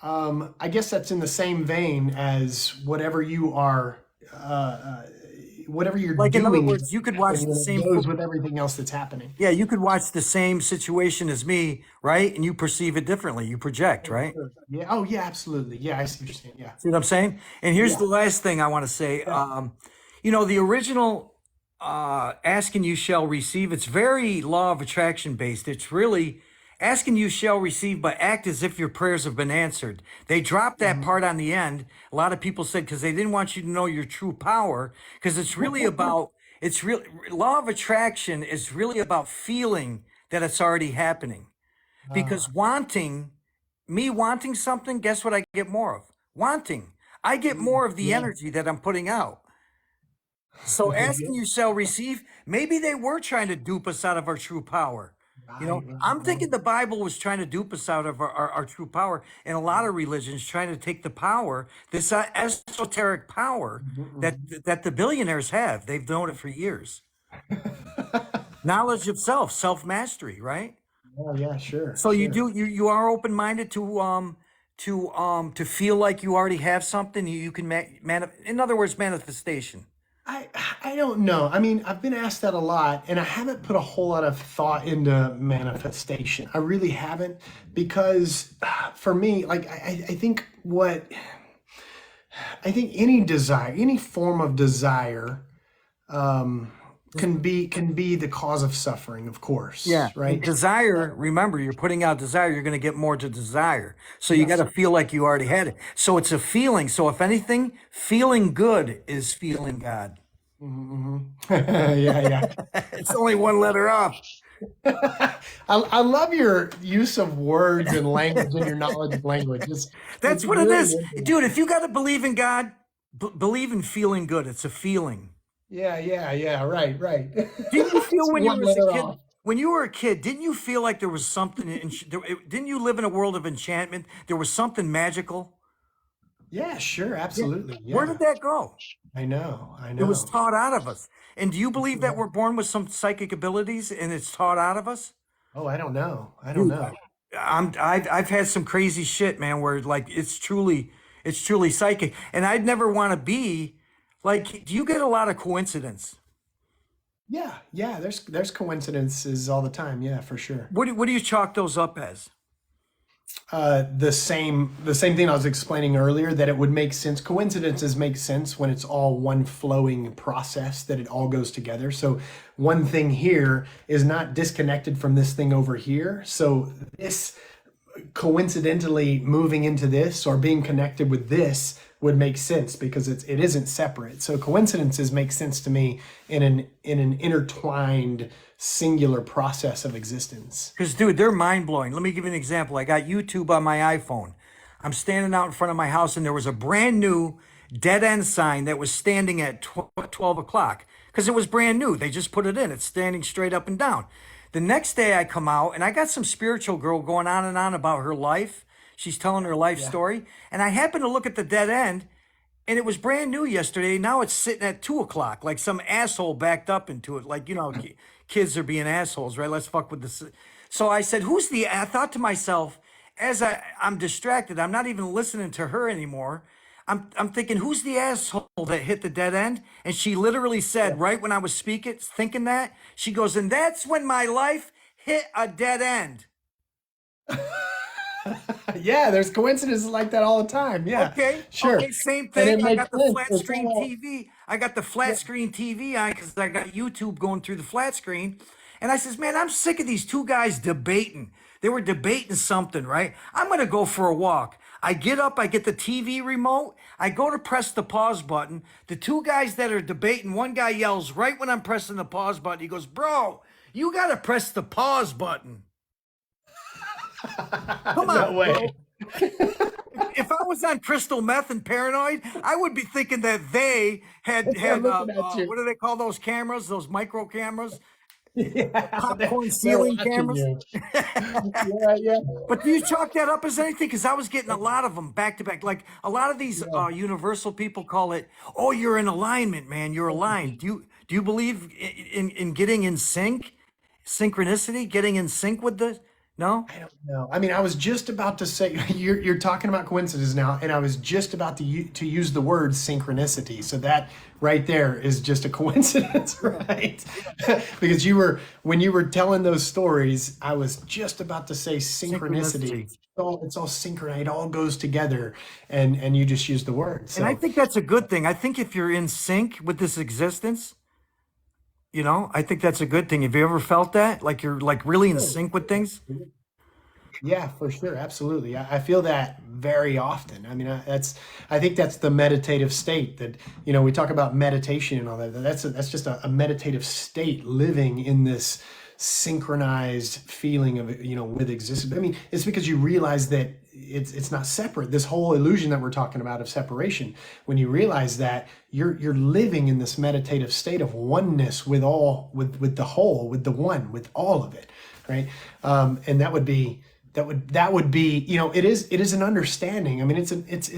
I guess that's in the same vein as whatever you're Like, in other doing, words, you could watch the same. goes with everything else that's happening. Yeah, you could watch the same situation as me, right? And you perceive it differently. You project, right? Yeah. Oh, yeah. Absolutely. Yeah, I see what you're saying. Yeah. See what I'm saying? And here's the last thing I want to say. The original asking you shall receive, it's very law of attraction based. It's really asking you shall receive, but act as if your prayers have been answered. They dropped that part on the end. A lot of people said because they didn't want you to know your true power, because it's really about, law of attraction is really about feeling that it's already happening. Because wanting something, guess what I get more of? Wanting. I get more of the energy that I'm putting out. So asking you shall receive, maybe they were trying to dupe us out of our true power. I'm thinking the Bible was trying to dupe us out of our true power, and a lot of religions trying to take the power, this esoteric power that the billionaires have. They've known it for years. Knowledge of self-mastery, right? Oh, yeah, sure. So sure. you are open-minded to feel like you already have something you can in other words, manifestation. I don't know. I mean, I've been asked that a lot, and I haven't put a whole lot of thought into manifestation. I really haven't, because for me, like, I think any desire, any form of desire, can be the cause of suffering, of course. Yeah. Right. And desire, remember, you're putting out desire, you're going to get more to desire. So you got to feel like you already had it. So it's a feeling. So if anything, feeling good is feeling God. Yeah. It's only one letter off. I love your use of words and language and your knowledge of language. That's it's what it really is. Dude, if you got to believe in God, believe in feeling good. It's a feeling. Yeah. Right. Didn't you feel when you were a kid? Off. When you were a kid, didn't you feel like there was something? Didn't you live in a world of enchantment? There was something magical. Yeah, sure, absolutely. Yeah. Where did that go? I know. It was taught out of us. And do you believe that we're born with some psychic abilities and it's taught out of us? Oh, I don't know. I've had some crazy shit, man, where like it's truly psychic. And I'd never want to be like, do you get a lot of coincidence? Yeah. There's coincidences all the time. Yeah, for sure. What do you chalk those up as? The same thing I was explaining earlier, that it would make sense. Coincidences make sense when it's all one flowing process, that it all goes together. So one thing here is not disconnected from this thing over here. So this coincidentally moving into this or being connected with this would make sense, because it isn't separate. So coincidences make sense to me in an intertwined singular process of existence. Because, dude, they're mind-blowing. Let me give you an example. I got YouTube on my iPhone. I'm standing out in front of my house, and there was a brand new dead-end sign that was standing at 12 o'clock, because it was brand new. They just put it in. It's standing straight up and down. The next day I come out, and I got some spiritual girl going on and on about her life. She's telling her life Yeah. story. And I happened to look at the dead end, and it was brand new yesterday. Now it's sitting at 2 o'clock, like some asshole backed up into it. Like, kids are being assholes, right? Let's fuck with this. So I said, I thought to myself, as I'm distracted, I'm not even listening to her anymore. I'm thinking, who's the asshole that hit the dead end? And she literally said, right when I was speaking, thinking that, she goes, and that's when my life hit a dead end. Yeah, there's coincidences like that all the time. Yeah, Okay. sure. Okay. Same And thing. it I makes got the sense. flat It's screen all, TV. I got the flat screen TV on because I got YouTube going through the flat screen. And I says, man, I'm sick of these two guys debating. They were debating something, right? I'm going to go for a walk. I get up, I get the TV remote. I go to press the pause button. The two guys that are debating, one guy yells right when I'm pressing the pause button. He goes, bro, you got to press the pause button. Come no on, way. bro. If I was on crystal meth and paranoid, I would be thinking that they had I'm looking at you. what do they call those cameras? Those micro cameras, Yeah, popcorn they're ceiling watching cameras. you. Yeah, yeah, But do you chalk that up as anything? Because I was getting a lot of them back to back. Like a lot of these yeah. universal people call it, "Oh, you're in alignment, man. You're aligned." Do you believe in getting in synchronicity, getting in sync with the? No. I don't know. I mean, I was just about to say you're talking about coincidences now, and I was just about to use the word synchronicity. So that right there is just a coincidence, right? Because when you were telling those stories, I was just about to say synchronicity. Synchronicity. It's all synchronized. It all goes together, and you just used the word. And I So think that's a good thing. I think if you're in sync with this existence, I think that's a good thing. Have you ever felt that? Like you're like really in sync with things? yeah, for sure, absolutely. I feel that very often. I mean, I think that's the meditative state that we talk about meditation and all that. That's just a meditative state, living in this synchronized feeling of with existence. I mean, it's because you realize that it's not separate. This whole illusion that we're talking about of separation, when you realize that you're living in this meditative state of oneness with all, with the whole, with the one, with all of it, right? And that would be it is an understanding. I mean, it's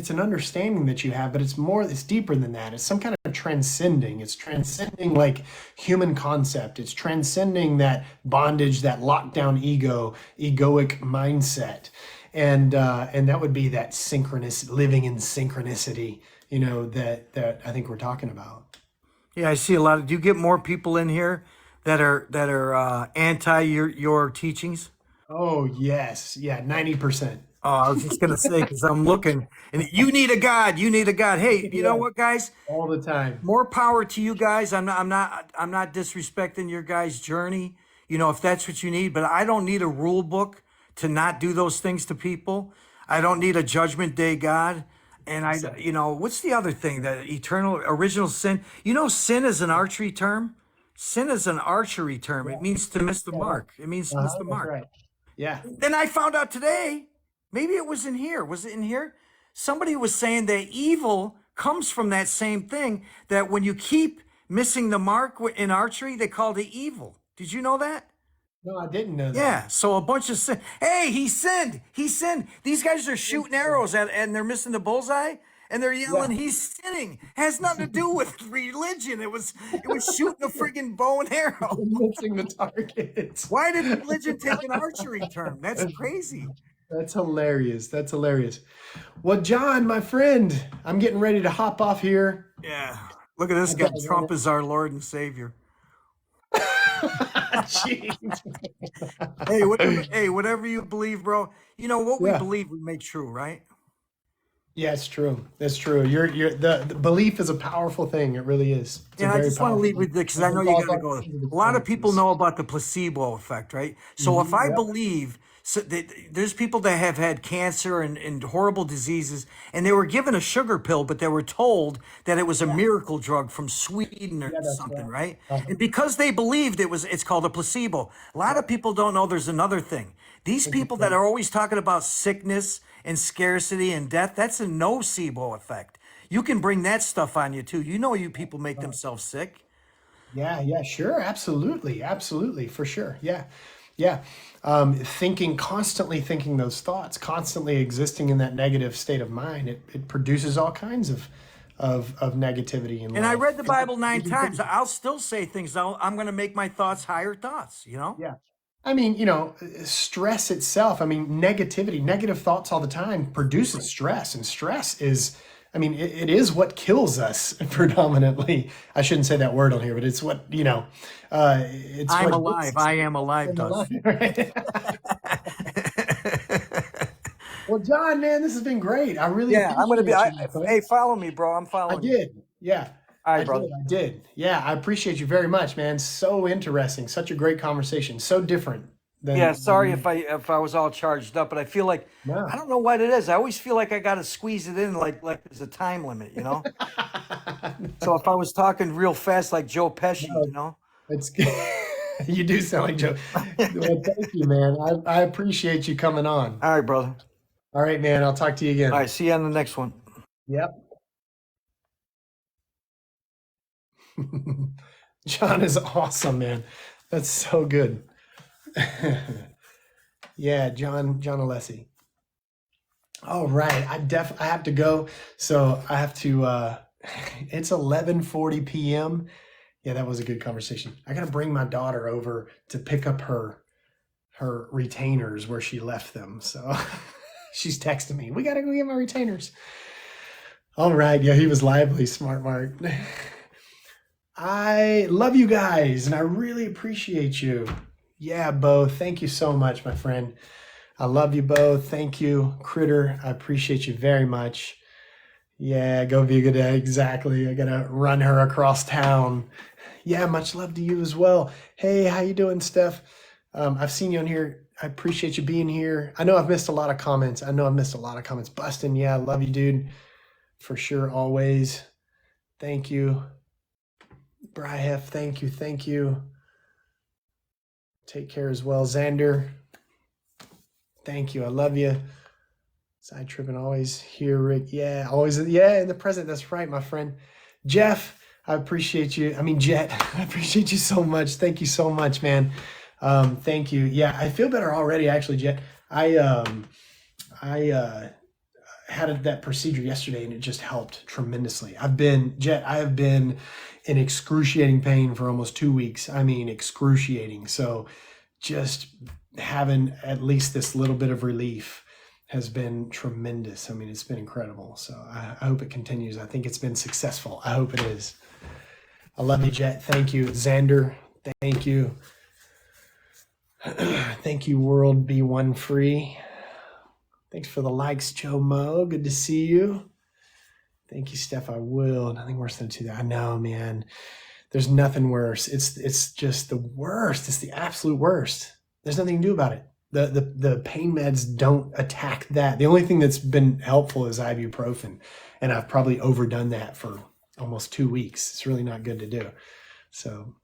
an understanding that you have, but it's deeper than that. It's some kind of transcending. It's transcending like human concept. It's transcending that bondage, that lockdown egoic mindset. And that would be that synchronous living in synchronicity, that I think we're talking about. Yeah, I see a lot of. Do you get more people in here that are anti your teachings? Oh yes, yeah, 90%. Oh, I was just gonna say because I'm looking, and you need a God. You need a God. Hey, you know Yeah, what, guys? all the time. More power to you guys. I'm not disrespecting your guys' journey. If that's what you need, but I don't need a rule book to not do those things to people. I don't need a judgment day God. And what's the other thing? That eternal original sin. Sin is an archery term. Sin is an archery term. It means to miss the Yeah, mark. It means to miss the that's mark. right. Yeah. Then I found out today, maybe it was in here. Was it in here? Somebody was saying that evil comes from that same thing, that when you keep missing the mark in archery, they called it evil. Did you know that? No, I didn't know that. Yeah. So a bunch of sin. Hey, he sinned. He sinned. These guys are shooting arrows and they're missing the bullseye. And they're yelling, Yeah. he's sinning. Has nothing to do with religion. It was shooting a friggin' bow and arrow. Missing the target. Why did religion take an archery term? That's crazy. That's hilarious. That's hilarious. Well, John, my friend, I'm getting ready to hop off here. Yeah. Look at this guy. Trump is our Lord and Savior. Jeez. Whatever you believe, bro. What we Yeah. believe we make true, right? Yeah, it's true. That's true. The belief is a powerful thing. It really is. It's a Yeah, I very just want to powerful leave with thing. this because I know you got to go. A lot of people know about the placebo effect, right? So if I Yep. believe that there's people that have had cancer and horrible diseases, and they were given a sugar pill, but they were told that it was a miracle drug from Sweden or Yeah, that's something, right. right? And because they believed it's called a placebo. A lot of people don't know there's another thing. These people that are always talking about sickness and scarcity and death, that's a nocebo effect. You can bring that stuff on you too. You people make themselves sick. Yeah, sure. Absolutely. Absolutely. For sure. Yeah. Yeah. Constantly thinking those thoughts, constantly existing in that negative state of mind, it produces all kinds of negativity in And I life. read the Bible 9 times. I'll still say things. I'm going to make my thoughts higher thoughts, you know? Yeah. I mean, stress itself, I mean, negativity, negative thoughts all the time produces stress. And stress is, I mean, it is what kills us predominantly. I shouldn't say that word on here, but it's what, it's I'm what gets alive. us I am alive in the does. line, right? Well, John, man, this has been great. I really Yeah, I'm going to be. appreciate you, my friend. Hey, follow me, bro. I'm I following you. did. Yeah. All I right, did. brother. I did. Yeah. I appreciate you very much, man. So interesting. Such a great conversation. So different Yeah, sorry than if I was all charged up, but I feel like I no. don't know what it is. I always feel like I got to squeeze it in, like there's a time limit, you know. So if I was talking real fast, like Joe Pesci, No, you know. it's you do sound like Joe. Well, thank you, man. I appreciate you coming on. All right, brother. All right, man. I'll talk to you All again. right, see you on the next one. Yep. John is awesome, man. That's so good. Yeah, John Alessi. All right. I have to go. So I have to it's 11:40 p.m. Yeah, that was a good conversation. I got to bring my daughter over to pick up her retainers where she left them. So she's texting me. We got to go get my retainers. All right. Yeah, he was lively, smart Mark. I love you guys and I really appreciate you. Yeah, Bo, thank you so much, my friend. I love you both. Thank you, Critter. I appreciate you very much. Yeah, go Viga Day. Exactly. I gotta run her across town. Yeah, much love to you as well. Hey, how you doing, Steph? I've seen you on here. I appreciate you being here. I know I've missed a lot of comments. Bustin', yeah, I love you, dude. For sure, always. Thank you. Bryhef, thank you, thank you. Take care as well. Xander, thank you. I love you. Side tripping, always here, Rick. Yeah, always, yeah, in the present. That's right, my friend. Jeff, I appreciate you. I mean, Jet, I appreciate you so much. Thank you so much, man. Thank you. Yeah, I feel better already, actually, Jet. I had that procedure yesterday and it just helped tremendously. I have been in excruciating pain for almost 2 weeks. I mean, excruciating. So just having at least this little bit of relief has been tremendous. I mean, it's been incredible. So I hope it continues. I think it's been successful. I hope it is. I love you, Jet. Thank you. Xander, thank you. Thank you, World Be One Free. Thanks for the likes, Joe Mo. Good to see you. Thank you, Steph. I will. Nothing worse than that. I know, man. There's nothing worse. It's just the worst. It's the absolute worst. There's nothing to do about it. The pain meds don't attack that. The only thing that's been helpful is ibuprofen, and I've probably overdone that for almost 2 weeks. It's really not good to do. So,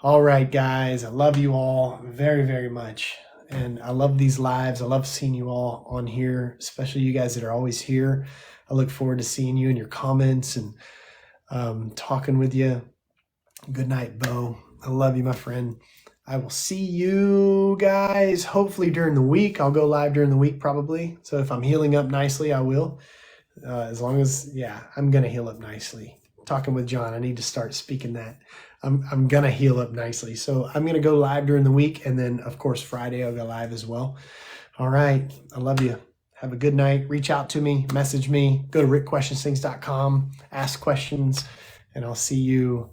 all right, guys. I love you all very, very much. And I love these lives. I love seeing you all on here, especially you guys that are always here. I look forward to seeing you and your comments and talking with you. Good night, Bo. I love you, my friend. I will see you guys hopefully during the week. I'll go live during the week probably. So if I'm healing up nicely, I will. As long as, yeah, I'm going to heal up nicely. Talking with John, I need to start speaking that. I'm going to heal up nicely. So I'm going to go live during the week. And then, of course, Friday I'll go live as well. All right. I love you. Have a good night. Reach out to me. Message me. Go to rickquestionsthings.com. Ask questions. And I'll see you